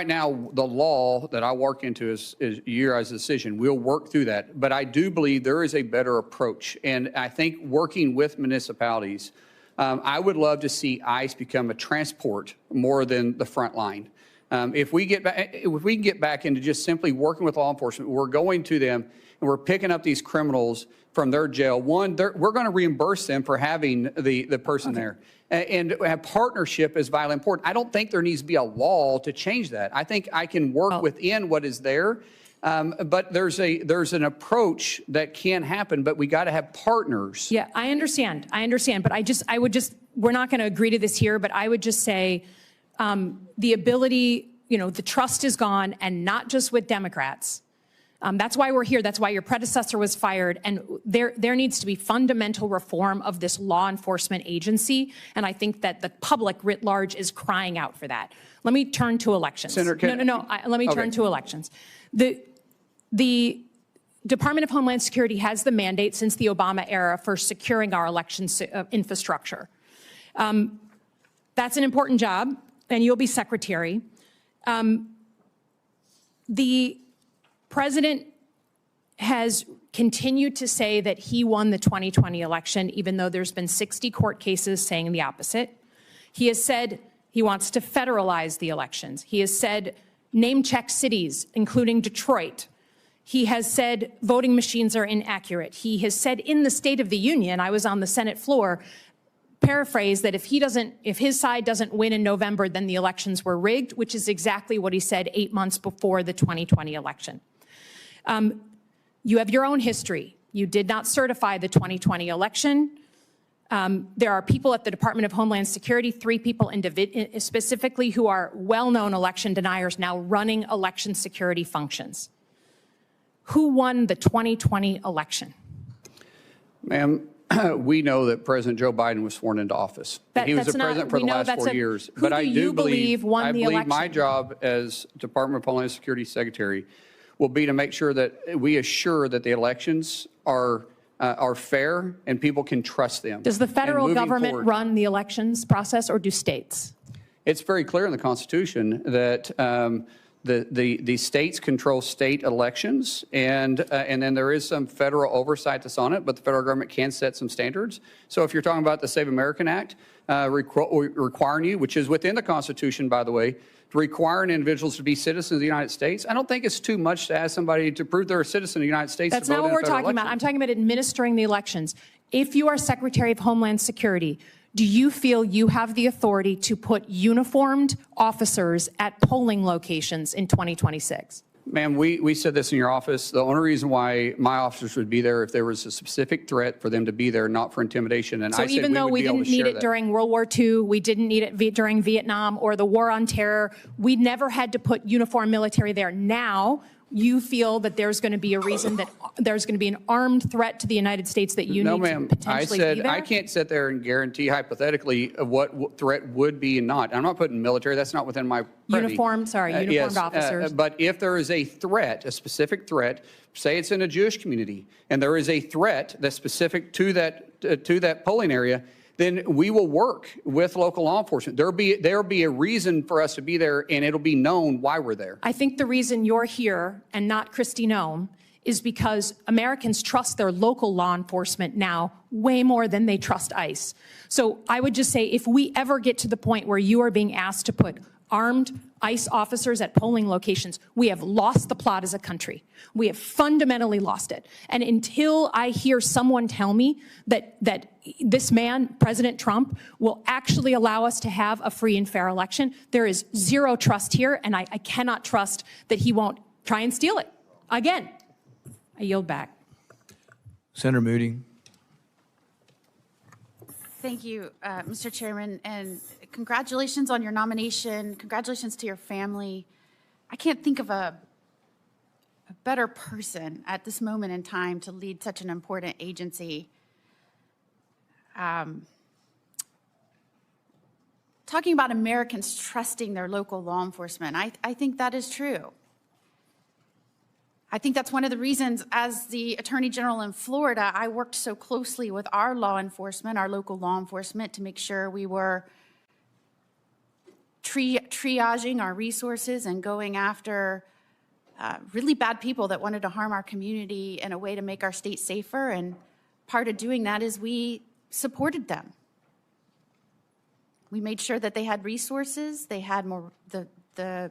Speaker 6: now, the law that I work into is your guys' decision. We'll work through that. But I do believe there is a better approach. And I think working with municipalities, I would love to see ICE become a transport more than the front line. If we can get back into just simply working with law enforcement, we're going to them and we're picking up these criminals from their jail. One, we're going to reimburse them for having the person there. And have partnership is vitally important. I don't think there needs to be a law to change that. I think I can work within what is there. But there's an approach that can happen, but we got to have partners.
Speaker 20: Yeah, I understand. But we're not going to agree to this here, but I would just say the ability, the trust is gone, and not just with Democrats. That's why we're here. That's why your predecessor was fired. And there needs to be fundamental reform of this law enforcement agency. And I think that the public writ large is crying out for that. Let me turn to elections.
Speaker 6: Senator,
Speaker 20: let me turn to elections. The Department of Homeland Security has the mandate since the Obama era for securing our election infrastructure. That's an important job, and you'll be secretary. The president has continued to say that he won the 2020 election, even though there's been 60 court cases saying the opposite. He has said he wants to federalize the elections. He has said name-check cities, including Detroit. He has said voting machines are inaccurate. He has said in the State of the Union, I was on the Senate floor, paraphrase that if his side doesn't win in November, then the elections were rigged, which is exactly what he said 8 months before the 2020 election. You have your own history. You did not certify the 2020 election. There are people at the Department of Homeland Security, 3 people specifically, who are well-known election deniers now running election security functions. Who won the 2020 election?
Speaker 6: Ma'am, we know that President Joe Biden was sworn into office. He was the president for the last 4 years.
Speaker 20: But I do believe won the election?
Speaker 6: My job as Department of Homeland Security Secretary will be to make sure that we assure that the elections are fair and people can trust them.
Speaker 20: Does the federal government run the elections process, or do states?
Speaker 6: It's very clear in the Constitution that the states control state elections, and then there is some federal oversight that's on it, but the federal government can set some standards. So if you're talking about the Save American Act, requiring you, which is within the Constitution, by the way, requiring individuals to be citizens of the United States, I don't think it's too much to ask somebody to prove they're a citizen of the United States.
Speaker 20: That's not what we're talking about. I'm talking about administering the elections. If you are Secretary of Homeland Security, do you feel you have the authority to put uniformed officers at polling locations in 2026?
Speaker 6: Ma'am, we said this in your office. The only reason why my officers would be there if there was a specific threat for them to be there, not for intimidation. And
Speaker 20: so even though we didn't need it during World War II, we didn't need it during Vietnam or the War on Terror, we never had to put uniformed military there. Now, you feel that there's going to be a reason that there's going to be an armed threat to the United States that you
Speaker 6: No,
Speaker 20: need
Speaker 6: ma'am.
Speaker 20: to potentially
Speaker 6: I said
Speaker 20: be there?
Speaker 6: I can't sit there and guarantee hypothetically of what threat would be and not. I'm not putting military. That's not within my privy.
Speaker 20: Uniformed
Speaker 6: Yes,
Speaker 20: officers.
Speaker 6: but if there is a threat, a specific threat, say it's in a Jewish community, and there is a threat that's specific to that polling area, then we will work with local law enforcement. There'll be a reason for us to be there, and it'll be known why we're there.
Speaker 20: I think the reason you're here and not Kristi Noem is because Americans trust their local law enforcement now way more than they trust ICE. So I would just say if we ever get to the point where you are being asked to put armed ICE officers at polling locations, we have lost the plot as a country. We have fundamentally lost it. And until I hear someone tell me that this man, President Trump, will actually allow us to have a free and fair election, there is zero trust here, and I cannot trust that he won't try and steal it. Again, I yield back.
Speaker 4: Senator Moody.
Speaker 21: Thank you, Mr. Chairman, and congratulations on your nomination. Congratulations to your family. I can't think of a better person at this moment in time to lead such an important agency. Talking about Americans trusting their local law enforcement, I think that is true. I think that's one of the reasons, as the Attorney General in Florida, I worked so closely with our law enforcement, our local law enforcement, to make sure we were triaging our resources and going after really bad people that wanted to harm our community in a way to make our state safer. And part of doing that is we supported them. We made sure that they had resources, they had more the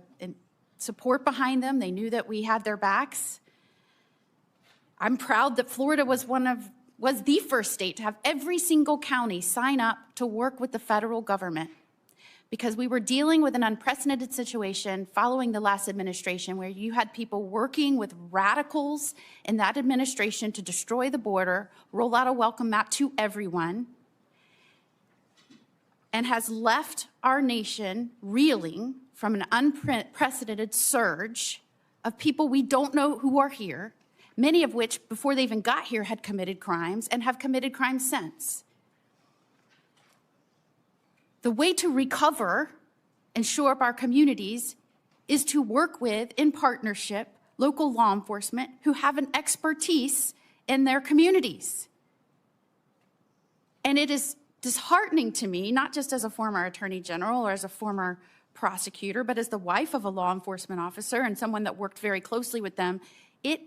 Speaker 21: support behind them. They knew that we had their backs. I'm proud that Florida was the first state to have every single county sign up to work with the federal government, because we were dealing with an unprecedented situation following the last administration where you had people working with radicals in that administration to destroy the border, roll out a welcome mat to everyone, and has left our nation reeling from an unprecedented surge of people we don't know who are here, many of which, before they even got here, had committed crimes and have committed crimes since. The way to recover and shore up our communities is to work with, in partnership, local law enforcement who have an expertise in their communities. And it is disheartening to me, not just as a former attorney general or as a former prosecutor, but as the wife of a law enforcement officer and someone that worked very closely with them, it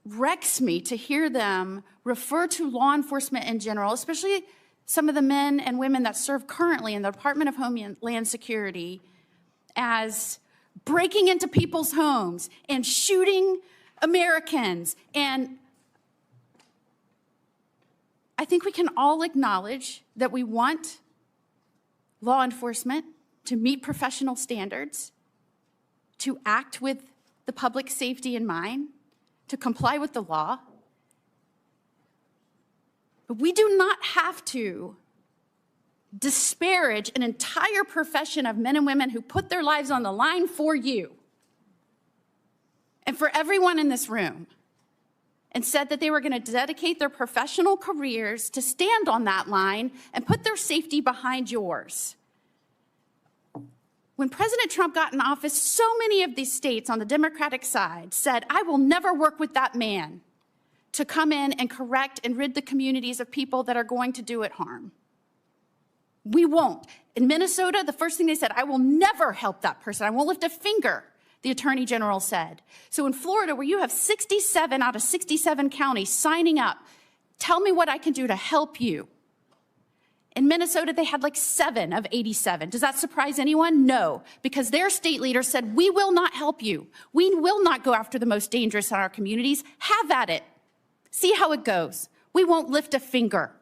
Speaker 21: wrecks me to hear them refer to law enforcement in general, especially some of the men and women that serve currently in the Department of Homeland Security, as breaking into people's homes and shooting Americans. And I think we can all acknowledge that we want law enforcement to meet professional standards, to act with the public safety in mind, to comply with the law. But we do not have to disparage an entire profession of men and women who put their lives on the line for you and for everyone in this room, and said that they were going to dedicate their professional careers to stand on that line and put their safety behind yours. When President Trump got in office, so many of these states on the Democratic side said, I will never work with that man to come in and correct and rid the communities of people that are going to do it harm. We won't. In Minnesota, the first thing they said, I will never help that person. I won't lift a finger, the Attorney General said. So in Florida, where you have 67 out of 67 counties signing up, tell me what I can do to help you. In Minnesota, they had like 7 of 87. Does that surprise anyone? No, because their state leader said, we will not help you. We will not go after the most dangerous in our communities. Have at it. See how it goes. We won't lift a finger.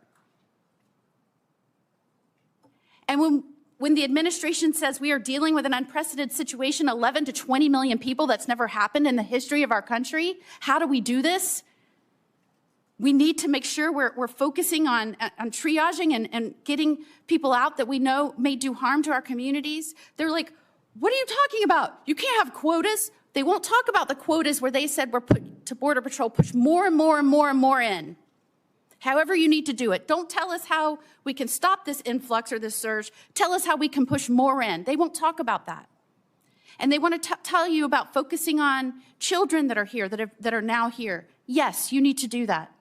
Speaker 21: And when the administration says we are dealing with an unprecedented situation, 11 to 20 million people, that's never happened in the history of our country, how do we do this? We need to make sure we're focusing on triaging and getting people out that we know may do harm to our communities. They're like, what are you talking about? You can't have quotas. They won't talk about the quotas where they said we're put to Border Patrol, push more and more and more and more in. However you need to do it. Don't tell us how we can stop this influx or this surge. Tell us how we can push more in. They won't talk about that. And they want to tell you about focusing on children that are here, that are now here. Yes, you need to do that.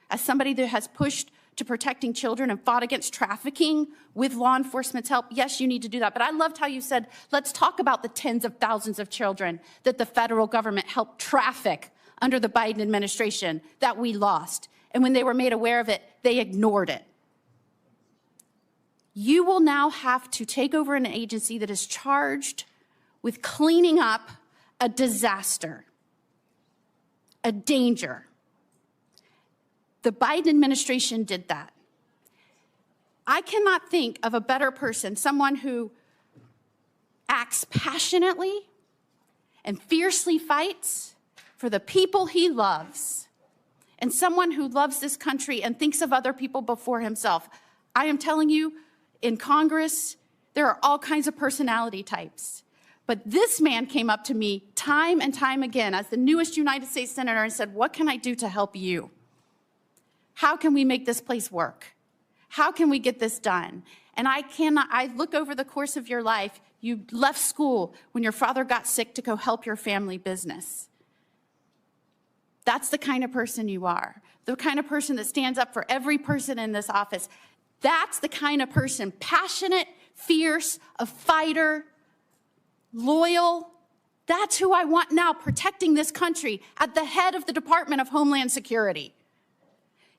Speaker 21: As somebody that has pushed to protecting children and fought against trafficking with law enforcement's help, yes, you need to do that. But I loved how you said, let's talk about the tens of thousands of children that the federal government helped traffic under the Biden administration that we lost. And when they were made aware of it, they ignored it. You will now have to take over an agency that is charged with cleaning up a disaster, a danger. The Biden administration did that. I cannot think of a better person, someone who acts passionately and fiercely fights for the people he loves, and someone who loves this country and thinks of other people before himself. I am telling you, in Congress, there are all kinds of personality types. But this man came up to me time and time again as the newest United States Senator and said, what can I do to help you? How can we make this place work? How can we get this done? And I look over the course of your life, you left school when your father got sick to go help your family business. That's the kind of person you are. The kind of person that stands up for every person in this office. That's the kind of person, passionate, fierce, a fighter, loyal. That's who I want now protecting this country at the head of the Department of Homeland Security.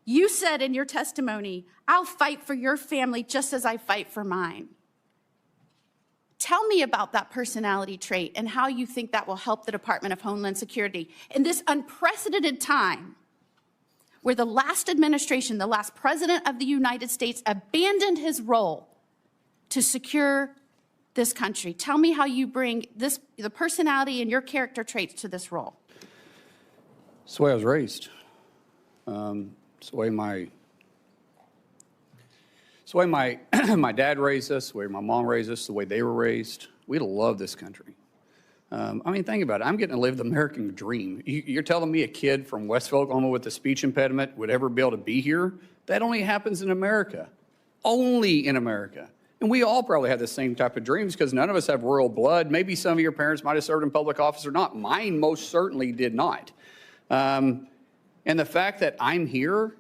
Speaker 21: You said in your testimony, I'll fight for your family just as I fight for mine. Tell me about that personality trait and how you think that will help the Department of Homeland Security in this unprecedented time where the last administration, the last president of the United States abandoned his role to secure this country. Tell me how you bring the personality and your character traits to this role.
Speaker 6: It's the way I was raised. It's the way my my dad raised us, the way my mom raised us, the way they were raised. We love this country. I mean, think about it. I'm getting to live the American dream. You're telling me a kid from Westville, Oklahoma with a speech impediment would ever be able to be here? That only happens in America. Only in America. And we all probably have the same type of dreams because none of us have royal blood. Maybe some of your parents might have served in public office or not. Mine most certainly did not. And the fact that I'm here,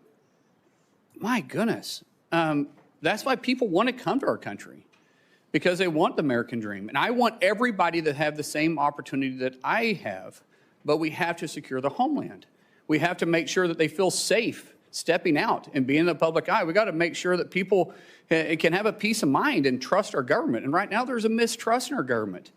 Speaker 6: my goodness, that's why people want to come to our country, because they want the American dream. And I want everybody to have the same opportunity that I have, but we have to secure the homeland. We have to make sure that they feel safe stepping out and being in the public eye. We got to make sure that people can have a peace of mind and trust our government. And right now there's a mistrust in our government.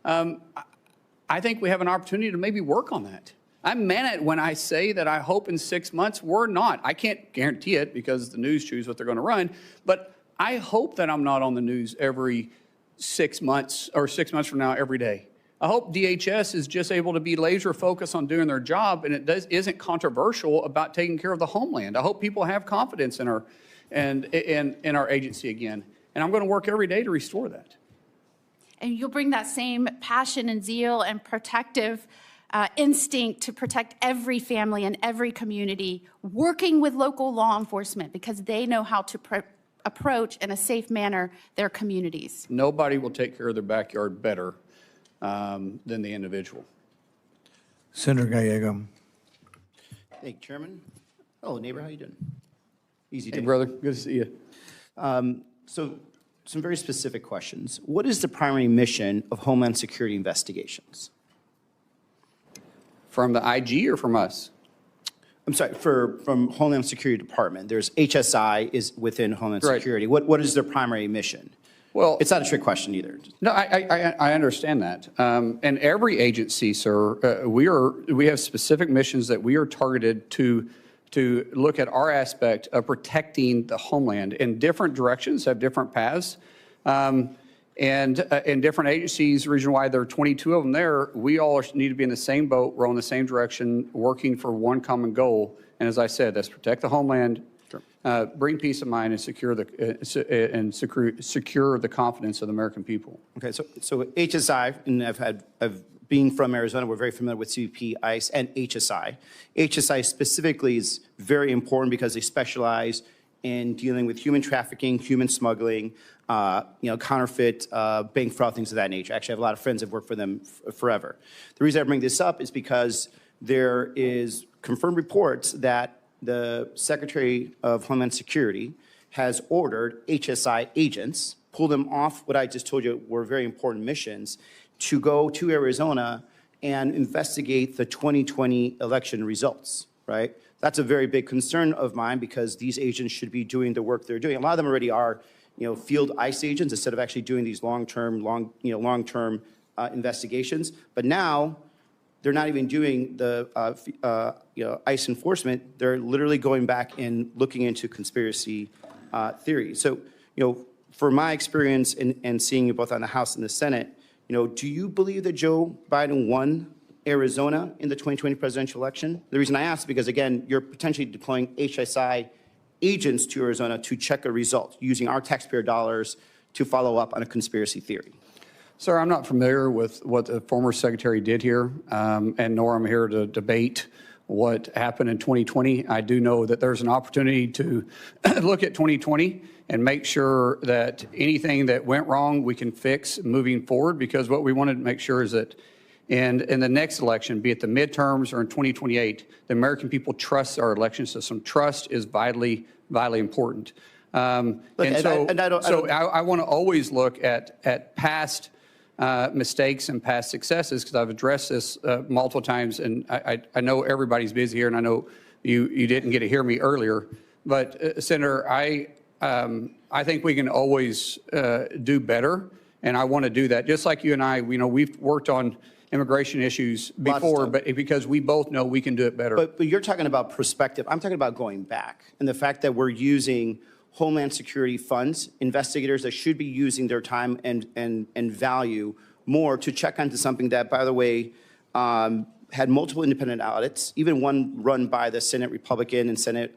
Speaker 6: I think we have an opportunity to maybe work on that. I meant it when I say that I hope in 6 months we're not. I can't guarantee it because the news choose what they're going to run, but I hope that I'm not on the news every 6 months or 6 months from now every day. I hope DHS is just able to be laser focused on doing their job and it isn't controversial about taking care of the homeland. I hope people have confidence in our agency again, and I'm going to work every day to restore that.
Speaker 21: And you'll bring that same passion and zeal and protective instinct to protect every family and every community, working with local law enforcement because they know how to approach in a safe manner their communities.
Speaker 6: Nobody will take care of their backyard better than the individual.
Speaker 4: Senator Gallego.
Speaker 1: Thank you, Chairman. Hello, neighbor. How you doing? Easy day.
Speaker 6: Hey, brother. Good to see you.
Speaker 1: So, some very specific questions. What is the primary mission of Homeland Security investigations?
Speaker 6: From the IG or from us?
Speaker 1: I'm sorry, from Homeland Security Department. There's HSI is within Homeland Security. What is their primary mission?
Speaker 6: Well,
Speaker 1: it's not a trick question either.
Speaker 6: No, I understand that. And every agency, sir, we have specific missions that we are targeted to look at our aspect of protecting the homeland. And different directions have different paths. And in different agencies, the reason why there are 22 of them there, we all need to be in the same boat, row in the same direction, working for one common goal. And as I said, that's protect the homeland, bring peace of mind, and secure the confidence of the American people.
Speaker 1: Okay, so HSI, and I've being from Arizona, we're very familiar with CBP, ICE, and HSI. HSI specifically is very important because they specialize in dealing with human trafficking, human smuggling, counterfeit, bank fraud, things of that nature. Actually, I have a lot of friends that have worked for them forever. The reason I bring this up is because there is confirmed reports that the Secretary of Homeland Security has ordered HSI agents, pull them off what I just told you were very important missions, to go to Arizona and investigate the 2020 election results, right? That's a very big concern of mine because these agents should be doing the work they're doing. A lot of them already are, field ICE agents instead of actually doing these long-term investigations. But now they're not even doing the ICE enforcement. They're literally going back and looking into conspiracy theory. So, for my experience and seeing you both on the House and the Senate, do you believe that Joe Biden won Arizona in the 2020 presidential election? The reason I ask is because, again, you're potentially deploying HSI agents to Arizona to check a result using our taxpayer dollars to follow up on a conspiracy theory.
Speaker 6: Sir, I'm not familiar with what the former secretary did here, and nor I'm here to debate what happened in 2020. I do know that there's an opportunity to look at 2020 and make sure that anything that went wrong we can fix moving forward, because what we wanted to make sure is that in the next election, be it the midterms or in 2028, the American people trust our election system. Trust is vitally important. I want to always look at past mistakes and past successes, because I've addressed this multiple times, and I know everybody's busy here, and I know you didn't get to hear me earlier. But Senator, I think we can always do better, and I want to do that. Just like you and I, we've worked on immigration issues before, but because we both know we can do it better.
Speaker 1: But you're talking about perspective. I'm talking about going back, and the fact that we're using Homeland Security funds, investigators that should be using their time and value more to check onto something that, by the way, had multiple independent audits, even one run by the Senate Republican and Senate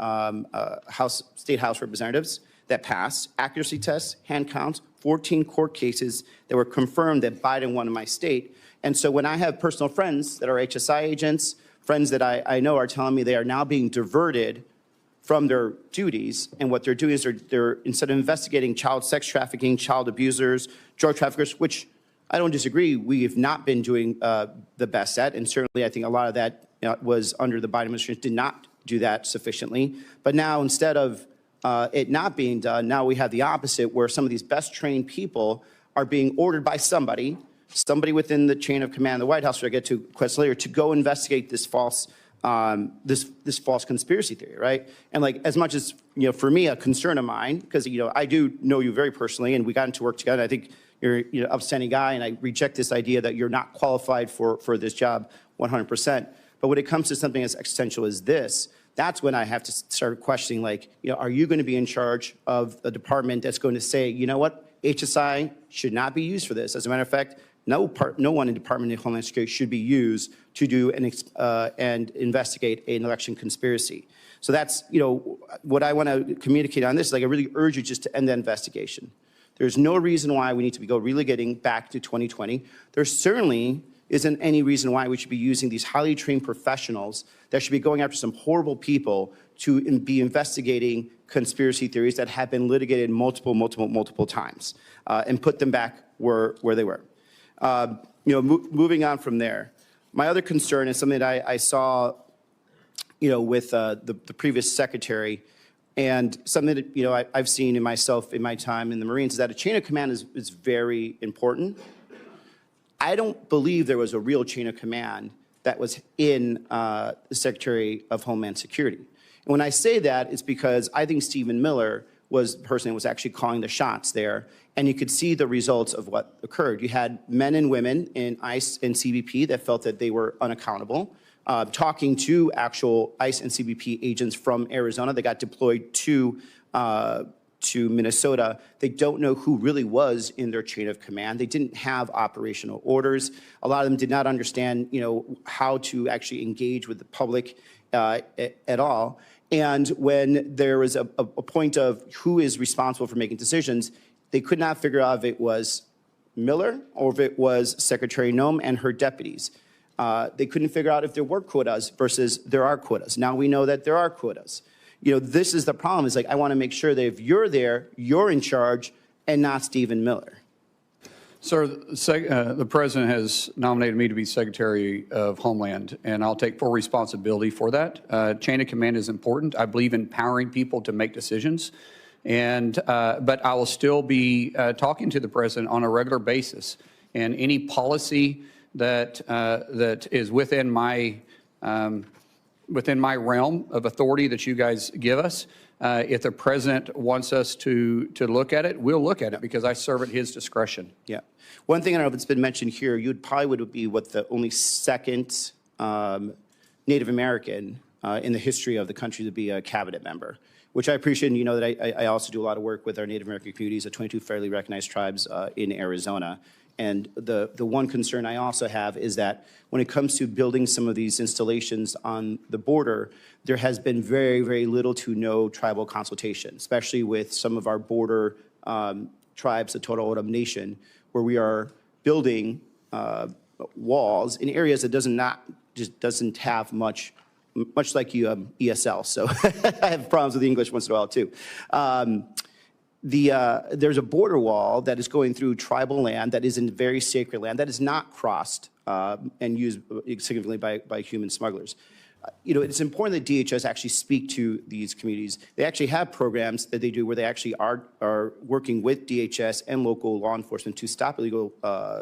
Speaker 1: State House representatives that passed, accuracy tests, hand counts, 14 court cases that were confirmed that Biden won in my state. And so when I have personal friends that are HSI agents, friends that I know are telling me they are now being diverted from their duties, and what they're doing is they're instead of investigating child sex trafficking, child abusers, drug traffickers, which I don't disagree, we have not been doing the best at, and certainly I think a lot of that was under the Biden administration, did not do that sufficiently. But now instead of it not being done, now we have the opposite, where some of these best trained people are being ordered by somebody within the chain of command of the White House, which I get to question later, to go investigate this false this false conspiracy theory, right? And like, as much as, for me, a concern of mine, because, I do know you very personally, and we got into work together. I think you're an upstanding guy, and I reject this idea that you're not qualified for this job 100%. But when it comes to something as existential as this, that's when I have to start questioning, like, are you going to be in charge of a department that's going to say, you know what, HSI should not be used for this? As a matter of fact, no one in the Department of Homeland Security should be used to do and investigate an election conspiracy. So that's, what I want to communicate on this. Like, I really urge you just to end the investigation. There's no reason why we need to go really getting back to 2020. There certainly isn't any reason why we should be using these highly trained professionals that should be going after some horrible people to be investigating conspiracy theories that have been litigated multiple times and put them back where they were. Moving on from there, my other concern is something that I saw, with the previous secretary, and something that I've seen in myself in my time in the Marines, is that a chain of command is very important. I don't believe there was a real chain of command that was in the Secretary of Homeland Security. And when I say that, it's because I think Stephen Miller was the person that was actually calling the shots there, and you could see the results of what occurred. You had men and women in ICE and CBP that felt that they were unaccountable, talking to actual ICE and CBP agents from Arizona that got deployed to Minnesota. They don't know who really was in their chain of command. They didn't have operational orders. A lot of them did not understand, how to actually engage with the public at all. And when there was a point of who is responsible for making decisions, they could not figure out if it was Miller or if it was Secretary Noem and her deputies. They couldn't figure out if there were quotas versus there are quotas. Now we know that there are quotas. You know, this is the problem. Is like, I want to make sure that if you're there, you're in charge and not Stephen Miller.
Speaker 6: Sir, the President has nominated me to be Secretary of Homeland, and I'll take full responsibility for that. Chain of command is important. I believe in empowering people to make decisions, but I will still be talking to the President on a regular basis, and any policy that is within my realm of authority that you guys give us. If the President wants us to look at it, we'll look at it because I serve at his discretion.
Speaker 1: Yeah. One thing I don't know if it's been mentioned here, you probably would be the only second Native American in the history of the country to be a cabinet member, which I appreciate. And you know that I also do a lot of work with our Native American communities, the 22 federally recognized tribes in Arizona. And the one concern I also have is that when it comes to building some of these installations on the border, there has been very, very little to no tribal consultation, especially with some of our border tribes, the Totowa Nation, where we are building walls in areas that doesn't have much like ESL. So I have problems with the English once in a while too. There's a border wall that is going through tribal land that is in very sacred land that is not crossed and used significantly by human smugglers. You know, it's important that DHS actually speak to these communities. They actually have programs that they do where they actually are working with DHS and local law enforcement to stop illegal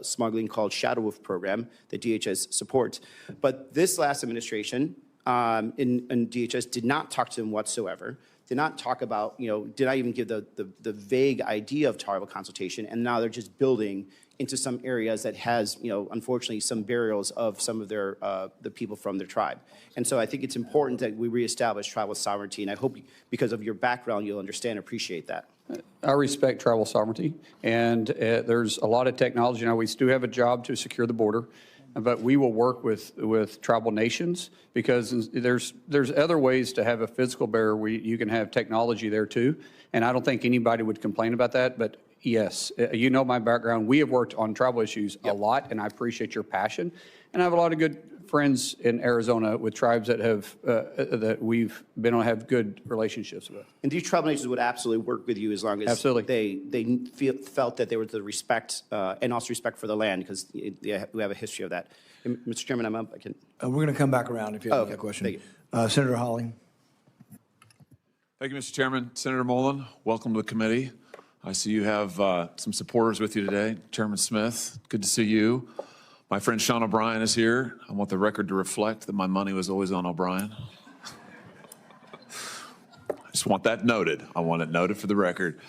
Speaker 1: smuggling, called Shadow Wolf program that DHS supports. But this last administration in DHS did not talk to them whatsoever. Did not talk about, you know, did not even give the vague idea of tribal consultation, and now they're just building into some areas that has, you know, unfortunately some burials of some of their the people from their tribe. And so I think it's important that we reestablish tribal sovereignty, and I hope because of your background you'll understand and appreciate that.
Speaker 6: I respect tribal sovereignty, and there's a lot of technology. Now, we do have a job to secure the border, but we will work with tribal nations because there's other ways to have a physical barrier. You can have technology there too, and I don't think anybody would complain about that. But yes, you know my background. We have worked on tribal issues a lot, and I appreciate your passion. And I have a lot of good friends in Arizona with tribes that have that we've been able to have good relationships with.
Speaker 1: And these tribal nations would absolutely work with you as long as they felt that there was the respect and also respect for the land, because we have a history of that. And Mr. Chairman, I'm up. I can.
Speaker 4: We're going to come back around if you have a question.
Speaker 1: Thank you.
Speaker 4: Senator Hawley.
Speaker 3: Thank you, Mr. Chairman. Senator Mullen, welcome to the committee. I see you have some supporters with you today. Chairman Smith, good to see you. My friend Sean O'Brien is here. I want the record to reflect that my money was always on O'Brien. I just want that noted. I want it noted for the record.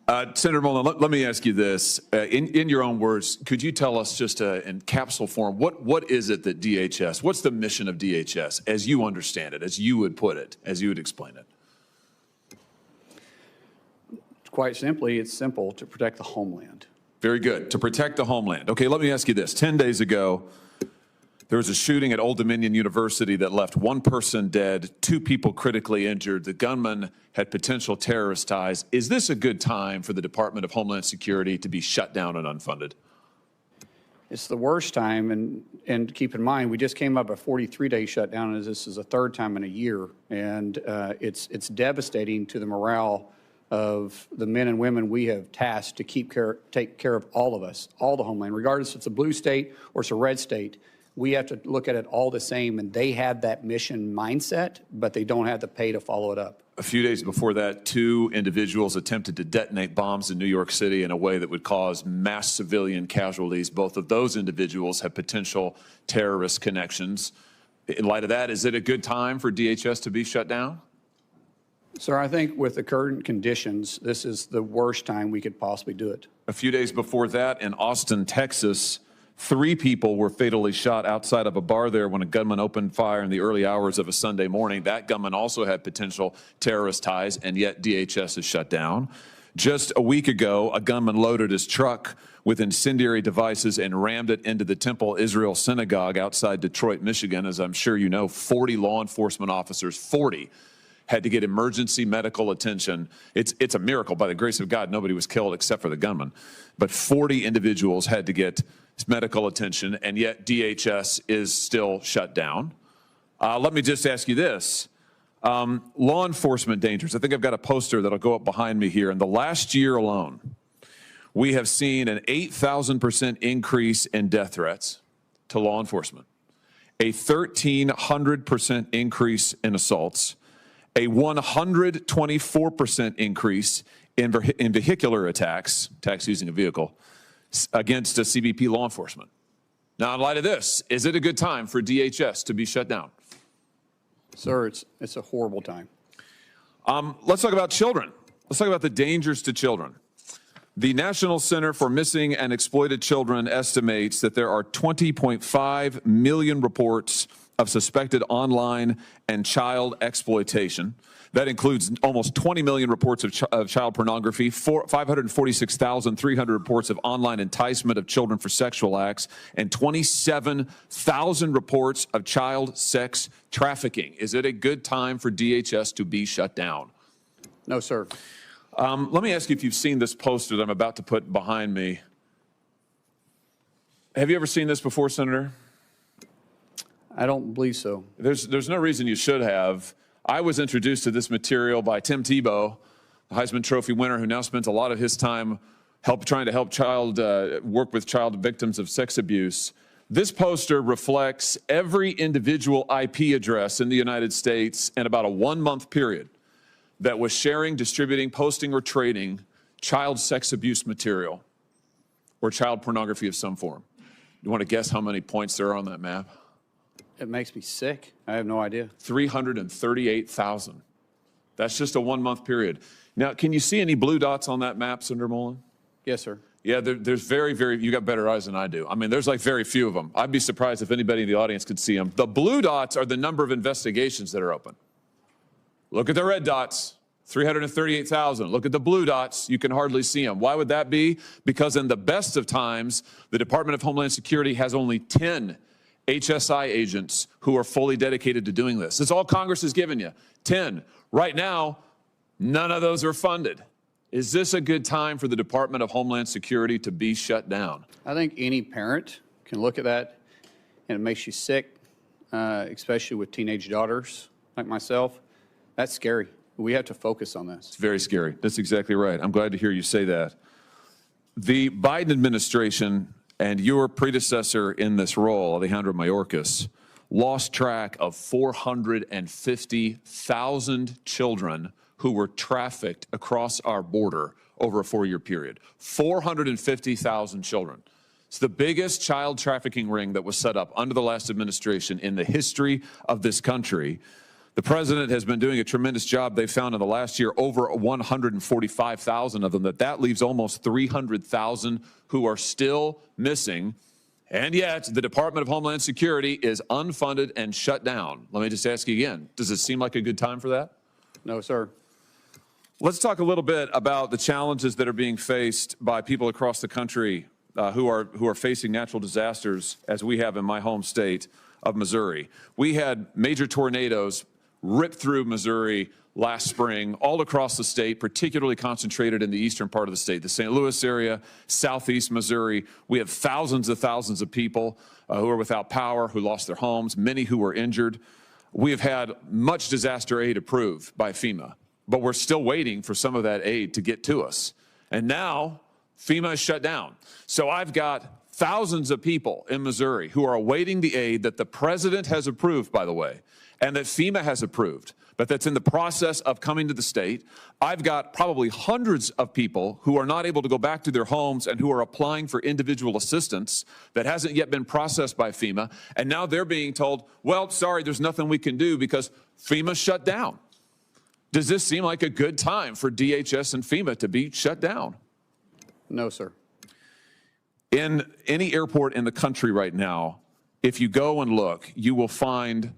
Speaker 3: Senator Mullen, let me ask you this. In your own words, could you tell us just in capsule form, what is it that DHS, what's the mission of DHS as you understand it, as you would put it, as you would explain it?
Speaker 6: Quite simply, it's simple: to protect the homeland.
Speaker 3: Very good. To protect the homeland. Okay, let me ask you this. 10 days ago, there was a shooting at Old Dominion University that left one person dead, 2 people critically injured. The gunman had potential terrorist ties. Is this a good time for the Department of Homeland Security to be shut down and unfunded?
Speaker 6: It's the worst time, and keep in mind, we just came up a 43-day shutdown, and this is the 3rd time in a year, and it's devastating to the morale of the men and women we have tasked to take care of all of us, all the homeland, regardless if it's a blue state or it's a red state. We have to look at it all the same, and they have that mission mindset, but they don't have the pay to follow it up.
Speaker 3: A few days before that, 2 individuals attempted to detonate bombs in New York City in a way that would cause mass civilian casualties. Both of those individuals have potential terrorist connections. In light of that, is it a good time for DHS to be shut down?
Speaker 6: Sir, I think with the current conditions, this is the worst time we could possibly do it.
Speaker 3: A few days before that, in Austin, Texas, 3 people were fatally shot outside of a bar there when a gunman opened fire in the early hours of a Sunday morning. That gunman also had potential terrorist ties, and yet DHS is shut down. Just a week ago, a gunman loaded his truck with incendiary devices and rammed it into the Temple Israel Synagogue outside Detroit, Michigan. As I'm sure you know, 40 law enforcement officers, 40, had to get emergency medical attention. It's a miracle. By the grace of God, nobody was killed except for the gunman. But 40 individuals had to get medical attention, and yet DHS is still shut down. Let me just ask you this. Law enforcement dangers. I think I've got a poster that'll go up behind me here. In the last year alone, we have seen an 8,000% increase in death threats to law enforcement, a 1,300% increase in assaults, a 124% increase in vehicular attacks using a vehicle, against a CBP law enforcement. Now, in light of this, is it a good time for DHS to be shut down?
Speaker 6: Sir, it's a horrible time.
Speaker 3: Let's talk about children. Let's talk about the dangers to children. The National Center for Missing and Exploited Children estimates that there are 20.5 million reports of suspected online and child exploitation. That includes almost 20 million reports of child pornography, 546,300 reports of online enticement of children for sexual acts, and 27,000 reports of child sex trafficking. Is it a good time for DHS to be shut down?
Speaker 6: No, sir.
Speaker 3: Let me ask you if you've seen this poster that I'm about to put behind me. Have you ever seen this before, Senator?
Speaker 6: I don't believe so.
Speaker 3: There's no reason you should have. I was introduced to this material by Tim Tebow, the Heisman Trophy winner, who now spends a lot of his time trying to help work with child victims of sex abuse. This poster reflects every individual IP address in the United States in about a 1-month period that was sharing, distributing, posting, or trading child sex abuse material or child pornography of some form. You want to guess how many points there are on that map?
Speaker 6: It makes me sick. I have no idea.
Speaker 3: 338,000. That's just a 1-month period. Now, can you see any blue dots on that map, Senator Mullen?
Speaker 6: Yes, sir.
Speaker 3: Yeah, there's you got better eyes than I do. I mean, there's like very few of them. I'd be surprised if anybody in the audience could see them. The blue dots are the number of investigations that are open. Look at the red dots, 338,000. Look at the blue dots, you can hardly see them. Why would that be? Because in the best of times, the Department of Homeland Security has only 10 HSI agents who are fully dedicated to doing this. It's all Congress has given you, 10. Right now, none of those are funded. Is this a good time for the Department of Homeland Security to be shut down?
Speaker 6: I think any parent can look at that and it makes you sick, especially with teenage daughters like myself. That's scary. We have to focus on this.
Speaker 3: It's very scary. That's exactly right. I'm glad to hear you say that. The Biden administration and your predecessor in this role, Alejandro Mayorkas, lost track of 450,000 children who were trafficked across our border over a 4-year period. 450,000 children. It's the biggest child trafficking ring that was set up under the last administration in the history of this country. The president has been doing a tremendous job. They found in the last year over 145,000 of them. That leaves almost 300,000 who are still missing. And yet the Department of Homeland Security is unfunded and shut down. Let me just ask you again, does it seem like a good time for that?
Speaker 6: No, sir.
Speaker 3: Let's talk a little bit about the challenges that are being faced by people across the country who are facing natural disasters, as we have in my home state of Missouri. We had major tornadoes rip through Missouri last spring, all across the state, particularly concentrated in the eastern part of the state, the St. Louis area, southeast Missouri. We have thousands of people who are without power, who lost their homes, many who were injured. We have had much disaster aid approved by FEMA, but we're still waiting for some of that aid to get to us. And now FEMA is shut down. So I've got thousands of people in Missouri who are awaiting the aid that the president has approved, by the way, and that FEMA has approved, but that's in the process of coming to the state. I've got probably hundreds of people who are not able to go back to their homes and who are applying for individual assistance that hasn't yet been processed by FEMA. And now they're being told, well, sorry, there's nothing we can do because FEMA shut down. Does this seem like a good time for DHS and FEMA to be shut down?
Speaker 6: No, sir.
Speaker 3: In any airport in the country right now, if you go and look, you will find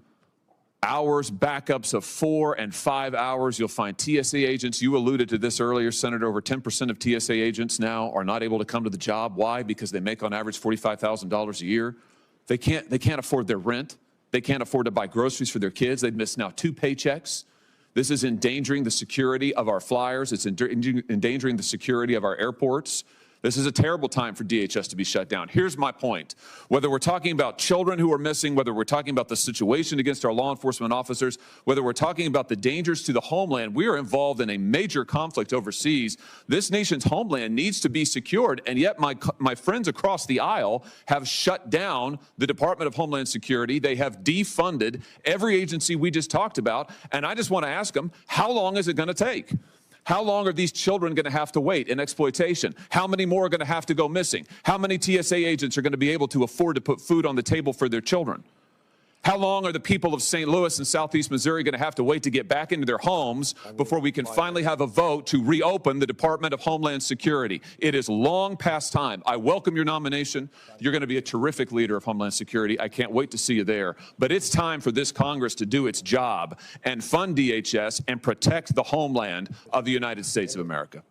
Speaker 3: hours, backups of 4 and 5 hours. You'll find TSA agents. You alluded to this earlier, Senator. Over 10% of TSA agents now are not able to come to the job. Why? Because they make on average $45,000 a year. They can't afford their rent. They can't afford to buy groceries for their kids. They've missed now 2 paychecks. This is endangering the security of our flyers. It's endangering the security of our airports. This is a terrible time for DHS to be shut down. Here's my point. Whether we're talking about children who are missing, whether we're talking about the situation against our law enforcement officers, whether we're talking about the dangers to the homeland, we are involved in a major conflict overseas. This nation's homeland needs to be secured, and yet my friends across the aisle have shut down the Department of Homeland Security. They have defunded every agency we just talked about, and I just want to ask them, how long is it going to take? How long are these children going to have to wait in exploitation? How many more are going to have to go missing? How many TSA agents are going to be able to afford to put food on the table for their children? How long are the people of St. Louis and Southeast Missouri going to have to wait to get back into their homes before we can finally have a vote to reopen the Department of Homeland Security? It is long past time. I welcome your nomination. You're going to be a terrific leader of Homeland Security. I can't wait to see you there. But it's time for this Congress to do its job and fund DHS and protect the homeland of the United States of America.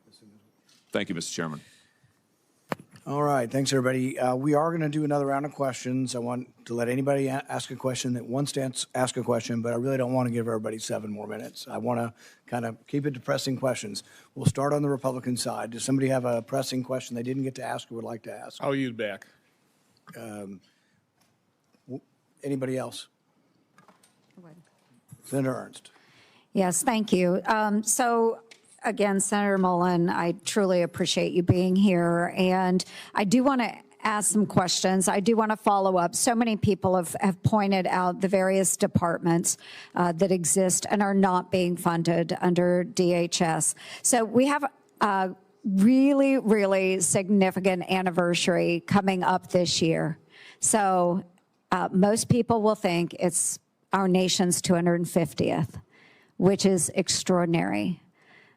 Speaker 3: Thank you, Mr. Chairman.
Speaker 4: All right, thanks, everybody. We are going to do another round of questions. I want to let anybody ask a question that wants to ask a question, but I really don't want to give everybody 7 more minutes. I want to kind of keep it to pressing questions. We'll start on the Republican side. Does somebody have a pressing question they didn't get to ask or would like to ask?
Speaker 14: I'll use back.
Speaker 4: Anybody else? Senator Ernst.
Speaker 19: Yes, thank you. Again, Senator Mullen, I truly appreciate you being here. And I do want to ask some questions. I do want to follow up. So many people have pointed out the various departments that exist and are not being funded under DHS. So we have a really, really significant anniversary coming up this year. So most people will think it's our nation's 250th, which is extraordinary.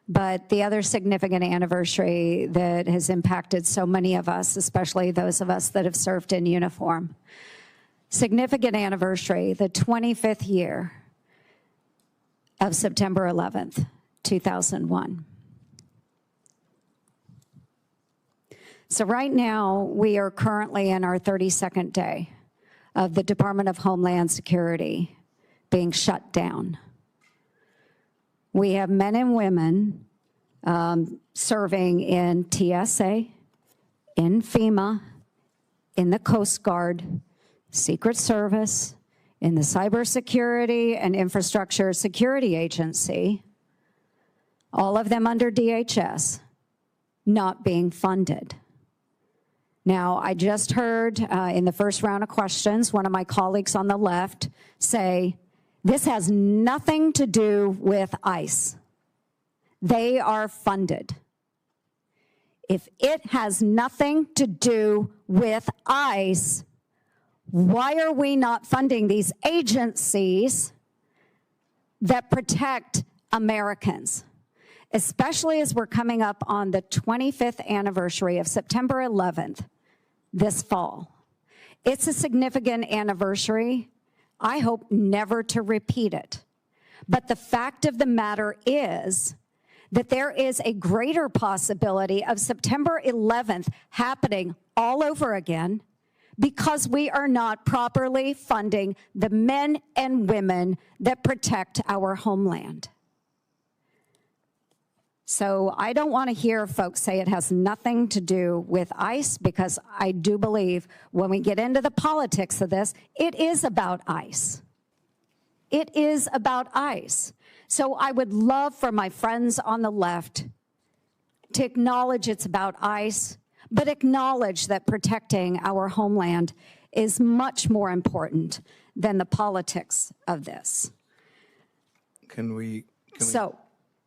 Speaker 19: But the other significant anniversary that has impacted so many of us, especially those of us that have served in uniform, significant anniversary, the 25th year of September 11th, 2001. So right now, we are currently in our 32nd day of the Department of Homeland Security being shut down. We have men and women serving in TSA, in FEMA, in the Coast Guard, Secret Service, in the Cybersecurity and Infrastructure Security Agency, all of them under DHS, not being funded. Now, I just heard in the first round of questions, one of my colleagues on the left say, this has nothing to do with ICE. They are funded. If it has nothing to do with ICE, why are we not funding these agencies that protect Americans? Especially as we're coming up on the 25th anniversary of September 11th this fall. It's a significant anniversary. I hope never to repeat it. But the fact of the matter is that there is a greater possibility of September 11th happening all over again because we are not properly funding the men and women that protect our homeland. So I don't want to hear folks say it has nothing to do with ICE, because I do believe when we get into the politics of this, it is about ICE. It is about ICE. So I would love for my friends on the left to acknowledge it's about ICE, but acknowledge that protecting our homeland is much more important than the politics of this.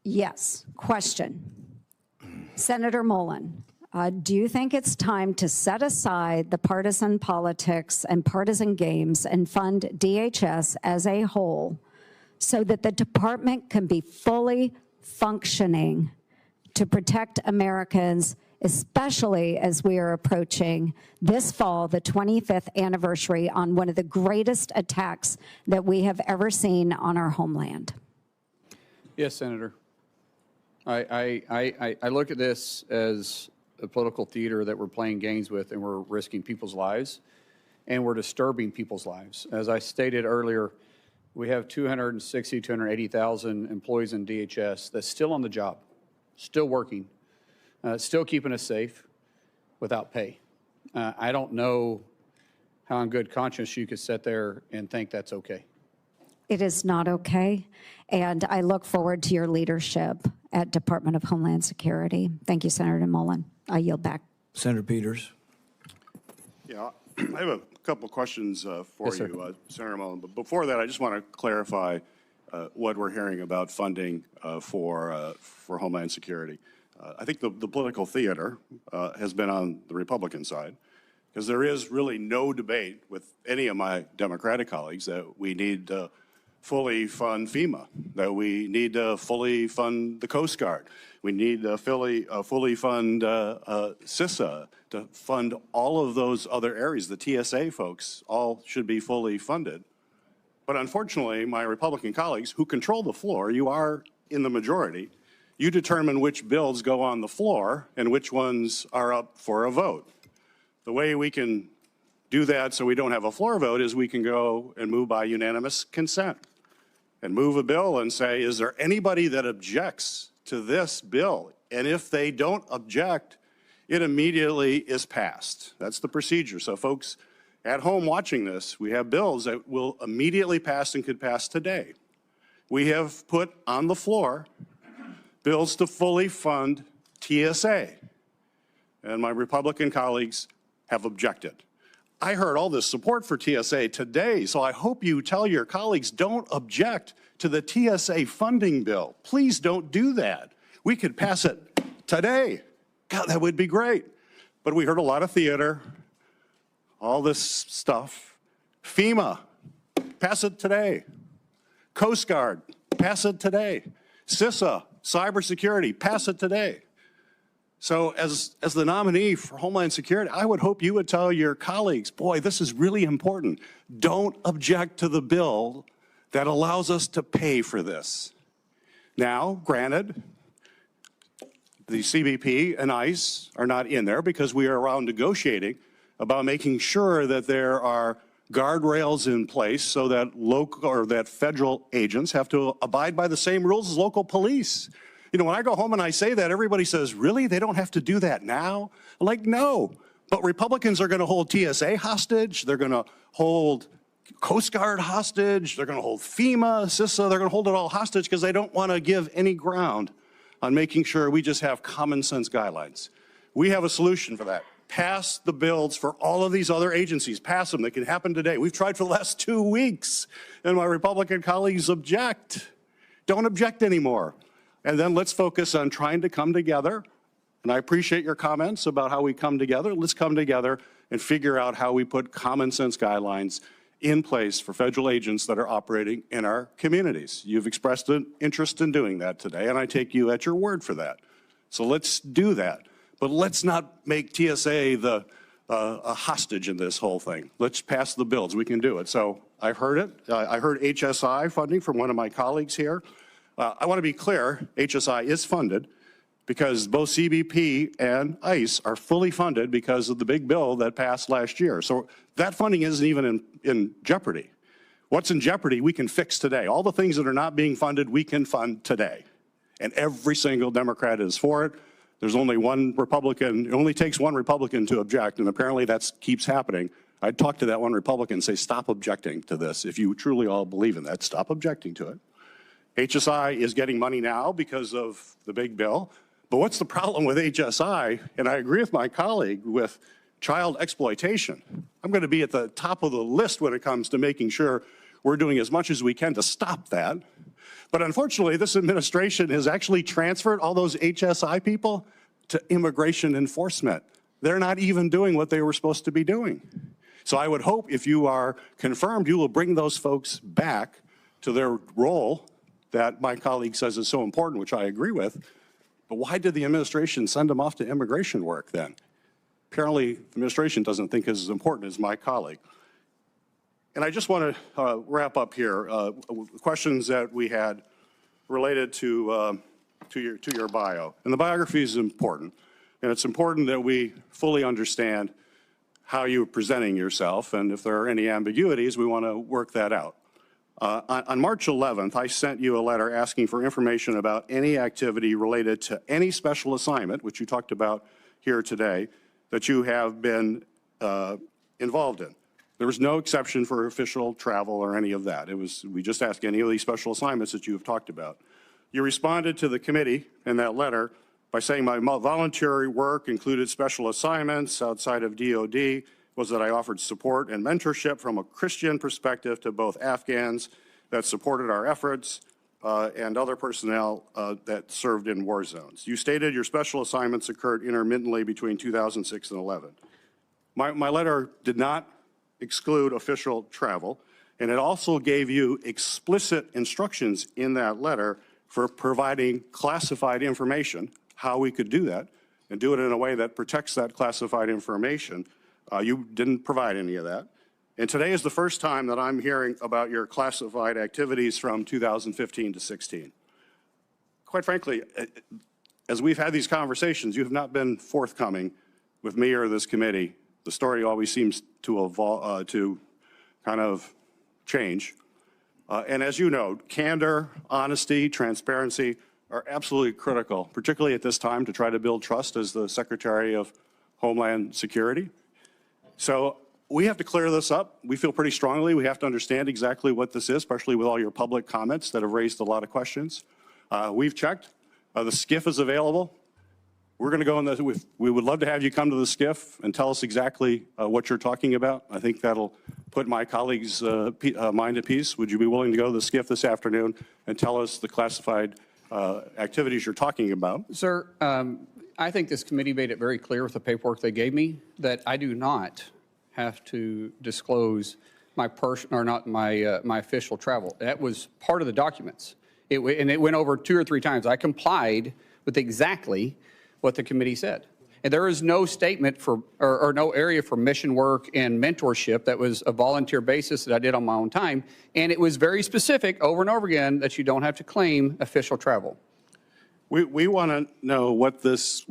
Speaker 19: Yes, question. Senator Mullen, do you think it's time to set aside the partisan politics and partisan games and fund DHS as a whole so that the department can be fully functioning to protect Americans, especially as we are approaching this fall, the 25th anniversary on one of the greatest attacks that we have ever seen on our homeland?
Speaker 6: Yes, Senator. I look at this as a political theater that we're playing games with, and we're risking people's lives, and we're disturbing people's lives. As I stated earlier, We have 260, 280,000 employees in DHS that's still on the job, still working, still keeping us safe without pay. I don't know how in good conscience you could sit there and think that's okay.
Speaker 19: It is not okay, and I look forward to your leadership at Department of Homeland Security. Thank you, Senator Mullen. I yield back.
Speaker 4: Senator Peters.
Speaker 2: Yeah, I have a couple of questions for you, Senator Mullen. But before that, I just want to clarify what we're hearing about funding for Homeland Security. I think the political theater has been on the Republican side, because there is really no debate with any of my Democratic colleagues that we need to fully fund FEMA, that we need to fully fund the Coast Guard, we need to fully fund CISA, to fund all of those other areas. The TSA folks all should be fully funded. But unfortunately, my Republican colleagues who control the floor, you are in the majority, you determine which bills go on the floor and which ones are up for a vote. The way we can do that so we don't have a floor vote is we can go and move by unanimous consent and move a bill and say, is there anybody that objects to this bill? And if they don't object, it immediately is passed. That's the procedure. So folks at home watching this, we have bills that will immediately pass and could pass today. We have put on the floor bills to fully fund TSA, and my Republican colleagues have objected. I heard all this support for TSA today, so I hope you tell your colleagues don't object to the TSA funding bill. Please don't do that. We could pass it today. God, that would be great. But we heard a lot of theater, all this stuff. FEMA, pass it today. Coast Guard, pass it today. CISA, cybersecurity, pass it today. So as the nominee for Homeland Security, I would hope you would tell your colleagues, boy, this is really important. Don't object to the bill that allows us to pay for this. Now, granted, the CBP and ICE are not in there because we are around negotiating about making sure that there are guardrails in place so that local or that federal agents have to abide by the same rules as local police. You know, when I go home and I say that, everybody says, really? They don't have to do that now? I'm like, no. But Republicans are going to hold TSA hostage. They're going to hold Coast Guard hostage. They're going to hold FEMA, CISA. They're going to hold it all hostage because they don't want to give any ground on making sure we just have common sense guidelines. We have a solution for that. Pass the bills for all of these other agencies. Pass them. They can happen today. We've tried for the last 2 weeks, and my Republican colleagues object. Don't object anymore. And then let's focus on trying to come together. And I appreciate your comments about how we come together. Let's come together and figure out how we put common sense guidelines in place for federal agents that are operating in our communities. You've expressed an interest in doing that today, and I take you at your word for that. So let's do that. But let's not make TSA a hostage in this whole thing. Let's pass the bills. We can do it. So I've heard it. I heard HSI funding from one of my colleagues here. I want to be clear, HSI is funded because both CBP and ICE are fully funded because of the big bill that passed last year. So that funding isn't even in jeopardy. What's in jeopardy, we can fix today. All the things that are not being funded, we can fund today. And every single Democrat is for it. There's only one Republican. It only takes one Republican to object, and apparently that keeps happening. I'd talk to that one Republican and say, stop objecting to this. If you truly all believe in that, stop objecting to it. HSI is getting money now because of the big bill. But what's the problem with HSI? And I agree with my colleague with child exploitation. I'm going to be at the top of the list when it comes to making sure we're doing as much as we can to stop that. But unfortunately, this administration has actually transferred all those HSI people to immigration enforcement. They're not even doing what they were supposed to be doing. So I would hope if you are confirmed, you will bring those folks back to their role that my colleague says is so important, which I agree with. But why did the administration send them off to immigration work then? Apparently, the administration doesn't think it's as important as my colleague. And I just want to wrap up here. Questions that we had related to your bio. And the biography is important. And it's important that we fully understand how you're presenting yourself. And if there are any ambiguities, we want to work that out. On March 11th, I sent you a letter asking for information about any activity related to any special assignment, which you talked about here today, that you have been involved in. There was no exception for official travel or any of that. We just asked any of these special assignments that you have talked about. You responded to the committee in that letter by saying my voluntary work included special assignments outside of DOD, was that I offered support and mentorship from a Christian perspective to both Afghans that supported our efforts and other personnel that served in war zones. You stated your special assignments occurred intermittently between 2006 and 11. My letter did not exclude official travel, and it also gave you explicit instructions in that letter for providing classified information, how we could do that, and do it in a way that protects that classified information. You didn't provide any of that. And today is the first time that I'm hearing about your classified activities from 2015 to 16. Quite frankly, as we've had these conversations, you have not been forthcoming with me or this committee. The story always seems to evolve, to kind of change. And as you know, candor, honesty, transparency are absolutely critical, particularly at this time to try to build trust as the Secretary of Homeland Security. So we have to clear this up. We feel pretty strongly we have to understand exactly what this is, especially with all your public comments that have raised a lot of questions. We've checked. The SCIF is available. We're going to go in the, we would love to have you come to the SCIF and tell us exactly what you're talking about. I think that'll put my colleagues' mind at peace. Would you be willing to go to the SCIF this afternoon and tell us the classified activities you're talking about?
Speaker 6: Sir, I think this committee made it very clear with the paperwork they gave me that I do not have to disclose my my official travel. That was part of the documents. And it went over 2 or 3 times. I complied with exactly what the committee said. And there is no statement for, or no area for mission work and mentorship. That was a volunteer basis that I did on my own time. And it was very specific over and over again that you don't have to claim official travel.
Speaker 2: We want to know what this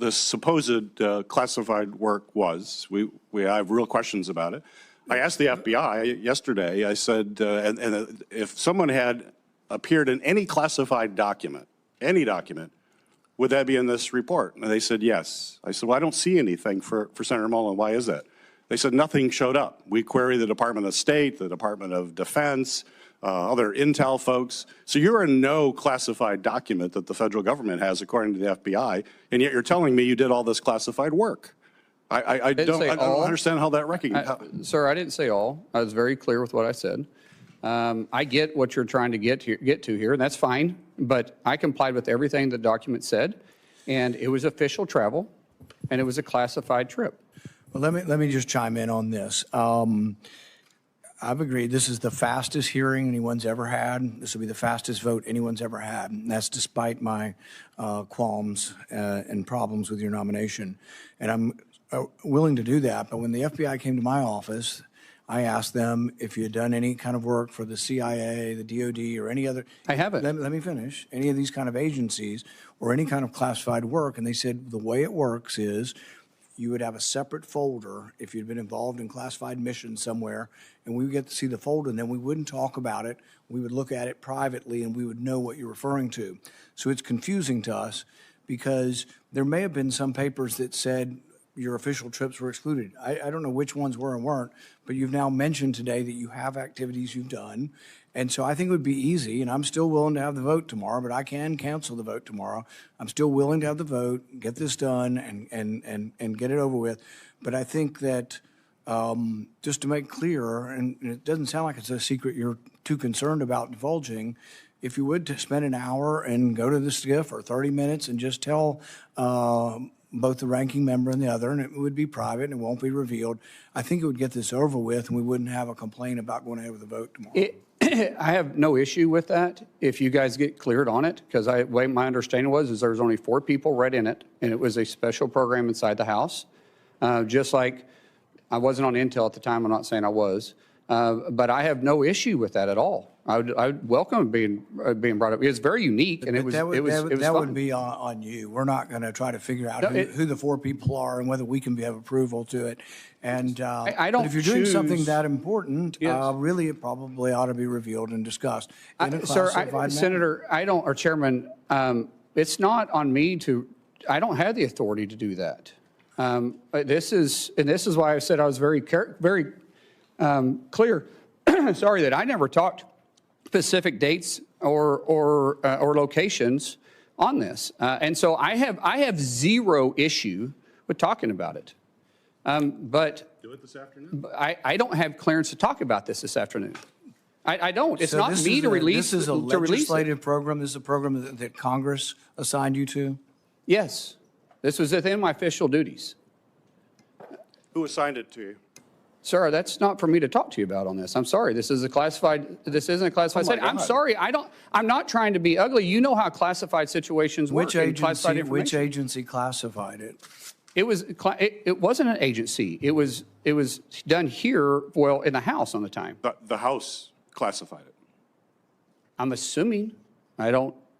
Speaker 2: supposed classified work was. We have real questions about it. I asked the FBI yesterday, I said, and if someone had appeared in any classified document, any document, would that be in this report? And they said, yes. I said, well, I don't see anything for Senator Mullen. Why is that? They said nothing showed up. We queried the Department of State, the Department of Defense, other intel folks. So you're in no classified document that the federal government has, according to the FBI, and yet you're telling me you did all this classified work. I don't understand how that recognizes.
Speaker 6: Sir, I didn't say all. I was very clear with what I said. I get what you're trying to get to here, and that's fine. But I complied with everything the document said, and it was official travel, and it was a classified trip.
Speaker 4: Well, let me just chime in on this. I've agreed this is the fastest hearing anyone's ever had. This will be the fastest vote anyone's ever had. And that's despite my qualms and problems with your nomination. And I'm willing to do that. But when the FBI came to my office, I asked them if you had done any kind of work for the CIA, the DOD, or any other.
Speaker 6: I haven't.
Speaker 4: Let me finish. Any of these kind of agencies or any kind of classified work. And they said the way it works is you would have a separate folder if you'd been involved in classified missions somewhere, and we would get to see the folder, and then we wouldn't talk about it. We would look at it privately, and we would know what you're referring to. So it's confusing to us because there may have been some papers that said your official trips were excluded. I don't know which ones were and weren't, but you've now mentioned today that you have activities you've done. And so I think it would be easy, and I'm still willing to have the vote tomorrow, but I can cancel the vote tomorrow. I'm still willing to have the vote, get this done, and get it over with. But I think that just to make clear, and it doesn't sound like it's a secret you're too concerned about divulging, if you would spend an hour and go to the SCIF or 30 minutes and just tell both the ranking member and the other, and it would be private and it won't be revealed, I think it would get this over with and we wouldn't have a complaint about going ahead with the vote tomorrow.
Speaker 6: I have no issue with that if you guys get cleared on it, because way my understanding was there was only 4 people right in it, and it was a special program inside the House. Just like I wasn't on Intel at the time, I'm not saying I was, but I have no issue with that at all. I would welcome being brought up. It was very unique, and
Speaker 4: That
Speaker 6: was
Speaker 4: would
Speaker 6: fun.
Speaker 4: be on you. We're not going to try to figure out who the 4 people are and whether we can have approval to it. And
Speaker 6: I don't
Speaker 4: but if you're doing something
Speaker 6: choose-
Speaker 4: that important,
Speaker 6: Yes.
Speaker 4: really it probably ought to be revealed and discussed in a
Speaker 6: Sir,
Speaker 4: classified manner.
Speaker 6: Senator, or Chairman, it's not on me I don't have the authority to do that. This is why I said I was very clear, sorry, that I never talked specific dates or locations on this. And so I have zero issue with talking about it. But
Speaker 2: Do it this afternoon.
Speaker 6: I don't have clearance to talk about this afternoon. I don't. It's
Speaker 4: So
Speaker 6: not
Speaker 4: this
Speaker 6: me
Speaker 4: is
Speaker 6: to release.
Speaker 4: This is a
Speaker 6: to release it.
Speaker 4: legislative program. This is a program that Congress assigned you to?
Speaker 6: Yes. This was within my official duties.
Speaker 2: Who assigned it to you?
Speaker 6: Sir, that's not for me to talk to you about on this. I'm sorry. This isn't a classified statement. I'm sorry. I'm not trying to be ugly. You know how classified situations work. Classified information.
Speaker 4: Which agency classified it?
Speaker 6: It wasn't an agency. It was done here, well, in the House on the time.
Speaker 2: The House classified it.
Speaker 6: I'm assuming.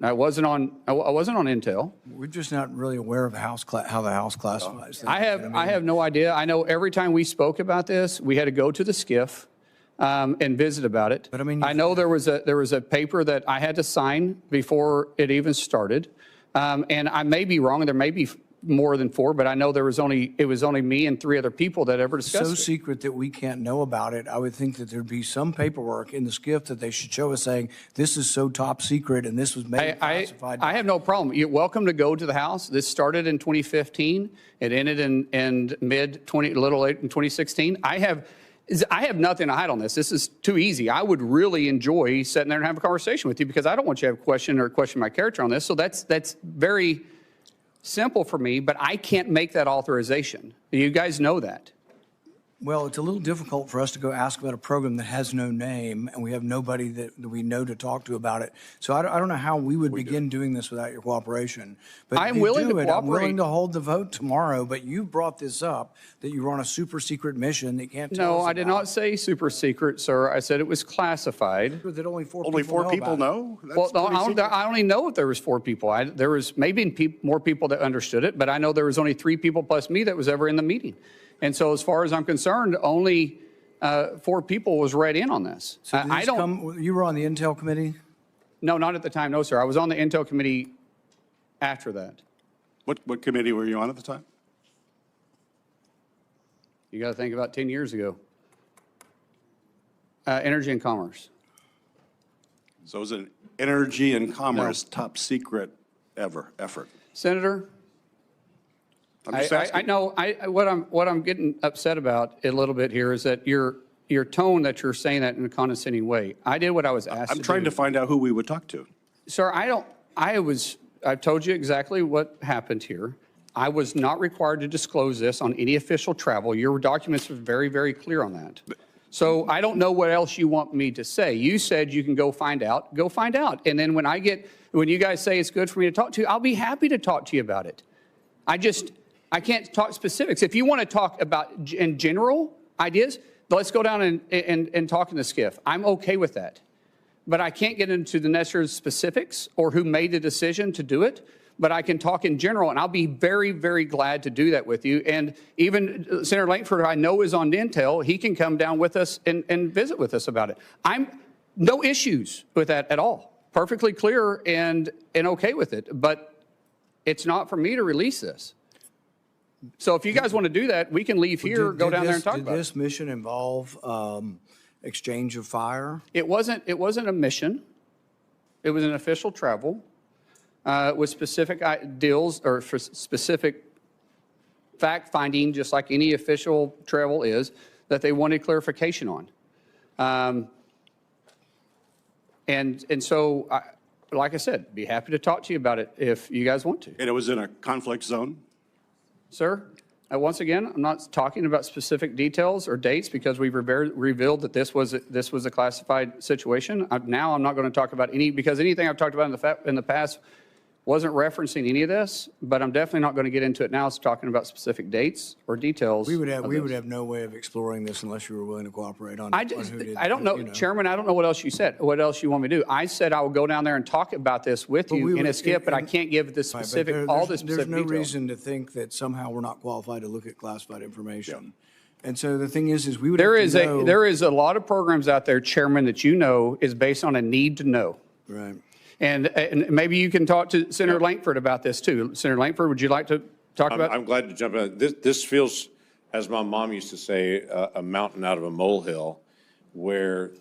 Speaker 6: I wasn't on Intel.
Speaker 4: We're just not really aware of how the House classifies things.
Speaker 6: I have no idea. I know every time we spoke about this, we had to go to the SCIF and visit about it. But I know there was a paper that I had to sign before it even started, and I may be wrong. There may be more than 4, but I know it was only me and 3 other people that ever discussed
Speaker 4: So
Speaker 6: it.
Speaker 4: secret that we can't know about it. I would think that there'd be some paperwork in the SCIF that they should show us saying this is so top secret and this was made classified.
Speaker 6: I have no problem. You're welcome to go to the House. This started in 2015. It ended in little late in 2016. I have nothing to hide on this. This is too easy. I would really enjoy sitting there and having a conversation with you because I don't want you to have a question my character on this. So that's very simple for me, but I can't make that authorization. You guys know that.
Speaker 4: Well, it's a little difficult for us to go ask about a program that has no name, and we have nobody that we know to talk to about it. So I don't know how we would begin doing this without your cooperation. But
Speaker 6: I'm
Speaker 4: if you
Speaker 6: willing
Speaker 4: do
Speaker 6: to
Speaker 4: it, I'm
Speaker 6: cooperate.
Speaker 4: willing to hold the vote tomorrow, but you brought this up, that you were on a super secret mission that you can't tell us
Speaker 6: No, I did not say super secret, sir. I said it was classified.
Speaker 4: That only 4
Speaker 2: Only
Speaker 4: people
Speaker 2: 4 people
Speaker 4: about it.
Speaker 2: know? That's
Speaker 6: Well, no,
Speaker 2: pretty secret.
Speaker 6: I only know if there was 4 people. There was maybe more people that understood it, but I know there was only 3 people plus me that was ever in the meeting. And so as far as I'm concerned, only 4 people was read in on this.
Speaker 4: So did this you were on the Intel committee?
Speaker 6: No, not at the time. No, sir. I was on the Intel committee after that.
Speaker 2: What committee were you on at the time?
Speaker 6: You got to think about 10 years ago. Energy and Commerce.
Speaker 2: So it was an energy and commerce top secret effort.
Speaker 6: Senator,
Speaker 2: I'm just asking.
Speaker 6: I know what I'm getting upset about a little bit here is that your tone that you're saying that in a condescending way. I did what I was asked to do.
Speaker 2: I'm trying to find out who we would talk to.
Speaker 6: Sir, I've told you exactly what happened here. I was not required to disclose this on any official travel. Your documents are very, very clear on that. So I don't know what else you want me to say. You said you can go find out. Go find out. And then when you guys say it's good for me to talk to you, I'll be happy to talk to you about it. I can't talk specifics. If you want to talk about in general ideas, let's go down and talk in the SCIF. I'm okay with that. But I can't get into the necessary specifics or who made the decision to do it. But I can talk in general, and I'll be very, very glad to do that with you. And even Senator Langford, who I know is on Intel, he can come down with us and visit with us about it. No issues with that at all. Perfectly clear and okay with it. But it's not for me to release this. So if you guys want to do that, we can leave here, go down there and talk about it.
Speaker 4: Did this mission involve exchange of fire?
Speaker 6: It wasn't a mission. It was an official travel with specific deals or for specific fact finding, just like any official travel is, that they wanted clarification on. And so, like I said, be happy to talk to you about it if you guys want to.
Speaker 2: And it was in a conflict zone?
Speaker 6: Sir, once again, I'm not talking about specific details or dates because we've revealed that this was a classified situation. Now I'm not going to talk about because anything I've talked about in the past wasn't referencing any of this, but I'm definitely not going to get into it now. It's talking about specific dates or details.
Speaker 4: We would have no way of exploring this unless you were willing to cooperate on.
Speaker 6: I don't know, Chairman. I don't know what else you said. What else you want me to do? I said I will go down there and talk about this with you in a skip, but I can't give the specific, all the specific
Speaker 4: There's no
Speaker 6: details.
Speaker 4: reason to think that somehow we're not qualified to look at classified information. And so the thing is we would.
Speaker 6: There is a lot of programs out there, Chairman, that you know is based on a need to know.
Speaker 4: Right.
Speaker 6: And maybe you can talk to Senator Lankford about this too. Senator Lankford, would you like to talk about?
Speaker 5: I'm glad to jump in. This feels, as my mom used to say, a mountain out of a molehill, where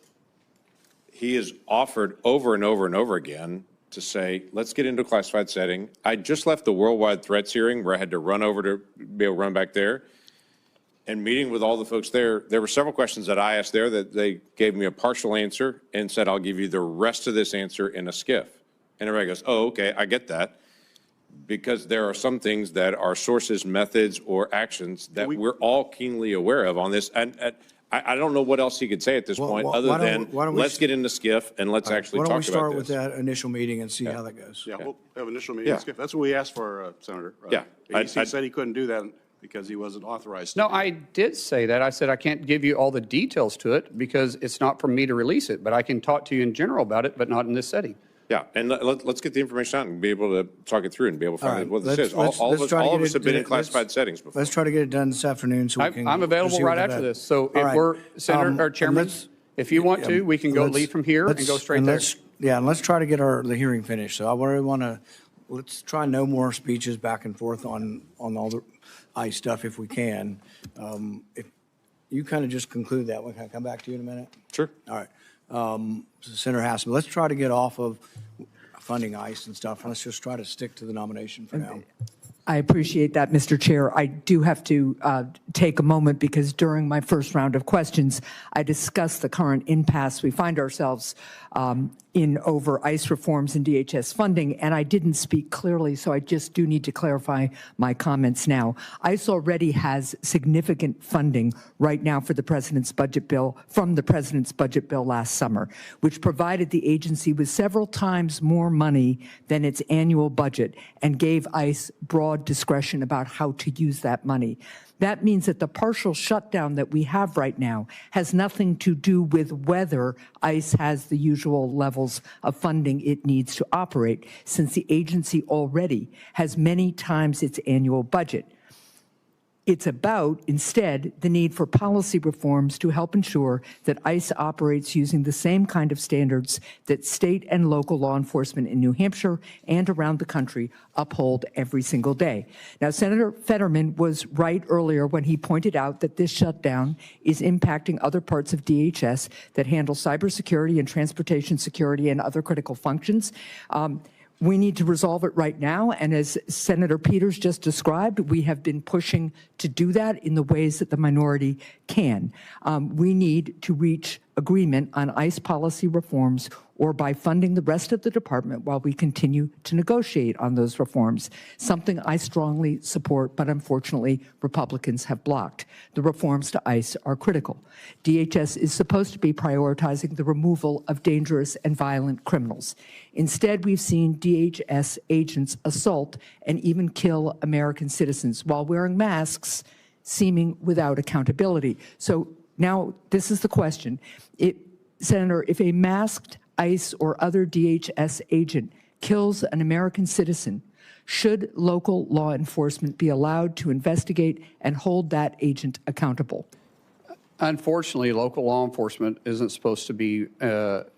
Speaker 5: he is offered over and over and over again to say, let's get into a classified setting. I just left the worldwide threats hearing where I had to run over to be able to run back there. And meeting with all the folks there were several questions that I asked there that they gave me a partial answer and said, I'll give you the rest of this answer in a skiff. And everybody goes, oh, okay, I get that. Because there are some things that are sources, methods, or actions that we're all keenly aware of on this. And I don't know what else he could say at this point other than let's get in the skiff and let's actually talk about this.
Speaker 4: Why don't we start with that initial meeting and see how that goes?
Speaker 2: Yeah, we'll have an initial meeting.
Speaker 5: Yeah.
Speaker 2: That's what we asked for, Senator.
Speaker 5: Yeah.
Speaker 2: He said he couldn't do that because he wasn't authorized.
Speaker 6: No, I did say that. I said I can't give you all the details to it because it's not for me to release it, but I can talk to you in general about it, but not in this setting.
Speaker 5: Yeah, and let's get the information out and be able to talk it through and be able to find out what this is. All of us have been in classified settings before.
Speaker 4: Let's try to get it done this afternoon so we can.
Speaker 6: I'm available right after this. So if we're, Senator or Chairman, if you want to, we can go lead from here and go straight there.
Speaker 4: Yeah, and let's try to get the hearing finished. So I really want to, let's try no more speeches back and forth on all the ICE stuff if we can. If you kind of just conclude that one, can I come back to you in a minute?
Speaker 5: Sure.
Speaker 4: All right. Senator Hassam, let's try to get off of funding ICE and stuff. Let's just try to stick to the nomination for now.
Speaker 13: I appreciate that, Mr. Chair. I do have to take a moment because during my first round of questions, I discussed the current impasse we find ourselves in over ICE reforms and DHS funding, and I didn't speak clearly, so I just do need to clarify my comments now. ICE already has significant funding right now for the President's budget bill, from the President's budget bill last summer, which provided the agency with several times more money than its annual budget and gave ICE broad discretion about how to use that money. That means that the partial shutdown that we have right now has nothing to do with whether ICE has the usual levels of funding it needs to operate, since the agency already has many times its annual budget. It's about, instead, the need for policy reforms to help ensure that ICE operates using the same kind of standards that state and local law enforcement in New Hampshire and around the country uphold every single day. Now, Senator Fetterman was right earlier when he pointed out that this shutdown is impacting other parts of DHS that handle cybersecurity and transportation security and other critical functions. We need to resolve it right now, and as Senator Peters just described, we have been pushing to do that in the ways that the minority can. We need to reach agreement on ICE policy reforms or by funding the rest of the department while we continue to negotiate on those reforms, something I strongly support, but unfortunately Republicans have blocked. The reforms to ICE are critical. DHS is supposed to be prioritizing the removal of dangerous and violent criminals. Instead, we've seen DHS agents assault and even kill American citizens while wearing masks, seeming without accountability. So now this is the question. Senator, if a masked ICE or other DHS agent kills an American citizen, should local law enforcement be allowed to investigate and hold that agent accountable?
Speaker 6: Unfortunately, local law enforcement isn't supposed to be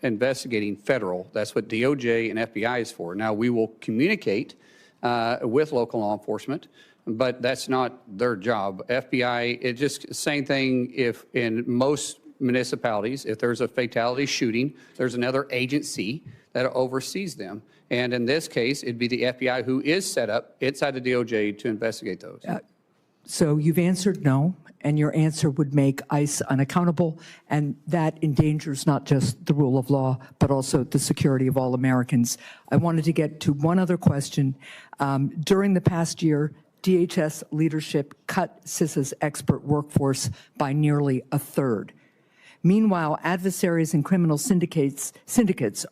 Speaker 6: investigating federal. That's what DOJ and FBI is for. Now, we will communicate with local law enforcement, but that's not their job. FBI, it's just the same thing if in most municipalities, if there's a fatality shooting, there's another agency that oversees them. And in this case, it'd be the FBI who is set up inside the DOJ to investigate those.
Speaker 13: So you've answered no, and your answer would make ICE unaccountable, and that endangers not just the rule of law, but also the security of all Americans. I wanted to get to one other question. During the past year, DHS leadership cut CISA's expert workforce by nearly a third. Meanwhile, adversaries and criminal syndicates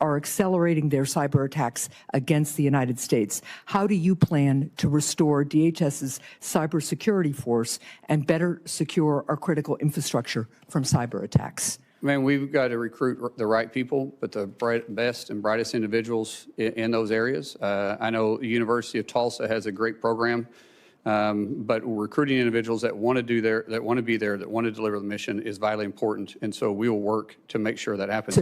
Speaker 13: are accelerating their cyber attacks against the United States. How do you plan to restore DHS's cybersecurity force and better secure our critical infrastructure from cyber attacks?
Speaker 6: Man, we've got to recruit the right people, but the best and brightest individuals in those areas. I know the University of Tulsa has a great program, but recruiting individuals that want to be there, that want to deliver the mission is vitally important, and so we will work to make sure that happens.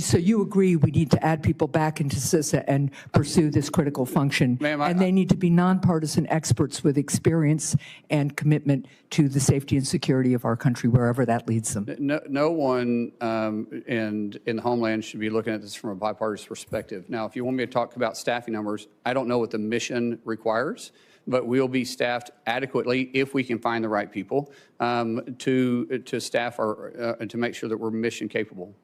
Speaker 13: So you agree we need to add people back into CISA and pursue this critical function, and they need to be nonpartisan experts with experience and commitment to the safety and security of our country, wherever that leads them.
Speaker 6: No one in the homeland should be looking at this from a bipartisan perspective. Now, if you want me to talk about staffing numbers, I don't know what the mission requires, but we'll be staffed adequately if we can find the right people to staff our and to make sure that we're mission capable.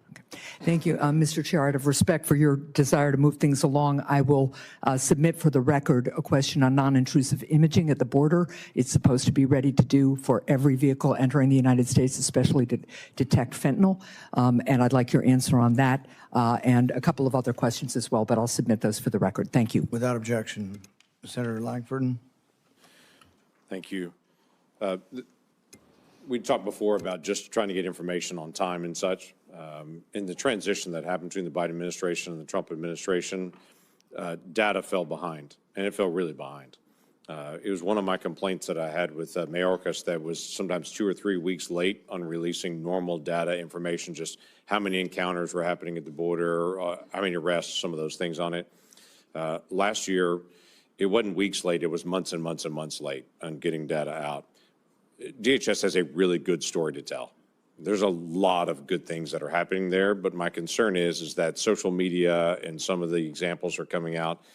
Speaker 13: Thank you. Mr. Chair, out of respect for your desire to move things along, I will submit for the record a question on non-intrusive imaging at the border. It's supposed to be ready to do for every vehicle entering the United States, especially to detect fentanyl. And I'd like your answer on that and a couple of other questions as well, but I'll submit those for the record. Thank you.
Speaker 4: Without objection. Senator Langford.
Speaker 5: Thank you. We talked before about just trying to get information on time and such. In the transition that happened between the Biden administration and the Trump administration, data fell behind, and it fell really behind. It was one of my complaints that I had with Mayorkas that was sometimes 2 or 3 weeks late on releasing normal data information, just how many encounters were happening at the border, how many arrests, some of those things on it. Last year, it wasn't weeks late, it was months and months and months late on getting data out. DHS has a really good story to tell. There's a lot of good things that are happening there, but my concern is that social media and some of the examples are coming out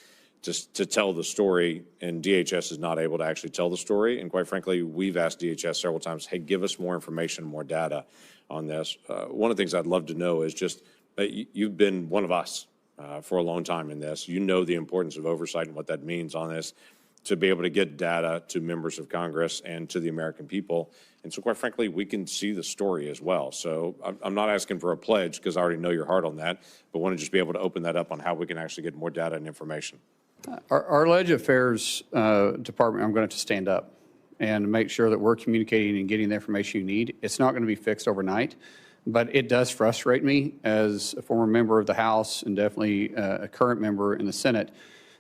Speaker 5: just to tell the story, and DHS is not able to actually tell the story. And quite frankly, we've asked DHS several times, hey, give us more information, more data on this. One of the things I'd love to know is just, you've been one of us for a long time in this. You know the importance of oversight and what that means on this, to be able to get data to members of Congress and to the American people. And so quite frankly, we can see the story as well. So I'm not asking for a pledge because I already know your heart on that, but want to just be able to open that up on how we can actually get more data and information.
Speaker 6: Our Ledge Affairs Department, I'm going to stand up and make sure that we're communicating and getting the information you need. It's not going to be fixed overnight, but it does frustrate me as a former member of the House and definitely a current member in the Senate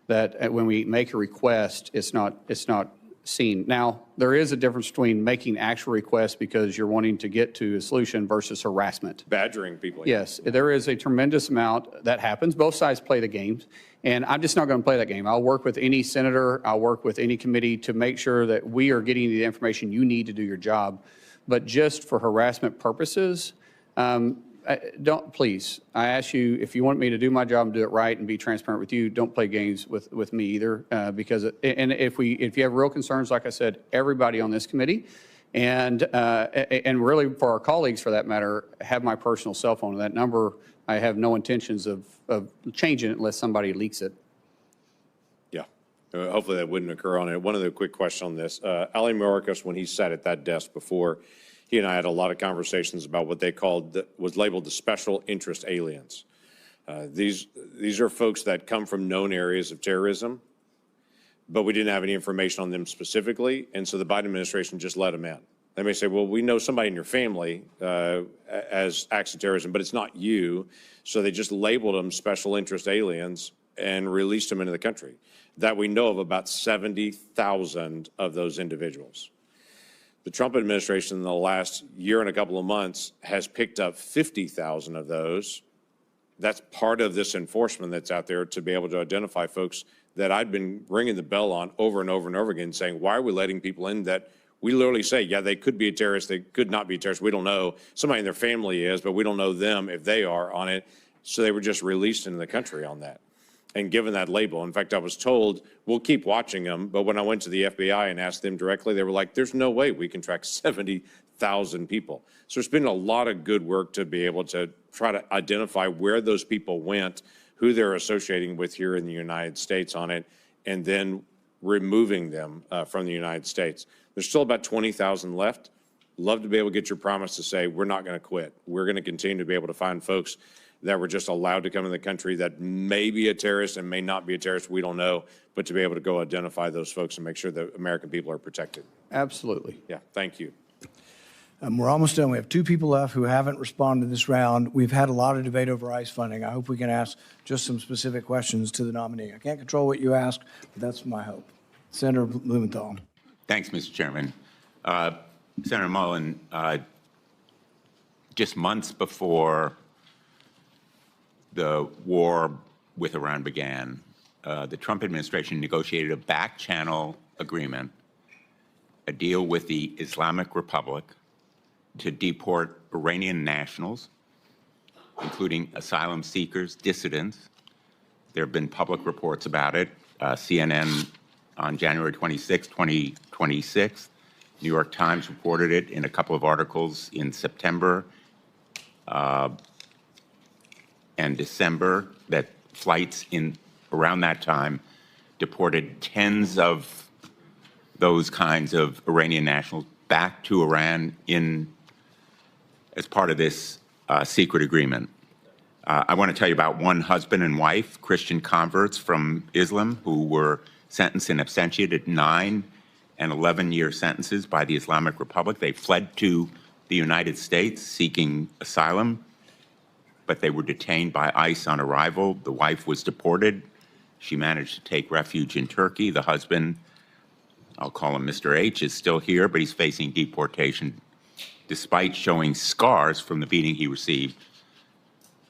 Speaker 6: that when we make a request, it's not seen. Now, there is a difference between making actual requests because you're wanting to get to a solution versus harassment.
Speaker 5: Badgering people.
Speaker 6: Yes, there is a tremendous amount that happens. Both sides play the games, and I'm just not going to play that game. I'll work with any senator, I'll work with any committee to make sure that we are getting the information you need to do your job. But just for harassment purposes, don't, please, I ask you, if you want me to do my job and do it right and be transparent with you, don't play games with me either, because, and if you have real concerns, like I said, everybody on this committee and really for our colleagues for that matter, have my personal cell phone. That number, I have no intentions of changing it unless somebody leaks it.
Speaker 5: Yeah, hopefully that wouldn't occur on it. One other quick question on this. Ali Mayorkas, when he sat at that desk before, he and I had a lot of conversations about what they called, was labeled the special interest aliens. These are folks that come from known areas of terrorism, but we didn't have any information on them specifically, and so the Biden administration just let them in. They may say, well, we know somebody in your family as acts of terrorism, but it's not you, so they just labeled them special interest aliens and released them into the country. That we know of about 70,000 of those individuals. The Trump administration in the last year and a couple of months has picked up 50,000 of those. That's part of this enforcement that's out there to be able to identify folks that I've been ringing the bell on over and over and over again, saying, why are we letting people in that we literally say, yeah, they could be a terrorist, they could not be a terrorist, we don't know. Somebody in their family is, but we don't know them if they are on it. So they were just released into the country on that and given that label. In fact, I was told, we'll keep watching them, but when I went to the FBI and asked them directly, they were like, there's no way we can track 70,000 people. So there's been a lot of good work to be able to try to identify where those people went, who they're associating with here in the United States on it, and then removing them from the United States. There's still about 20,000 left. love to be able to get your promise to say, we're not going to quit. We're going to continue to be able to find folks that were just allowed to come in the country that may be a terrorist and may not be a terrorist, we don't know, but to be able to go identify those folks and make sure that American people are protected.
Speaker 6: Absolutely.
Speaker 5: Yeah, thank you.
Speaker 4: We're almost done. We have 2 people left who haven't responded this round. We've had a lot of debate over ICE funding. I hope we can ask just some specific questions to the nominee. I can't control what you ask, but that's my hope. Senator Blumenthal.
Speaker 15: Thanks, Mr. Chairman. Senator Mullen, just months before the war with Iran began, the Trump administration negotiated a back-channel agreement, a deal with the Islamic Republic to deport Iranian nationals, including asylum seekers, dissidents. There have been public reports about it. CNN on January 26, 2026. New York Times reported it in a couple of articles in September and December, that flights in around that time deported tens of those kinds of Iranian nationals back to Iran as part of this secret agreement. I want to tell you about one husband and wife, Christian converts from Islam, who were sentenced in absentia to 9 and 11-year sentences by the Islamic Republic. They fled to the United States seeking asylum, but they were detained by ICE on arrival. The wife was deported. She managed to take refuge in Turkey. The husband, I'll call him Mr. H, is still here, but he's facing deportation despite showing scars from the beating he received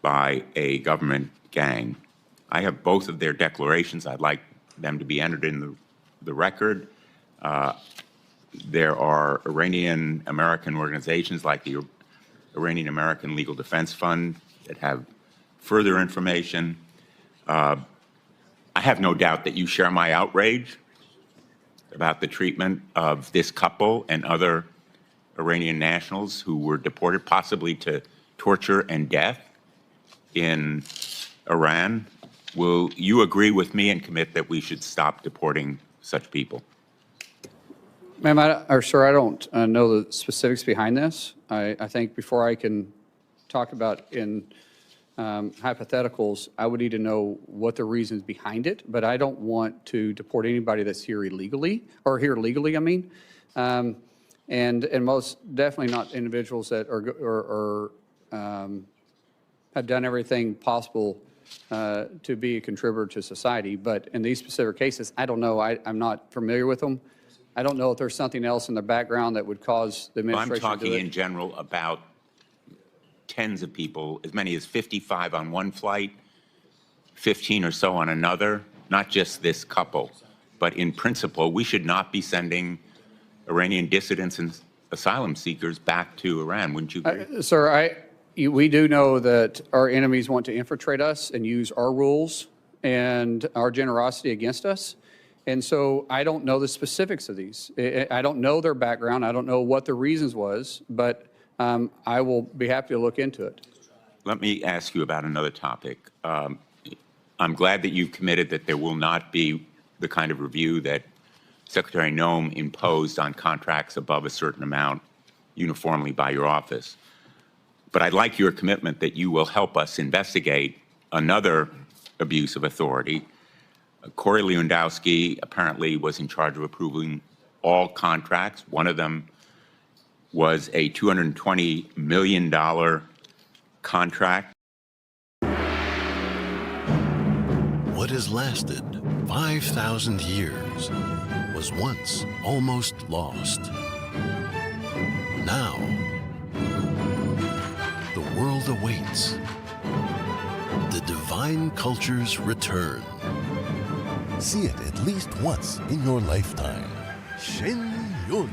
Speaker 15: by a government gang. I have both of their declarations. I'd like them to be entered in the record. There are Iranian-American organizations like the Iranian-American Legal Defense Fund that have further information. I have no doubt that you share my outrage about the treatment of this couple and other Iranian nationals who were deported, possibly to torture and death in Iran. Will you agree with me and commit that we should stop deporting such people?
Speaker 6: Ma'am, sir, I don't know the specifics behind this. I think before I can talk about in hypotheticals, I would need to know what the reasons behind it, but I don't want to deport anybody that's here illegally, or here legally, I mean. And most definitely not individuals that have done everything possible to be a contributor to society. But in these specific cases, I don't know. I'm not familiar with them. I don't know if there's something else in their background that would cause the administration
Speaker 15: I'm talking
Speaker 6: to do it.
Speaker 15: in general about tens of people, as many as 55 on one flight, 15 or so on another, not just this couple. But in principle, we should not be sending Iranian dissidents and asylum seekers back to Iran. Wouldn't you agree?
Speaker 6: Sir, we do know that our enemies want to infiltrate us and use our rules and our generosity against us. And so I don't know the specifics of these. I don't know their background. I don't know what the reasons was, but I will be happy to look into it.
Speaker 15: Let me ask you about another topic. I'm glad that you've committed that there will not be the kind of review that Secretary Noem imposed on contracts above a certain amount uniformly by your office. But I'd like your commitment that you will help us investigate another abuse of authority. Corey Lewandowski apparently was in charge of approving all contracts. One of them was a $220 million contract.
Speaker 7: What has lasted 5,000 years was once almost lost. Now, the world awaits the divine culture's return. See it at least once in your lifetime. Shen Yun.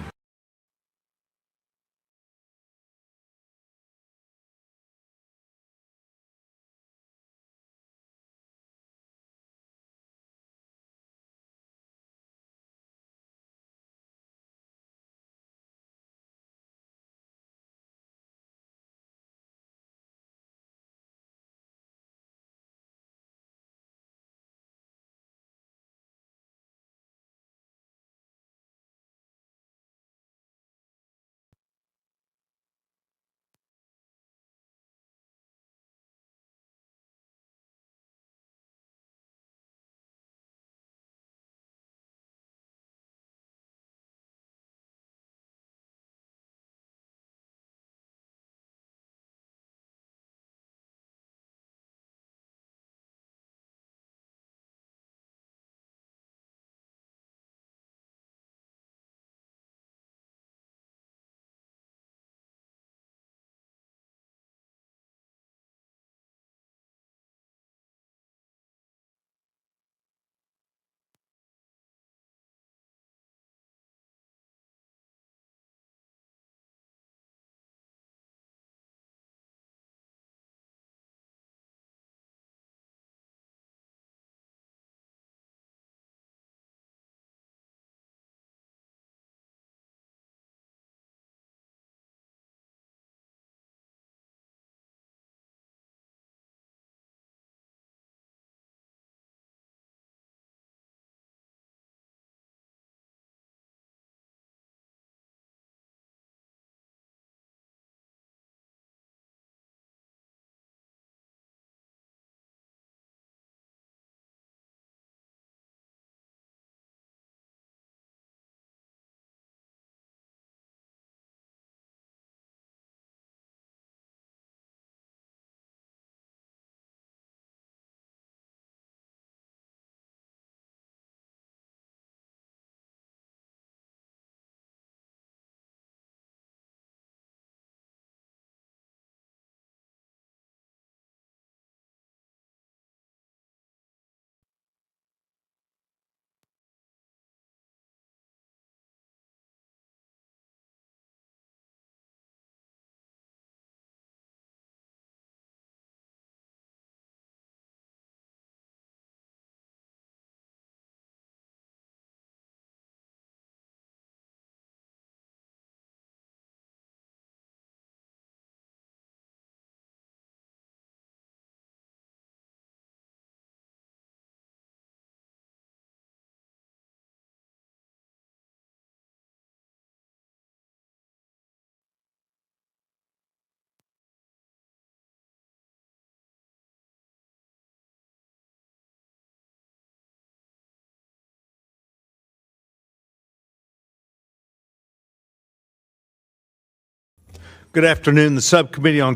Speaker 8: Good afternoon. The Subcommittee on